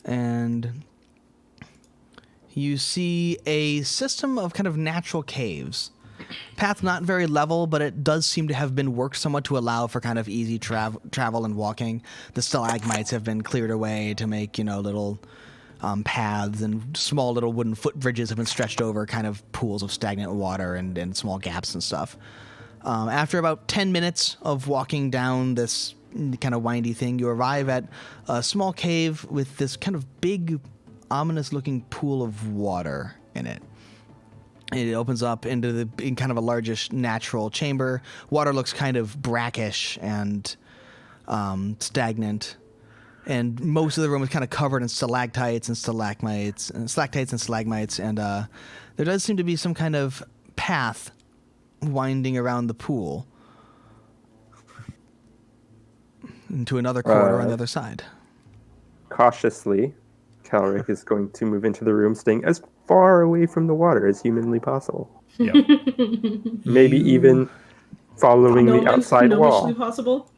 And you see a system of kind of natural caves. Path not very level, but it does seem to have been worked somewhat to allow for kind of easy travel and walking. The stalagmites have been cleared away to make, little paths, and small little wooden footbridges have been stretched over kind of pools of stagnant water and small gaps and stuff. After about 10 minutes of walking down this kind of windy thing, you arrive at a small cave with this kind of big, ominous-looking pool of water in it. It opens up in kind of a largish natural chamber. Water looks kind of brackish and stagnant. And most of the room is kind of covered in stalactites and stalagmites. And there does seem to be some kind of path winding around the pool into another corridor on the other side. Cautiously, Calric is going to move into the room, staying as far away from the water as humanly possible. Yep. Maybe even following the outside wall. Possible.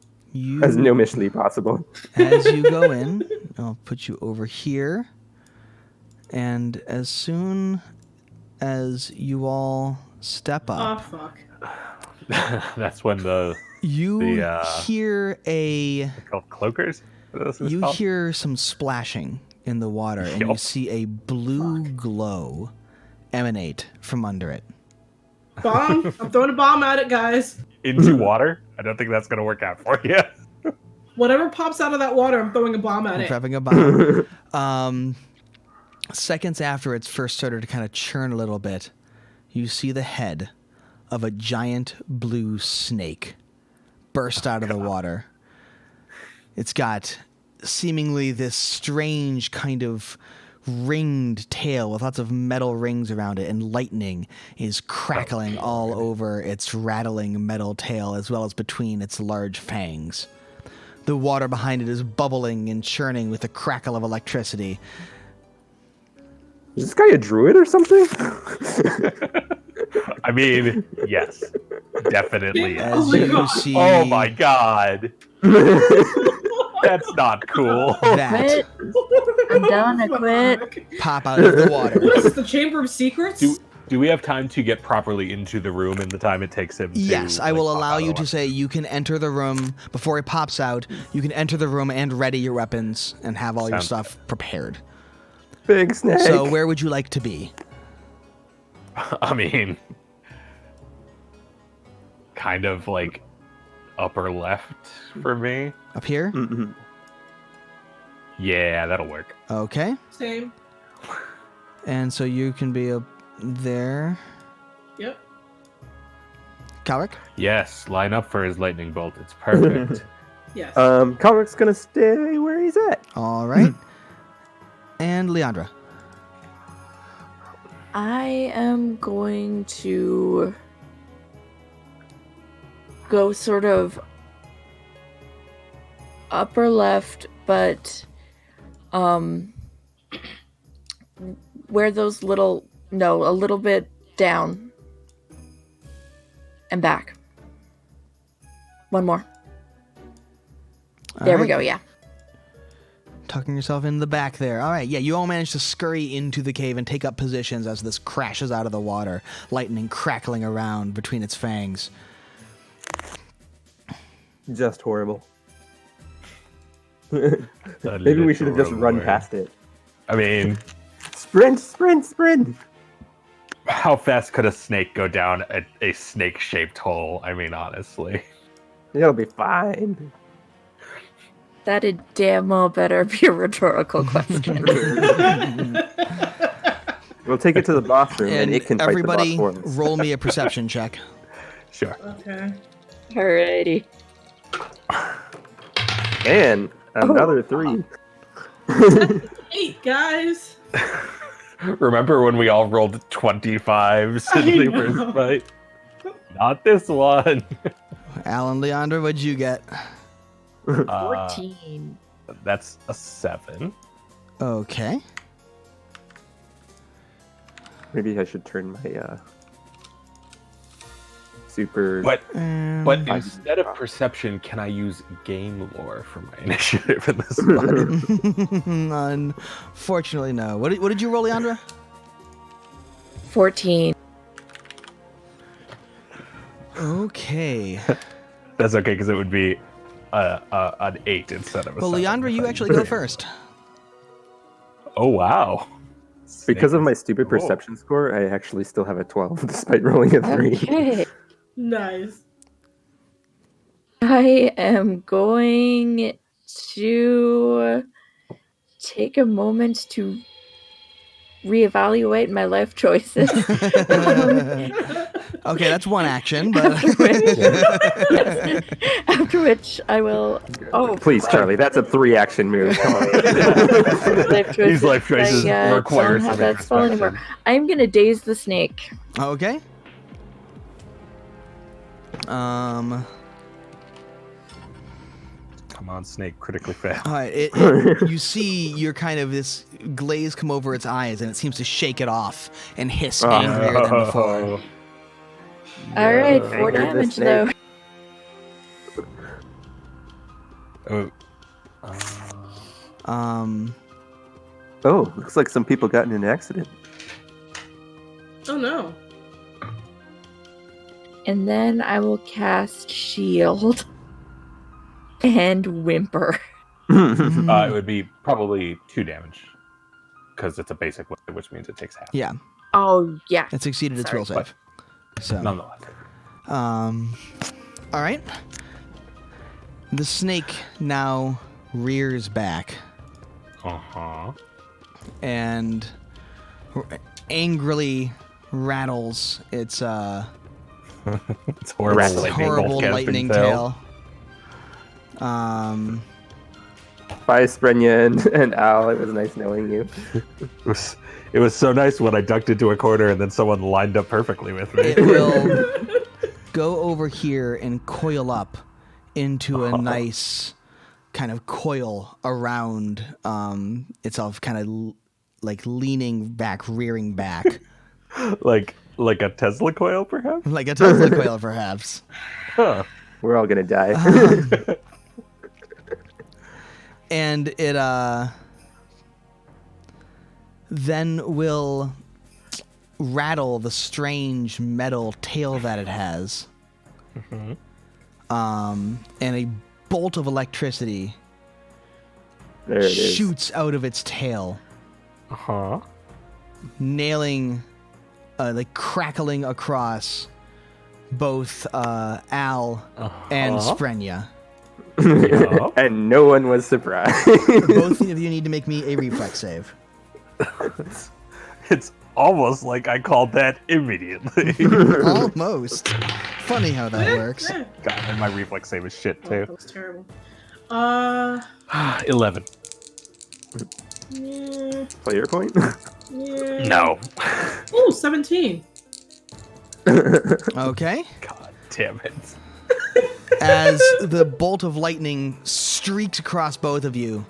As gnomishly possible. As you go in, I'll put you over here. And as soon as you all step up... Oh, fuck. That's when you hear they're called cloakers? You hear some splashing in the water, and you see a blue glow emanate from under it. Bomb? I'm throwing a bomb at it, guys. Into water? I don't think that's going to work out for you. Whatever pops out of that water, I'm throwing a bomb at it. Prepping a bomb. Seconds after it's first started to kind of churn a little bit, you see the head of a giant blue snake burst out of the water. It's got seemingly this strange kind of ringed tail with lots of metal rings around it, and lightning is crackling all over its rattling metal tail as well as between its large fangs. The water behind it is bubbling and churning with the crackle of electricity. Is this guy a druid or something? I mean, yes. Definitely. As you see Oh my god. That's not cool. that I'm done. I quit. pop out of the water. What is this, the Chamber of Secrets? Do we have time to get properly into the room in the time it takes him to... Yes, I will pop allow out of you the to water? say you can enter the room before it pops out. You can enter the room and ready your weapons and have all your Sounds stuff prepared. Big snake. So where would you like to be? I mean... kind of like upper left for me. Up here? Mm-hmm. Yeah, that'll work. Okay. Same. And so you can be up there. Yep. Calric? Yes, line up for his lightning bolt. It's perfect. Yes. Calric's gonna stay where he's at. All right. And Leandra? I am going to go sort of upper left, but where those a little bit down and back. One more. There we go, yeah. Tucking yourself in the back there. All right, yeah, you all managed to scurry into the cave and take up positions as this crashes out of the water, lightning crackling around between its fangs. Just horrible. Maybe we should have just run past it. I mean, Sprint! how fast could a snake go down a snake-shaped hole? I mean, honestly. It'll be fine. That'd damn well better be a rhetorical question. We'll take it to the boss room, and And it can fight the boss everybody for us. roll me a perception check. Sure. Okay. Alrighty. And another 3. 8, guys. Remember when we all rolled 25s in the know. first fight? Not this one. Alan, Leandra, what'd you get? 14. That's a 7. Okay. Maybe I should turn my super. But And instead of perception, can I use game lore for my initiative in this one? unfortunately, no. What did you roll, Leandra? 14. Okay. That's okay, because it would be an 8 instead of a Well, 7. Leandra, you actually go first. Oh, wow. Because of my stupid Cool. perception score, I actually still have a 12 despite rolling a 3. Okay. Nice. I am going to take a moment to reevaluate my life choices. Okay, that's one action, but After which I will. Oh, Please, Charlie, that's a 3 action move. Come on. These life choices require don't have some that spell anymore. introspection. I'm gonna daze the snake. okay. Come on, snake, critically fail. All right, you see your kind of this glaze come over its eyes, and it seems to shake it off and hiss Oh. angrier than before. All right, 4 Angered the damage though. snake. Oh. Oh, looks like some people got in an accident. Oh no. And then I will cast shield and whimper. It would be probably 2 damage. Because it's a basic weapon, which means it takes half. Yeah, Oh yeah. it succeeded its Sorry. roll save. So, Nonetheless. all right. The snake now rears back Uh-huh. and angrily rattles its It's horrible. Its horrible bolt-casting lightning tail. Bye, Sprenya and Al. It was nice knowing you. It was so nice when I ducked into a corner and then someone lined up perfectly with me. It will go over here and coil up into a nice kind of coil around itself, kind of like leaning back, rearing back, like a Tesla coil, perhaps? like a Tesla coil, perhaps. Huh. We're all gonna die. And it then will rattle the strange metal tail that it has. And a bolt of electricity There it is. shoots out of its tail, Uh-huh. nailing, like crackling across both Al and Sprenya. Yeah. And no one was surprised. Both of you need to make me a reflex save. It's almost like I called that immediately. Almost. Funny how that works. Yeah. God, and my reflex save is shit, Oh, too. that was terrible. 11. Yeah, Player point. yeah. No. Oh, 17. Okay. God damn it. As the bolt of lightning streaks across both of you,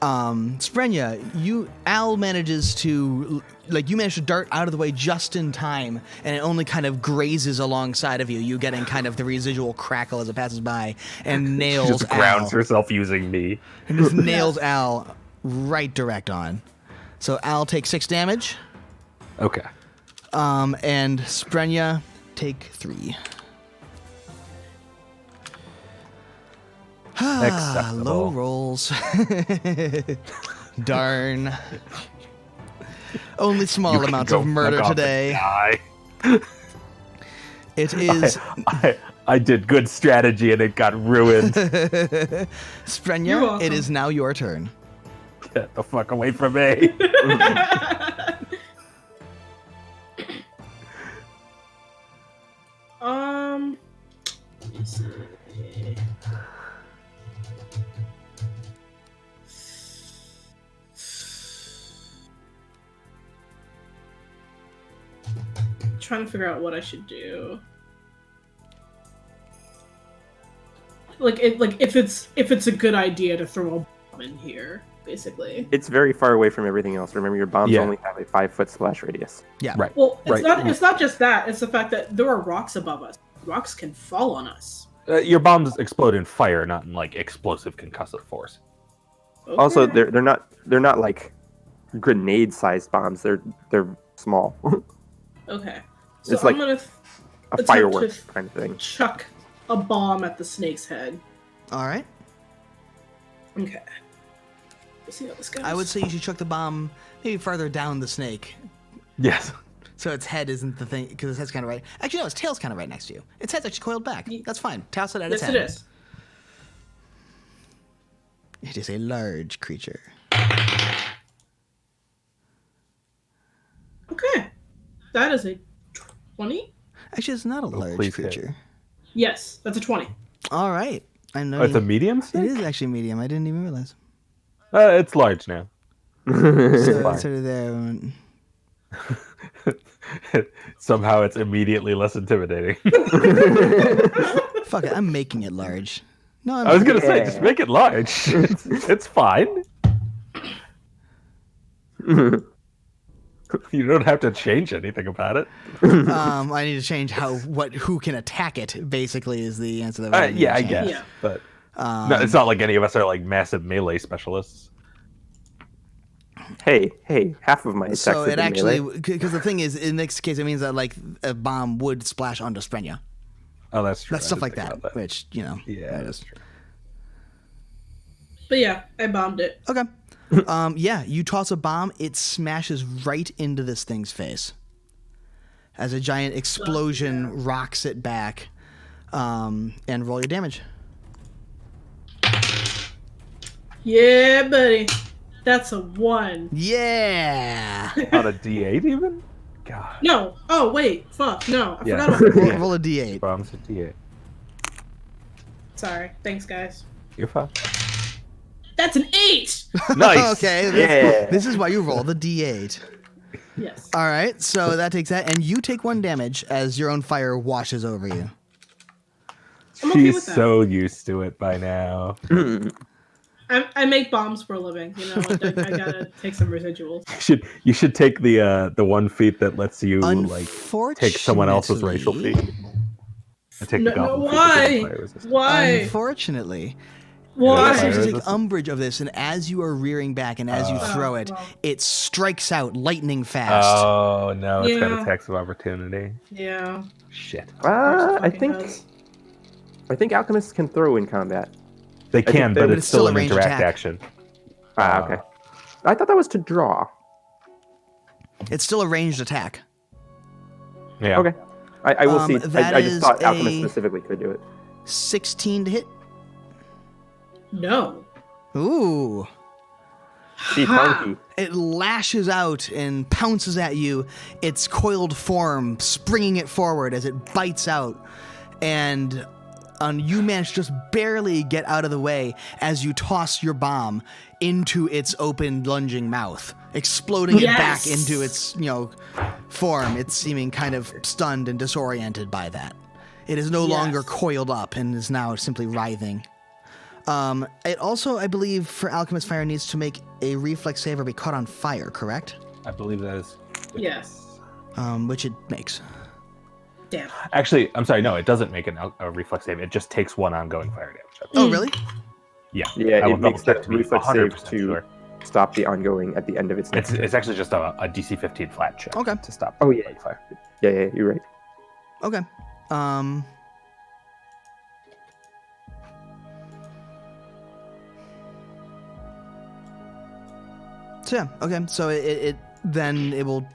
Sprenya, Al manages to, you manage to dart out of the way just in time, and it only kind of grazes alongside of you, you getting kind of the residual crackle as it passes by, and nails Just grounds Al. herself using me. And just nails Al right direct on. So Al takes 6 damage, Okay. and Sprenya take 3. Acceptable. Low rolls. Darn. Only small You can amounts go of murder fuck off and today. die. It is I did good strategy and it got ruined. You're Sprenya, welcome. it is now your turn. Get the fuck away from me. trying to figure out what I should do. Like if it's a good idea to throw a bomb in here, basically. It's very far away from everything else. Remember, your bombs Yeah. only have a 5-foot splash radius. Yeah. Right. Well, Right. it's not just that. It's the fact that there are rocks above us. Rocks can fall on us. Your bombs explode in fire, not in like explosive concussive force. Okay. Also, they're not like grenade-sized bombs. They're small. Okay. So It's like I'm gonna a attempt firework to kind of thing. chuck a bomb at the snake's head. All right. Okay. Let's see how this goes. I would say you should chuck the bomb maybe farther down the snake, Yes. so its head isn't the thing, because its head's kind of right. Actually, no, its tail's kind of right next to you. Its head's actually coiled back. That's fine. Toss it at its Yes, head. it is. It is a large creature. Okay. That is a 20? Actually, it's not a large please hit. creature. Yes, that's a 20. All right. I know. Oh, it's a you- medium It snake? is actually medium. I didn't even realize. It's large now. So fine. it's sort of there. Somehow it's immediately less intimidating. Fuck it. I'm making it large. No, I'm I was gonna say, Yeah. just make it large. It's fine. You don't have to change anything about it. I need to change who can attack it. Basically, is the answer that. I need Yeah, to I change. guess. Yeah. But no, it's not like any of us are like massive melee specialists. Hey, half of my attacks So have it been actually, melee. because the thing is, in this case, it means that like a bomb would splash onto Sprenya. Oh, that's true. That's I stuff didn't like think that, about which Yeah, that that's is. true. But yeah, I bombed it. Okay. Yeah, you toss a bomb, it smashes right into this thing's face. As a giant explosion rocks it back. And roll your damage. Yeah, buddy. That's a 1. Yeah! On a D8 even? God. No. Oh, wait. Fuck. No. I Yeah. forgot about roll, that. roll a d8. Bombs at D8. Sorry. Thanks, guys. You're fine. That's an 8! Nice. Okay, Yeah. this is why you roll the d8. Yes. All right, so that takes that, and you take 1 damage as your own fire washes over you. I'm okay She's with that. so used to it by now. I make bombs for a living. You know, I gotta take some residuals. You should take the one feat that lets you like take someone else's racial feat. And take the goblin feat that gives you fire resistance. Why? Unfortunately, Why? it seems to Fire take resistance? umbrage of this, and as you are rearing back and as you throw it, well. it strikes out lightning fast. Oh no, it's got Yeah. attacks of opportunity. Yeah. Shit. Of I course it think fucking does. I think alchemists can throw in combat. They think can, they- but but it's still a an ranged interact attack. action. Okay. I thought that was to draw. It's still a ranged attack. Yeah. Okay. I will see. that I just is thought alchemists a- specifically could do it. 16 to hit. No. Ooh. See, funky. It lashes out and pounces at you, its coiled form springing it forward as it bites out. And you manage to just barely get out of the way as you toss your bomb into its open, lunging mouth, exploding it back Yes! into its, form. It's seeming kind of stunned and disoriented by that. It is no longer Yes. coiled up and is now simply writhing. It also, I believe, for Alchemist Fire needs to make a reflex save or be caught on fire, correct? I believe that is. Yes. Which it makes. Damn. Actually, I'm sorry. No, it doesn't make a reflex save. It just takes 1 ongoing fire damage. Oh, really? Yeah. Yeah, I will it makes double check that to be reflex 100% save to sure. stop the ongoing at the end of its next. It's actually just a DC 15 flat check. Okay. To stop. Oh, yeah. ongoing fire. Yeah, you're right. Okay. So yeah, okay. So it then it will.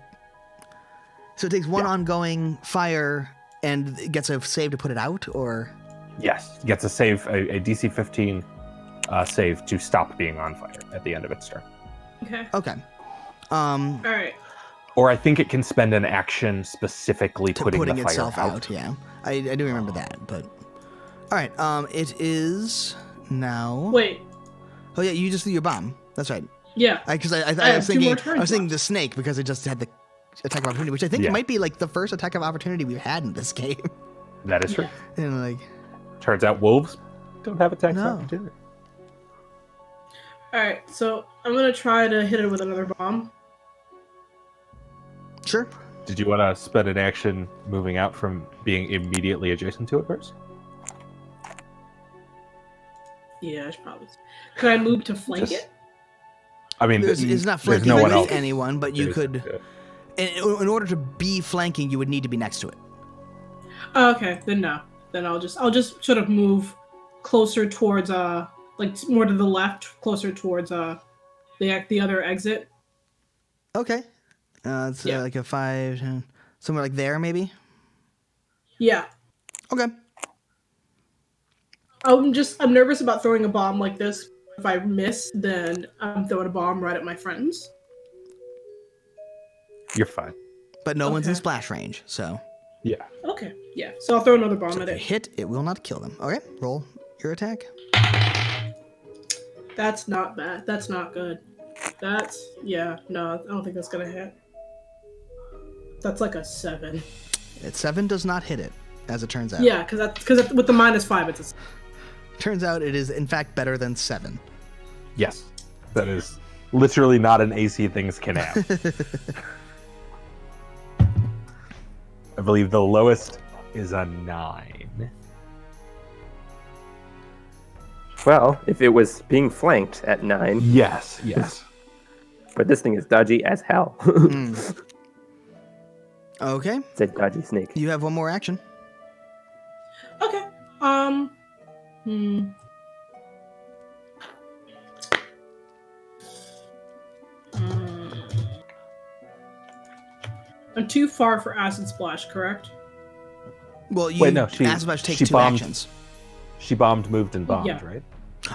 So it takes 1 ongoing fire and it gets a save to put it out, or Yes, it gets a save, a DC 15 save to stop being on fire at the end of its turn. Okay. okay. All right. Or I think it can spend an action specifically To putting putting the fire itself out. out. Yeah, I do remember that. But all right. It is now. Wait. Oh yeah, you just threw your bomb. That's right. Yeah. Because I I was have 2 thinking more turns I was thinking left. the snake because it just had the attack of opportunity, which I think Yeah. might be like the first attack of opportunity we've had in this game. That is true. And like, Turns out wolves don't have attacks No. of opportunity. Alright, so I'm gonna try to hit it with another bomb. sure. Did you want to spend an action moving out from being immediately adjacent to it first? Yeah, I should probably. Could I move to flank Just- it? I mean, It's not there's flanking no one with else. anyone, but you There's- could. In order to be flanking, you would need to be next to it. Oh, okay, then no. Then I'll just sort of move closer towards like more to the left, closer towards the other exit. Okay. It's Yeah. like a 5, 10, somewhere like there, maybe. Yeah. Okay. I'm nervous about throwing a bomb like this. If I miss, then I'm throwing a bomb right at my friends. You're fine. But no one's in Okay. splash range, so Yeah. Okay, yeah. So I'll throw another bomb if at you it. hit, it will not kill them. Okay, roll your attack. That's not bad. That's not good. No, I don't think that's gonna hit. That's like a 7. 7 does not hit it, as it turns out. Yeah, because with the -5, it's a. Turns out it is in fact better than 7. Yes. That is literally not an AC things can have. I believe the lowest is a 9. Well, if it was being flanked at 9, Yes, yes. but this thing is dodgy as hell. Okay, It's a dodgy snake. you have one more action. Okay. I'm too far for acid splash, correct? Well, you Wait, no, she- Acid Splash takes she 2 bombed. actions. She bombed, moved, and bombed, Yeah. right?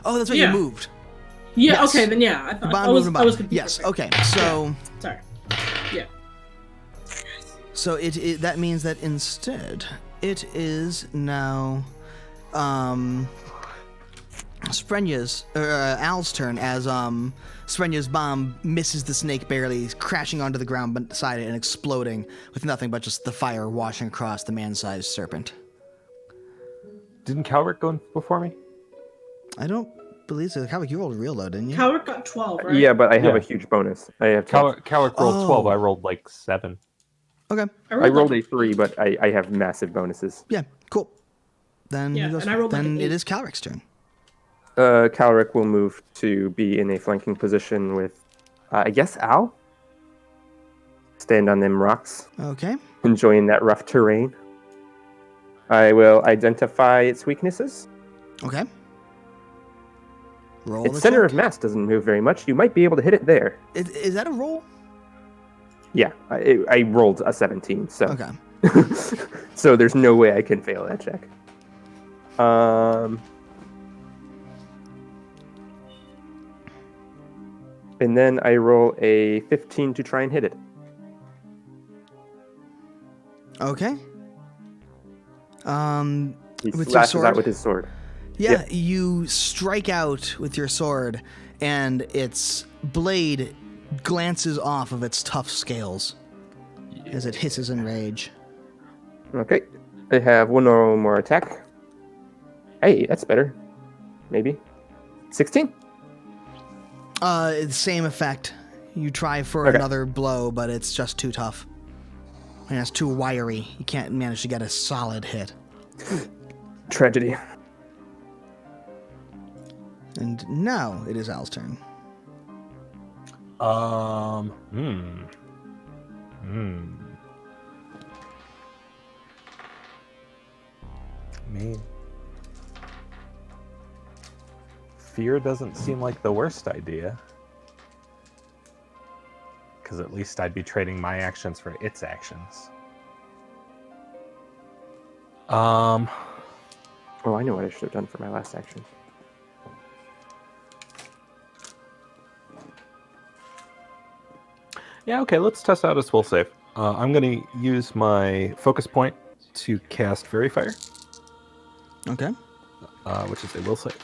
Oh, that's right, Yeah. you moved. Yeah. Yes. Okay, then yeah. I thought Bomb, I was move, and I was bomb. confused. Yes, for a second. okay, so... Sorry. Yeah. So it that means that instead it is now Sprenya's Al's turn as Sprenya's bomb misses the snake barely, crashing onto the ground beside it and exploding with nothing but just the fire washing across the man-sized serpent. Didn't Calric go in before me? I don't believe so. Calvik, you rolled real low, didn't you? Calric got 12, right? Yeah, but I have Yeah. a huge bonus. I have 12. Calric rolled Oh. 12. I rolled like 7. Okay. I rolled like- a 3, but I have massive bonuses. Yeah. Cool. Then Yeah, he goes. and I rolled like Then an it 8. is Calric's turn. Calric will move to be in a flanking position with, I guess, Al? Stand on them rocks, Okay. enjoying that rough terrain. I will identify its weaknesses. Okay. Roll Its the center check. of mass doesn't move very much. You might be able to hit it there. Is that a roll? Yeah, I rolled a 17, so Okay. so there's no way I can fail that check. And then I roll a 15 to try and hit it. Okay. He With your slashes sword? out with his sword. Yeah, you strike out with your sword, and its blade glances off of its tough scales as it hisses in rage. Okay, I have one more attack. Hey, that's better. Maybe 16. Same effect. You try for Okay. another blow, but it's just too tough. And it's too wiry. You can't manage to get a solid hit. Tragedy. And now it is Al's turn. Me. Fear doesn't seem like the worst idea. Because at least I'd be trading my actions for its actions. Oh, I know what I should have done for my last action. Yeah, okay, let's test out its will save. I'm going to use my focus point to cast Fairy Fire, Okay. which is a will save.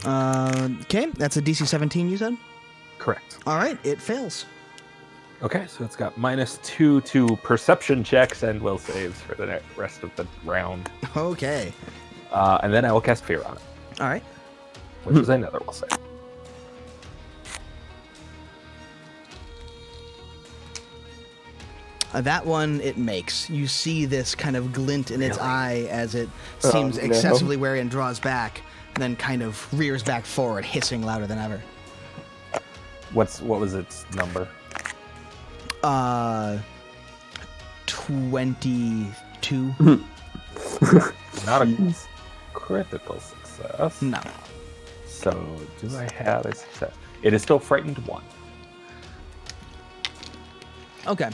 Okay, that's a DC 17 you said? Correct. All right, it fails. Okay, so it's got -2 to perception checks and will saves for the rest of the round. Okay. And then I will cast Fear on it, All right. which is another will save. That one it makes. You see this kind of glint in its Really? eye as it Oh, seems no. excessively wary and draws back, then kind of rears back forward, hissing louder than ever. What was its number? 22. Not a critical success. No. So do I have a success? It is still frightened 1. Okay.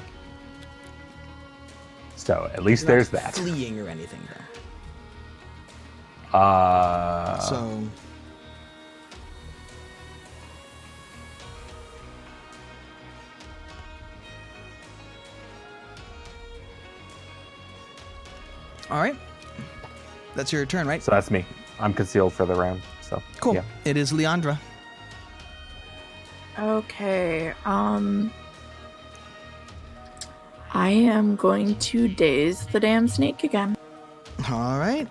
So at least You're not there's that. fleeing or anything, though. So all right. That's your turn, right? So that's me. I'm concealed for the round. So Cool. Yeah. It is Leandra. Okay. I am going to daze the damn snake again. All right.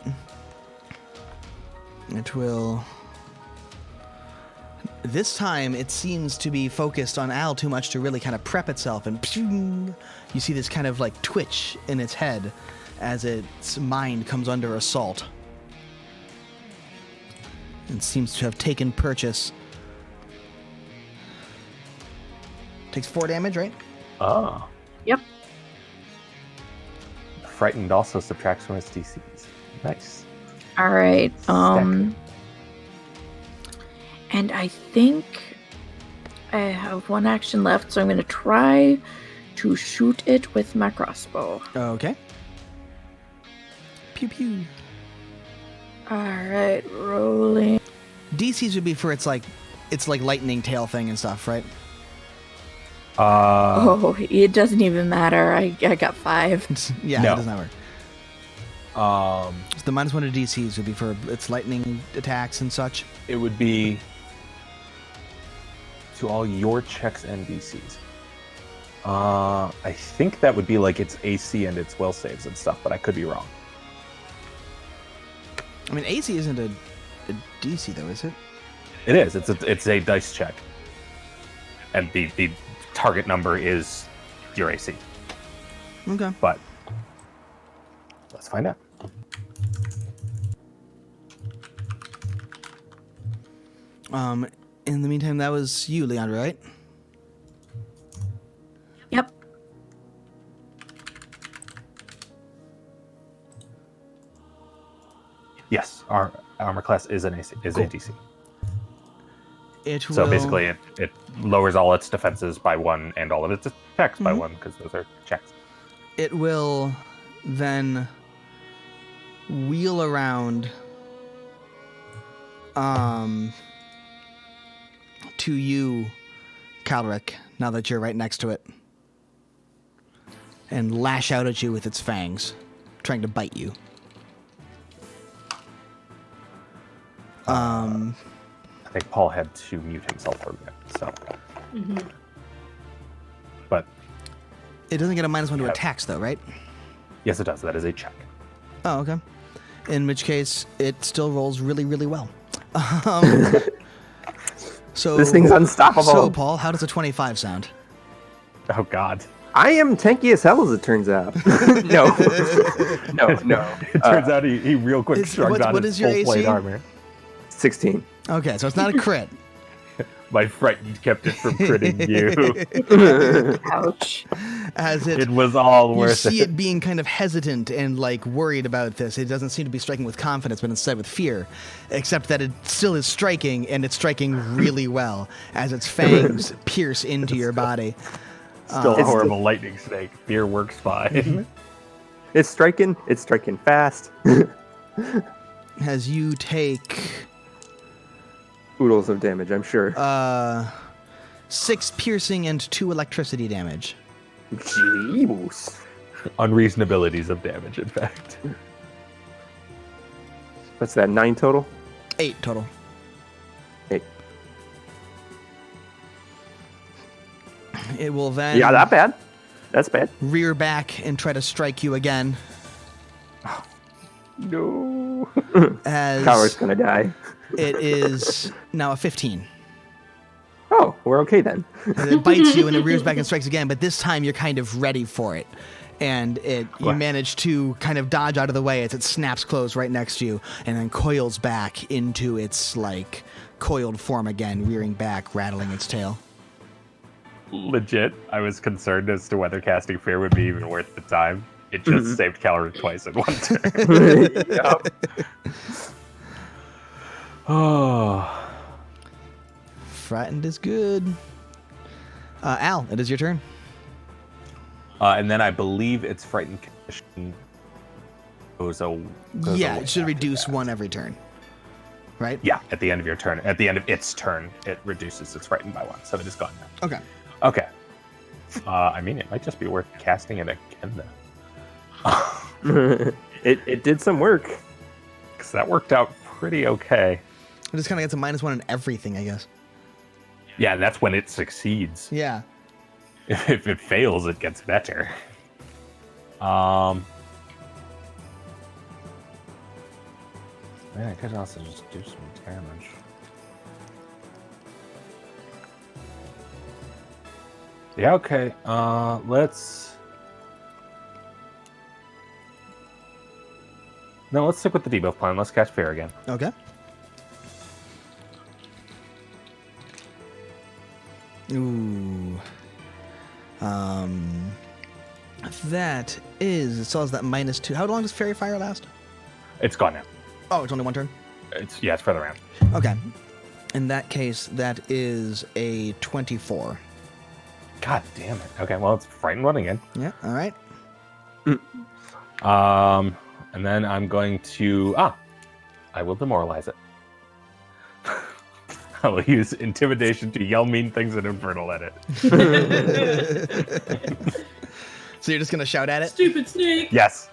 It will. This time, it seems to be focused on Al too much to really kind of prep itself, and pshing, you see this kind of like twitch in its head as its mind comes under assault. It seems to have taken purchase. Takes 4 damage, right? Oh. Yep. Frightened also subtracts from its DCs. Nice. All right. And I think I have 1 action left, so I'm going to try to shoot it with my crossbow. Okay. Pew pew. All right, rolling. DCs would be for its like lightning tail thing and stuff, right? Oh, it doesn't even matter. I got 5. Yeah, No. it does not work. So the -1 to DCs would be for its lightning attacks and such. It would be to all your checks and DCs. I think that would be like its AC and its will saves and stuff, but I could be wrong. I mean, AC isn't a DC though, is it? It is. It's a dice check, and the target number is your AC. Okay. But let's find out. In the meantime, that was you, Leandra, right? Yep. Yes, our armor class is an AC, is Cool. a DC. It will. So basically, it lowers all its defenses by 1 and all of its attacks by 1 because those are checks. It will then wheel around to you, Calric, now that you're right next to it, and lash out at you with its fangs, trying to bite you. I think Paul had to mute himself for a minute, so. But It doesn't get a -1 to Yep. attacks, though, right? yes, it does. That is a check. Oh, okay. In which case, it still rolls really, really well. So This thing's unstoppable. So, Paul, how does a 25 sound? Oh God! I am tanky as hell, as it turns out. No. No. It turns out he real quick shrugged on what his is your full plate AC? armor. 16. Okay, so it's not a crit. My frightened kept it from critting you. Ouch. As It was all you worth see it. it being kind of hesitant and like worried about this. It doesn't seem to be striking with confidence, but instead with fear. Except that it still is striking, and it's striking really well as its fangs pierce into your body. Still a horrible lightning snake. Fear works fine. It's striking fast. As you take Oodles of damage, I'm sure. 6 piercing and 2 electricity damage. Jeebus. Unreasonabilities of damage, in fact. What's that, 9 total? 8 total. It will then Yeah, that bad. That's bad. rear back and try to strike you again. No. As Coward's gonna die. it is now a 15. Oh, we're okay then. And it bites you and it rears back and strikes again, but this time you're kind of ready for it. And you manage to kind of dodge out of the way as it snaps closed right next to you and then coils back into its like coiled form again, rearing back, rattling its tail. Legit, I was concerned as to whether casting Fear would be even worth the time. It just saved Calorie twice in one turn. Yep. Oh. Frightened is good. Al, it is your turn. And then I believe its frightened condition goes Yeah, away it should after reduce that. one every turn. Right? Yeah, at the end of your turn. At the end of its turn, it reduces its frightened by 1, so it is gone now. Okay. Okay. I mean, it might just be worth casting it again, though. It did some work. Because that worked out pretty okay. It just kind of gets a -1 in everything, I guess. Yeah, that's when it succeeds. Yeah. If it fails, it gets better. Man, I could also just do some damage. Yeah, okay. Let's stick with the debuff plan. Let's cast Fear again. Okay. Ooh. That is, it still has that -2. How long does Fairy Fire last? It's gone now. Oh, it's only one turn? It's further around. Okay. In that case, that is a 24. God damn it. Okay, well, it's frightened one again. Yeah, all right. And then I'm going to I will demoralize it. I will use intimidation to yell mean things in Infernal at it. So you're just going to shout at it? Stupid snake. Yes.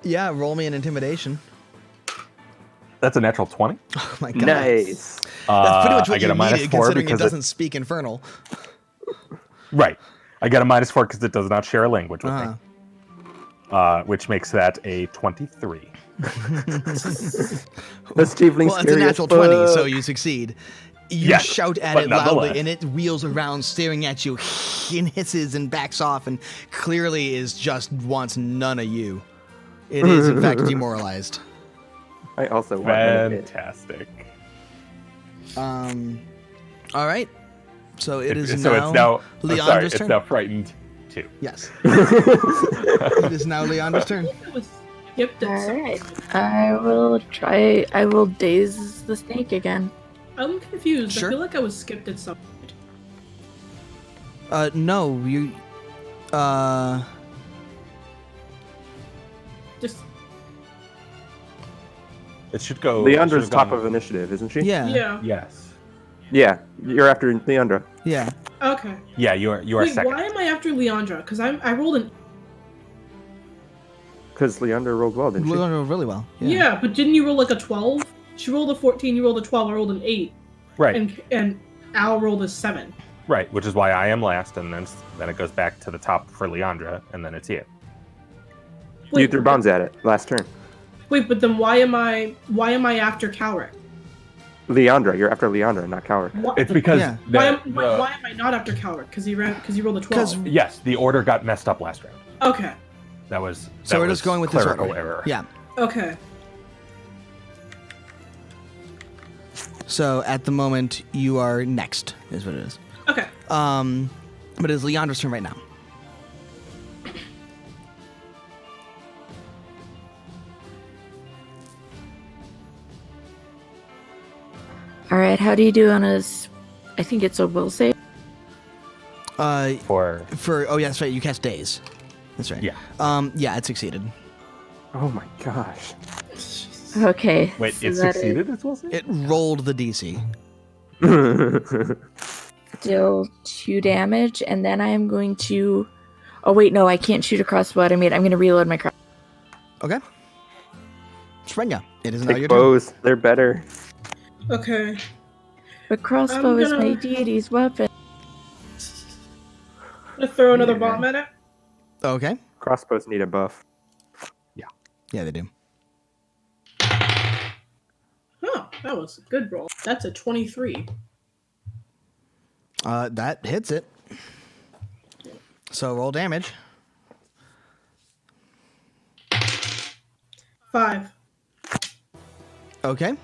Yeah, roll me an intimidation. That's a natural 20. Oh my god. Nice. That's pretty much what I get you a -4 needed, considering it because doesn't speak Infernal. Right. I get a -4 because it does not share a language with Uh-huh. me. Which makes that a 23. That's Tiefling Well, it's a scary as natural 20, so fuck. you succeed. You Yes, shout at but it loudly, nonetheless. and it wheels around, staring at you, and hisses and backs off, and clearly is just wants none of you. It is, in fact, demoralized. I also want one of it. Fantastic. All right. So it is So now, it's now Leandra's it's turn. now frightened 2. Yes. It is now Leandra's turn. It was skipped at some- Alright. I will daze the snake again. I'm confused. Sure. I feel like I was skipped at some point. No, you, Just It should go. Leandra's should've top gone- of initiative, isn't she? yeah. Yes. Yeah, you're after Leandra. Yeah. okay. Yeah, you are Wait, second. why am I after Leandra? Because I rolled an Because Leandra rolled well, didn't she? Leandra really well. yeah. But didn't you roll like a 12? She rolled a 14. You rolled a 12. I rolled an 8. Right. And Al rolled a 7. Right, which is why I am last, and then it goes back to the top for Leandra, and then it's you. You threw bombs at it last turn. Wait, but then why am I after Calric? Leandra, you're after Leandra, not Coward. It's because Yeah. Why am I not after Calric? Because he rolled a 12. yes, the order got messed up last round. Okay. That was So we're just going with this clerical order. error. Yeah. Okay. So at the moment, you are next, is what it is. Okay. But it is Leandra's turn right now. Alright, how do you do on I think it's a will save? For Oh yeah, that's right. You cast Daze. That's right. Yeah. Yeah, it succeeded. Oh my gosh. Okay. wait, so it that is succeeded as well. It rolled the DC. Still 2 damage, and then I am going to... Oh wait, no, I can't shoot across what I made. I'm going to reload my crossbow. Okay. Springa, it is now your Take turn. bows, they're better. Okay. But crossbow is my deity's weapon. I'm gonna throw another bomb at it. Okay. Crossbows need a buff. Yeah, they do. Oh, that was a good roll. That's a 23. That hits it. So roll damage. 5. Okay.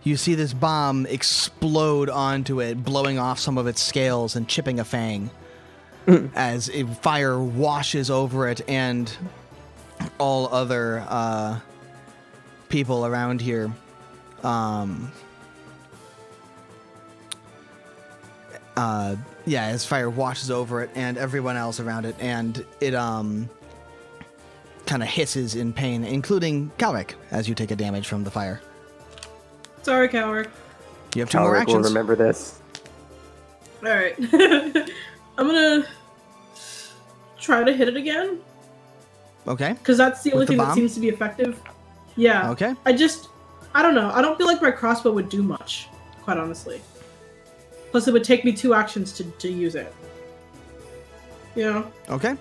You see this bomb explode onto it, blowing off some of its scales and chipping a fang as fire washes over it, and all other people around here as fire washes over it and everyone else around it, and it kind of hisses in pain, including Calric, as you take a damage from the fire. Sorry, Calric. You have 2 more Calric will actions. remember this. All right. I'm gonna try to hit it again Okay. because that's the only With the thing that bomb? seems to be effective. Yeah. Okay. I don't know. I don't feel like my crossbow would do much, quite honestly. Plus, it would take me 2 actions to use it. You know? Okay.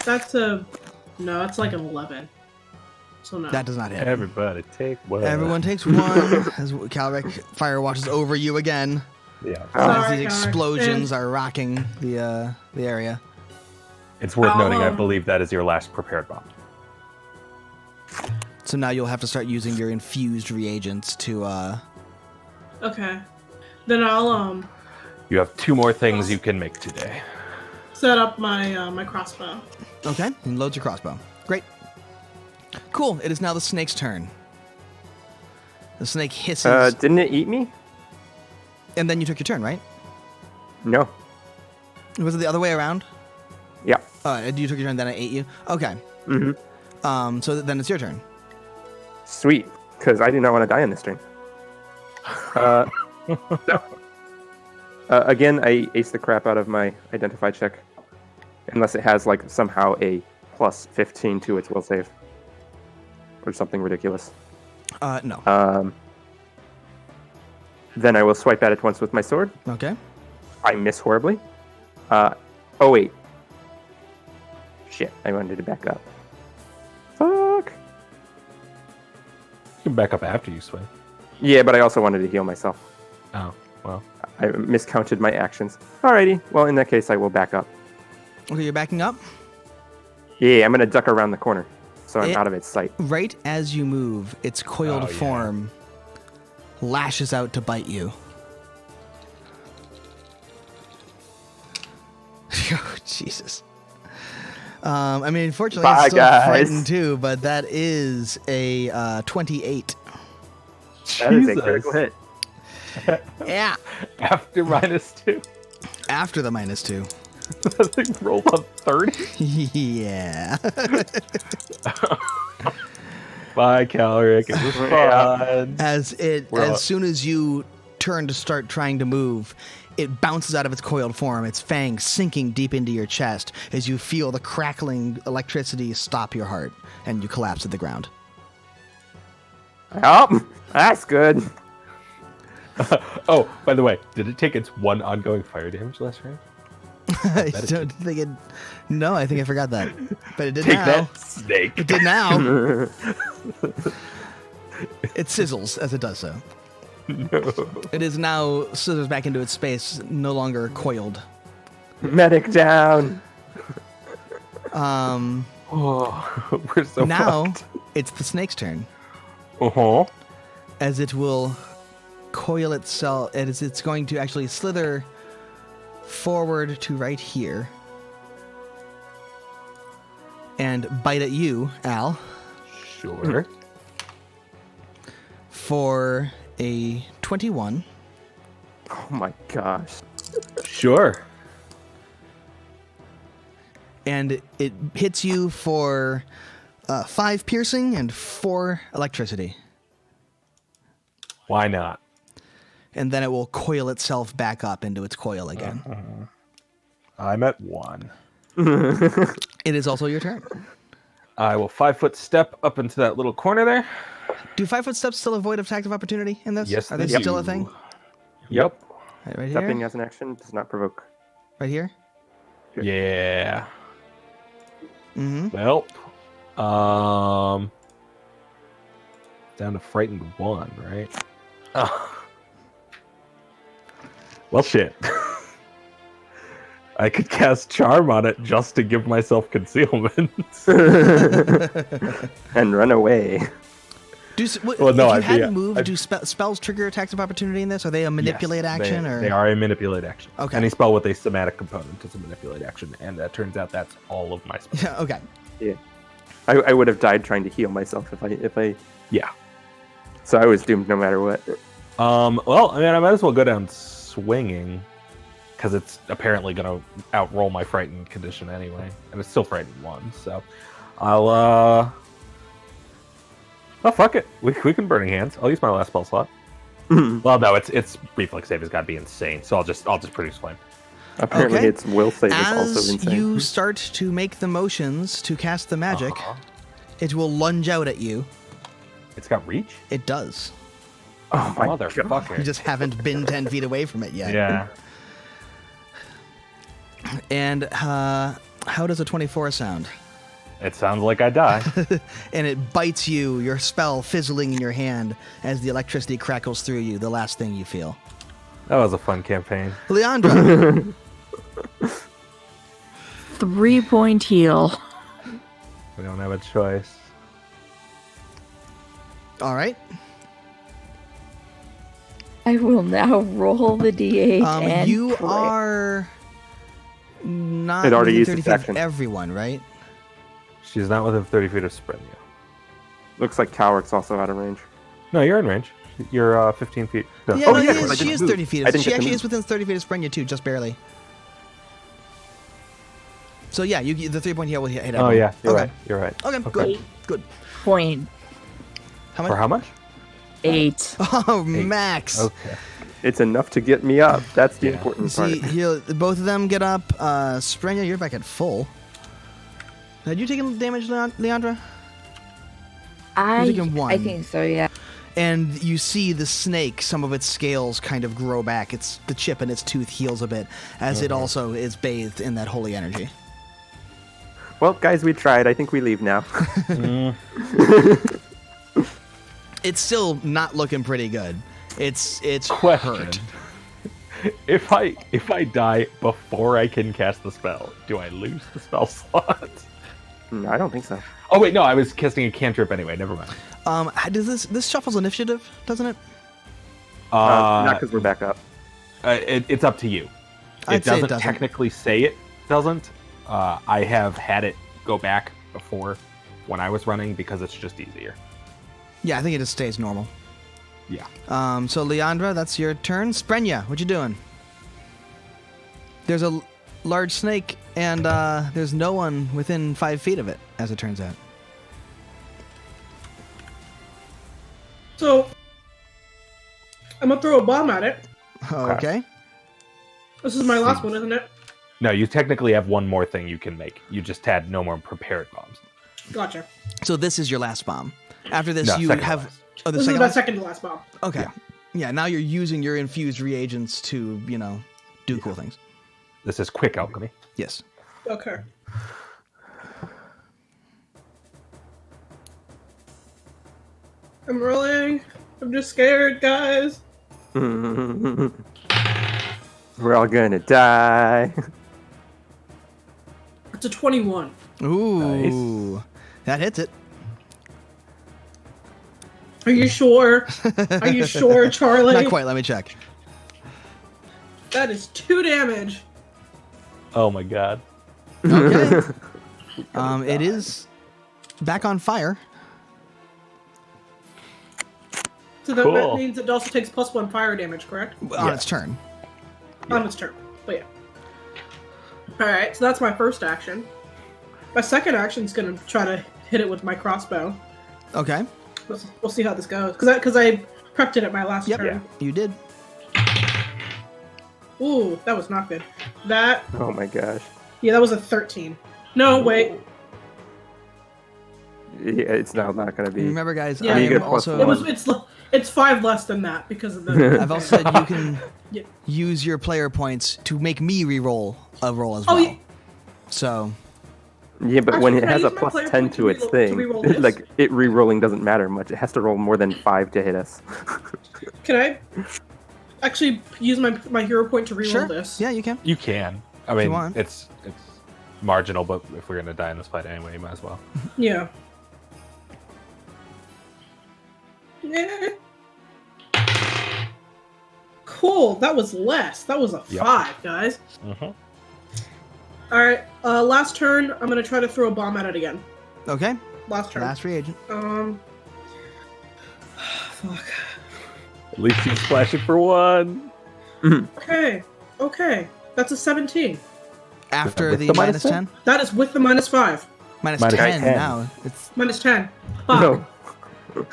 That's it's like an 11. So no. That does not hit. Everybody take one. Everyone takes 1 as Calric fire washes over you again. Yeah. As Sorry, these Calric. explosions are rocking the area. It's worth noting, I Oh. believe that is your last prepared bomb. So now you'll have to start using your infused reagents to Okay. Then I'll You have 2 more things you can make today. set up my my crossbow. Okay, and loads your crossbow. Great. Cool. It is now the snake's turn. The snake hisses, Didn't it eat me? and then you took your turn, right? No. Was it the other way around? Yeah. You took your turn, then it ate you. Okay. Mm-hmm. So then it's your turn. Sweet, because I do not want to die on this turn. Again, I ace the crap out of my identify check, unless it has like somehow a plus 15 to its will save, or something ridiculous. No. Then I will swipe at it once with my sword. Okay. I miss horribly. Oh wait. Shit, I wanted to back up. Fuck. You can back up after you swing. Yeah, but I also wanted to heal myself. Oh, well. I miscounted my actions. Alrighty, well in that case I will back up. Okay, you're backing up. Yeah, I'm gonna duck around the corner, so I'm out of its sight. Right as you move, its coiled Oh, yeah. form lashes out to bite you. Oh, Jesus. I mean, fortunately, Bye, it's still guys. frightened too, but that is a 28. That is a Jesus. critical hit. Yeah. After -2. After the -2. That thing rolled on 30. Yeah. Bye, Calric. It was fun. As soon as you turn to start trying to move, it bounces out of its coiled form, its fangs sinking deep into your chest as you feel the crackling electricity stop your heart, and you collapse to the ground. Oh, that's good. Oh, by the way, did it take its 1 ongoing fire damage last round? I don't think it. No, I think I forgot that, but it did Take now. that, snake. It did now. It sizzles as it does so. No. It is now scissors back into its space, no longer coiled. Medic down. Oh, we're so Now fucked. it's the snake's turn, Uh-huh. as it will coil itself. It's going to actually slither forward to right here and bite at you, Al, Sure. for a 21. Oh my gosh. Sure. And it hits you for 5 piercing and 4 electricity. Why not? And then it will coil itself back up into its coil again. I'm at 1. It is also your turn. I will 5-foot step up into that little corner there. Do 5-foot steps still avoid attack of opportunity in this? Yes, Are they they still do. a thing? Yep. Right Stepping here. as an action does not provoke. Right here. Yeah. Mm-hmm. Well, down to frightened 1, right? Well, shit. I could cast charm on it just to give myself concealment. And run away. Well, no, if you hadn't moved, I'd- do spells trigger attacks of opportunity in this? Are they a manipulate Yes, action? they, or they are a manipulate action. Okay. Any spell with a somatic component is a manipulate action, and that turns out that's all of my spells. Yeah, okay. Yeah. I would have died trying to heal myself if I. Yeah. So I was doomed no matter what. Well, I mean, I might as well go down swinging, because it's apparently going to outroll my frightened condition anyway, and it's still frightened 1. So, I'll oh, fuck it. We can burning hands. I'll use my last spell slot. Well, no, it's reflex save has got to be insane. So I'll just produce flame. Apparently, Okay. its will save is also As insane. you start to make the motions to cast the magic, it will lunge out at you. It's got reach. It does. Oh my god. Motherfucker. You just haven't been 10 feet away from it yet. Yeah. And how does a 24 sound? It sounds like I die. And it bites you, your spell fizzling in your hand as the electricity crackles through you, the last thing you feel. That was a fun campaign. Leandra, 3-point heal. We don't have a choice. all right. I will now roll the d8 and You pray. are not It already within used 30 its feet of action. everyone, right? She's not within 30 feet of Sprenya. Looks like Calric's also out of range. No, you're in range. You're 15 feet. No. Yeah, Oh, no, yeah, he I is, she didn't is move. 30 feet. I didn't She get to actually move. is within 30 feet of Sprenya, too, just barely. So, yeah, the 3-point heal will hit Oh, everyone. yeah. You're Okay. right. You're right. Okay, good. Good. Point How For much? how much? 8. Oh, max. Okay. It's enough to get me up. That's the Yeah. important See, part. both of them get up. Sprenya, you're back at full. Had you taken damage, Leandra? I taking 1. think so, yeah. And you see the snake, some of its scales kind of grow back. It's the chip in its tooth heals a bit, as it also is bathed in that holy energy. Well, guys, we tried. I think we leave now. It's still not looking pretty good. It's Question. hurt. If I die before I can cast the spell, do I lose the spell slot? I don't think so. Oh wait, no, I was casting a cantrip anyway. Never mind. Does this shuffles initiative, doesn't it? Not because we're back up. It's up to you. I'd say it doesn't doesn't. technically say it doesn't. I have had it go back before when I was running because it's just easier. Yeah, I think it just stays normal. Yeah. So Leandra, that's your turn. Sprenya, what you doing? There's a large snake, and there's no one within 5 feet of it, as it turns out. So I'm gonna throw a bomb at it. Okay. This is my last one, isn't it? No, you technically have one more thing you can make. You just had no more prepared bombs. Gotcha. So this is your last bomb. After this, No, you second to have. last. Oh, the This is second my one? second to last bomb. Okay. Yeah, now you're using your infused reagents to, do cool things. This is quick alchemy. Yes. Okay. I'm rolling. I'm just scared, guys. We're all gonna die. It's a 21. Ooh. That hits it. Are you sure? Are you sure, Charlie? Not quite. Let me check. That is 2 damage. Oh my god. Okay. It is back on fire. So that Cool. means it also takes +1 fire damage, correct? On Yeah. its turn. On its turn. But yeah. Alright, so that's my first action. My second action is going to try to hit it with my crossbow. Okay. We'll see how this goes. Because I prepped it at my last Yep. turn. You did. Ooh, that was not good. That, Oh my gosh. yeah, that was a 13. No, wait. it's now not going to be. Remember, guys, Yeah, I you get am a plus also. It's 5 less than that because of the. I've also said you can Yeah. use your player points to make me re-roll a roll as well. Oh, yeah. So Yeah, but when Actually, it can I has a use my plus player 10 point to to its re-roll- thing, to re-roll this? like it re-rolling doesn't matter much. It has to roll more than 5 to hit us. Can I actually use my hero point to reroll sure, this? yeah, you can. You can. I you mean, want. it's marginal, but if we're gonna die in this fight anyway, you might as well. Yeah. Yeah. Cool. That was less. That was a Yep. 5, guys. Mm-hmm. All right. Last turn. I'm gonna try to throw a bomb at it again. Okay, Last turn. last reagent. Fuck. At least he's splashing for 1. Okay. Okay. That's a 17. After With the the minus minus 10? That is with the minus 5. Minus Minus 10 10. now. It's Minus 10. Fuck. No.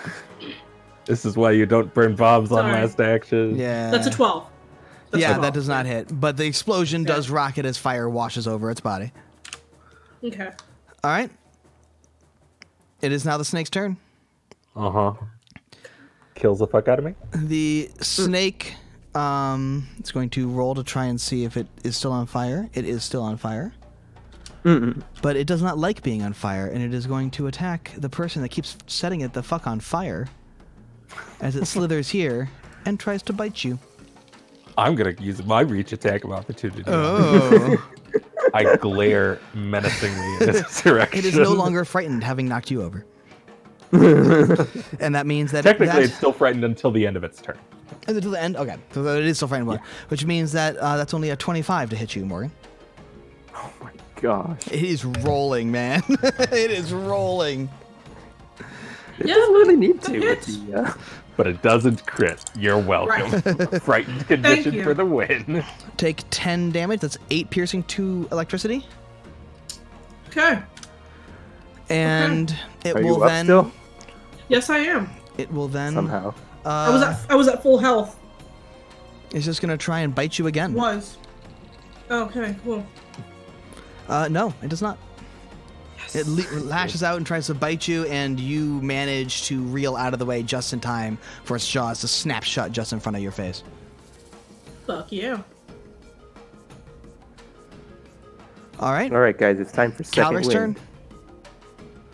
This is why you don't burn bombs on Sorry. last action. yeah. That's a 12. That's Yeah, a that 12. does not hit. But the explosion does rocket as fire washes over its body. Okay. All right. It is now the snake's turn. Uh-huh. Kills the fuck out of me. The snake is going to roll to try and see if it is still on fire. It is still on fire. But it does not like being on fire, and it is going to attack the person that keeps setting it the fuck on fire as it slithers here and tries to bite you. I'm gonna use my reach attack of opportunity. Oh. I glare menacingly in its direction. It is no longer frightened, having knocked you over. And that means that Technically, it's still frightened until the end of its turn. until the end. Okay, so it is still frightened, which means that that's only a 25 to hit you, Morgan. Oh my gosh. It is rolling, man. It is rolling. It Yeah, doesn't really need that to. hits. With the, But it doesn't crit. You're welcome. Frightened condition you. for the win. Take 10 damage. That's 8 piercing, 2 electricity. Okay. And it Are will you up then. still? Yes, I am. It will then. Somehow. I was at full health. It's just gonna try and bite you again. Was. Okay. Cool. No, it does not. It lashes out and tries to bite you, and you manage to reel out of the way just in time for its jaws to snap shut just in front of your face. Fuck yeah. All right. All right, guys, it's time for second Calric's wind.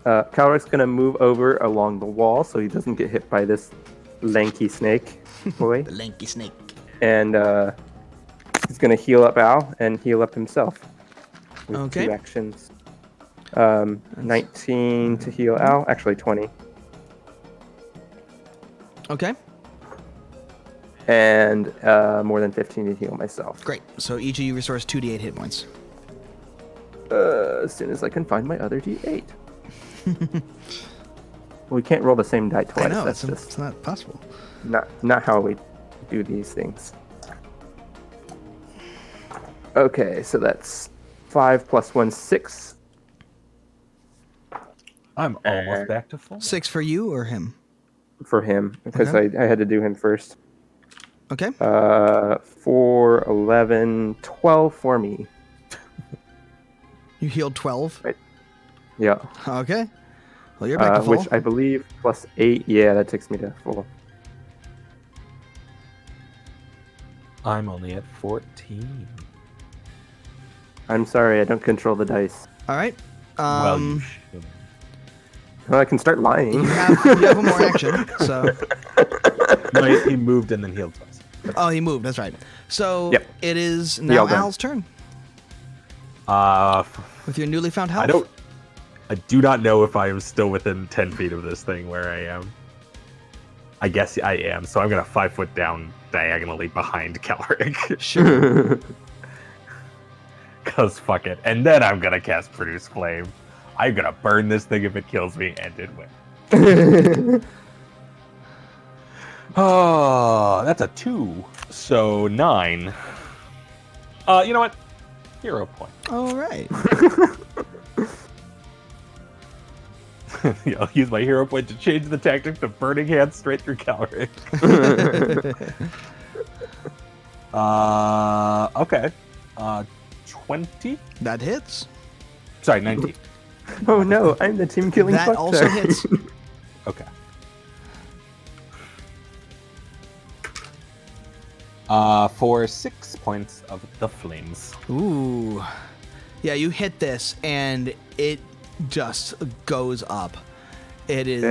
turn. Calric's going to move over along the wall so he doesn't get hit by this lanky snake boy. The lanky snake. And he's going to heal up Al and heal up himself with Okay. 2 actions. 19 to heal Al, actually 20. Okay. And more than 15 to heal myself. Great. So each of you restores 2d8 hit points. As soon as I can find my other d8. We can't roll the same die twice. I know, That's it's just not possible. not how we do these things. Okay, so that's 5 plus 1, 6. I'm almost back to full. 6 for you or him? For him, because Okay. I had to do him first. Okay. 4, 11, 12 for me. You healed 12. Right. Yeah. Okay. Well, you're back to full. Which I believe plus 8, yeah, that takes me to full. I'm only at 14. I'm sorry, I don't control the dice. All right. Well, you should. Well, I can start lying. you have one more action. So. No, he moved and then healed twice. Oh, he moved. That's right. So Yep. it is now all done. Al's turn I with your newly found health. do not know if I am still within 10 feet of this thing where I am. I guess I am, so I'm gonna 5 foot down diagonally behind Calric. Sure. Cause fuck it. And then I'm gonna cast Produce Flame. I'm gonna burn this thing if it kills me, and it will. Oh, that's a 2. So 9. You know what? Hero point. All right. Yeah, I'll use my hero point to change the tactic to Burning Hand straight through Calric. Okay. 20? That hits. Sorry, 19. Oh no, I'm the team killing That fuck also tard. hits. Okay. For 6 points of the flames. Ooh. Yeah, you hit this and it just goes up. It is,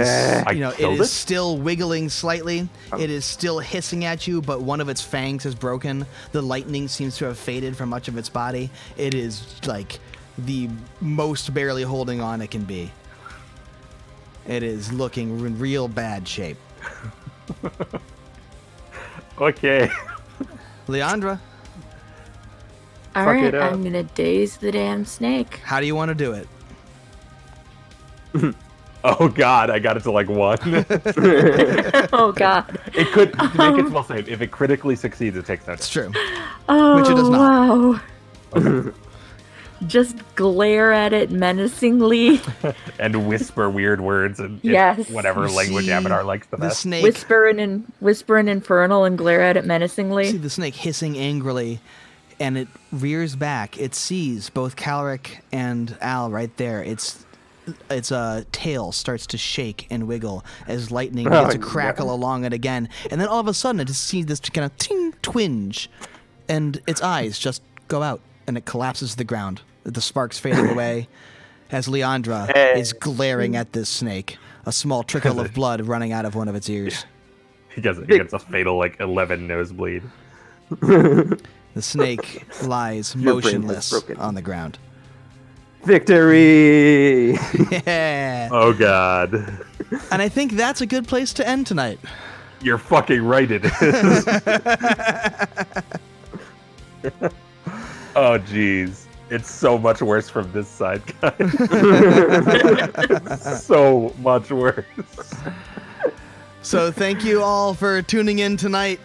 I you know, it killed is it? still wiggling slightly. It is still hissing at you, but one of its fangs is broken. The lightning seems to have faded from much of its body. It is like the most barely holding on it can be. It is looking in real bad shape. Okay. Leandra, All Fuck right, it up. I'm gonna daze the damn snake. how do you want to do it? Oh god, I got it to like 1. Oh God. It could to make it spell save. If it critically succeeds, it takes no It's damage. true. Oh, Which it does not. Wow. Just glare at it menacingly. And whisper weird words and Yes. whatever You language see Avatar likes the The best. snake. Whisper in infernal and glare at it menacingly. See the snake hissing angrily, and it rears back. It sees both Calric and Al right there. Its tail starts to shake and wiggle as lightning begins to crackle along it again. And then all of a sudden, it just sees this kind of ting twinge, and its eyes just go out, and it collapses to the ground. The sparks fading away as Leandra is glaring at this snake, a small trickle of blood running out of one of its ears. He gets a fatal like 11 nosebleed. The snake lies Your brain has motionless broken. on the ground. Victory! Yeah. Oh god. And I think that's a good place to end tonight. You're fucking right it is. Oh jeez. It's so much worse from this side, guys. It's so much worse. So thank you all for tuning in tonight.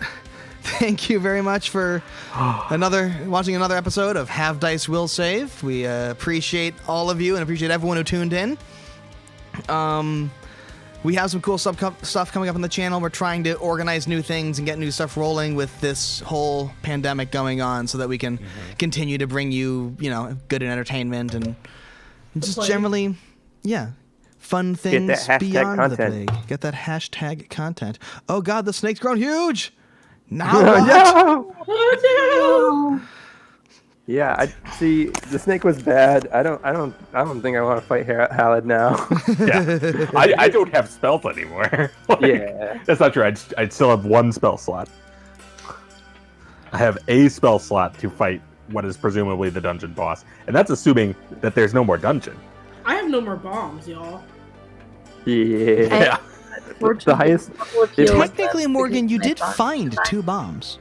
Thank you very much for watching another episode of Have Dice Will Save. We appreciate all of you and appreciate everyone who tuned in. We have some cool stuff coming up on the channel. We're trying to organize new things and get new stuff rolling with this whole pandemic going on so that we can continue to bring you, good entertainment and just plague. generally, fun things that hashtag beyond content. the plague. Get that hashtag content. Oh God, the snake's grown huge. Now Oh, what? no! Oh, Yeah, I see. The snake was bad. I don't think I want to fight Halid now. Yeah. I don't have spells anymore. Like, Yeah. That's not true. I'd still have 1 spell slot. I have a spell slot to fight what is presumably the dungeon boss. And that's assuming that there's no more dungeon. I have no more bombs, y'all. Yeah. The highest. Technically, Morgan, you did find 2 bombs.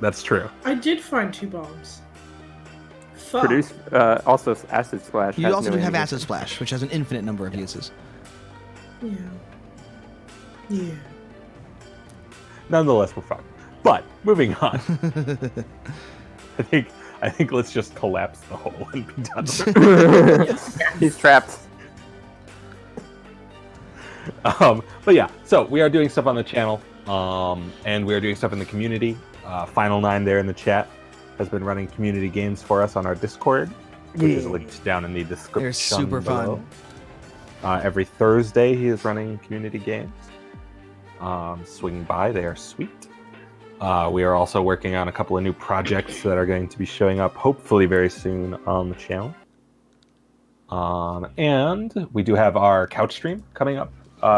That's true. I did find 2 bombs. Fuck. Produce also acid splash. You has also no do have ammunition. Acid Splash, which has an infinite number of uses. Yeah. Yeah. Nonetheless, we're fine. But moving on. I think let's just collapse the hole and be done. He's trapped. But yeah, so we are doing stuff on the channel, and we are doing stuff in the community. Final 9 there in the chat has been running community games for us on our Discord, which is linked down in the description. They're super below. fun. Every Thursday he is running community games. Swing by, they are sweet. We are also working on a couple of new projects that are going to be showing up hopefully very soon on the channel. And we do have our couch stream coming up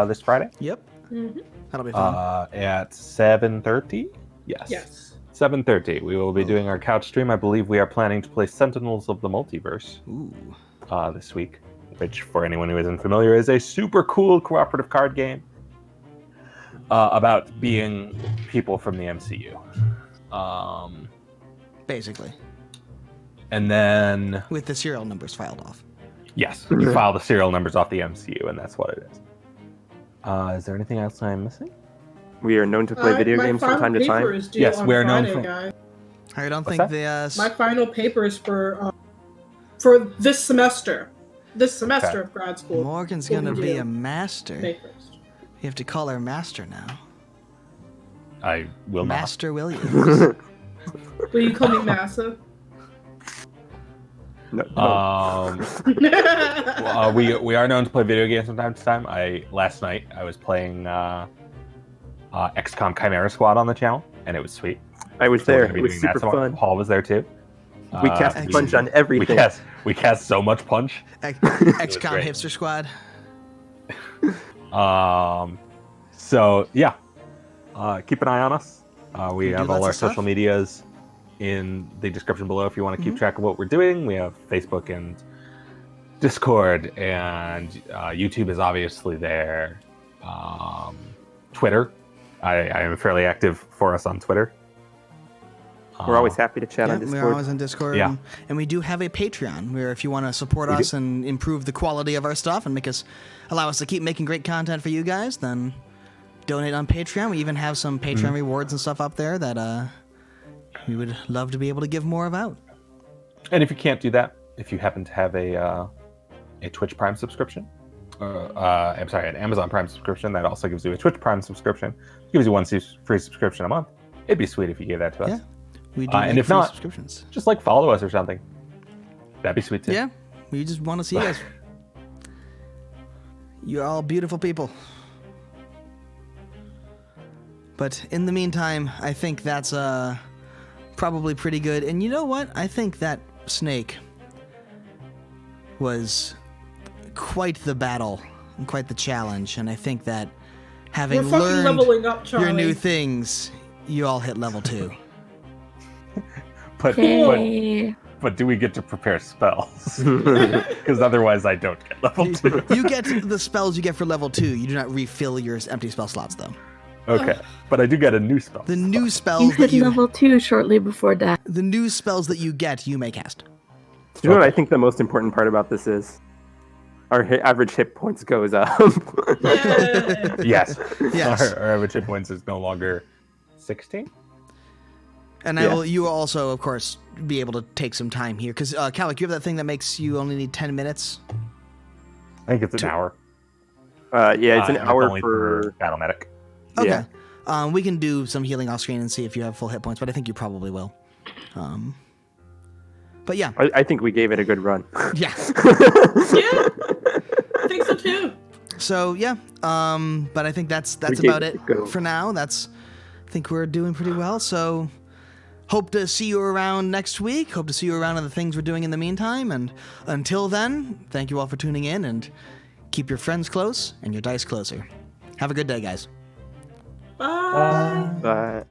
this Friday Yep. Mm-hmm. That'll be fun. at 7:30. Yes. 7:30. We will be doing our couch stream. I believe we are planning to play Sentinels of the Multiverse Ooh. this week, which, for anyone who isn't familiar, is a super cool cooperative card game about being people from the MCU. Basically. And then, With the serial numbers filed off. yes, you file the serial numbers off the MCU, and that's what it is. Is there anything else I'm missing? We are known to play video my games from final time to paper time. is due Yes, on we are known Friday, for- guys. I don't What's think that? My final papers for this semester. This semester of grad school. Morgan's will gonna be due a master. May 1st. You have to call her Master now. I will not. Master Williams. Will you call me Massa? No, We are known to play video games from time to time. Last night I was playing XCOM Chimera Squad on the channel, and it was sweet. I was So we're there. gonna be It was doing that super tomorrow. fun. Paul was there too. We cast punch on everything. We cast so much punch. XCOM great. Hipster Squad. So yeah, keep an eye on us. We do have lots all our of stuff. social medias in the description below if you want to keep track of what we're doing. We have Facebook and Discord, and YouTube is obviously there. Twitter, I am fairly active for us on Twitter. We're always happy to chat Yeah, on Discord. we're always on Discord. Yeah. And we do have a Patreon where if you want to support We us do. and improve the quality of our stuff and allow us to keep making great content for you guys, then donate on Patreon. We even have some Patreon rewards and stuff up there that we would love to be able to give more of out. And if you can't do that, if you happen to have a Twitch Prime subscription, I'm sorry, an Amazon Prime subscription that also gives you a Twitch Prime subscription, gives you one free subscription a month. It'd be sweet if you gave that to us. Yeah. We do And make if free not, subscriptions. just like follow us or something. That'd be sweet too. Yeah. We just want to see you guys. You're all beautiful people. But in the meantime, I think that's probably pretty good. And you know what? I think that snake was quite the battle and quite the challenge. And I think that having We're fucking learned leveling up, Charlie. your new things, you all hit level 2. But Yay. but do we get to prepare spells? Because otherwise, I don't get level 2. You get the spells you get for level 2. You do not refill your empty spell slots, though. Okay, but I do get a new spell. The new You spells that hit level 2 shortly before that. the new spells that you get, you may cast. Do you know what I think the most important part about this is? Our average hit points goes up. Yeah. Yes. Yes. Our average hit points is no longer 16. And you will also, of course, be able to take some time here. Because, Calic, you have that thing that makes you only need 10 minutes? I think it's an hour. Yeah, it's an And hour only for. Battle Medic. Okay. Yeah. We can do some healing off screen and see if you have full hit points, but I think you probably will. But yeah. I think we gave it a good run. Yeah. Yeah. I think so too. So, yeah. But I think that's gave about it it a go. for now. I think we're doing pretty well. So, hope to see you around next week. Hope to see you around on the things we're doing in the meantime. And until then, thank you all for tuning in, and keep your friends close and your dice closer. Have a good day, guys. Bye. But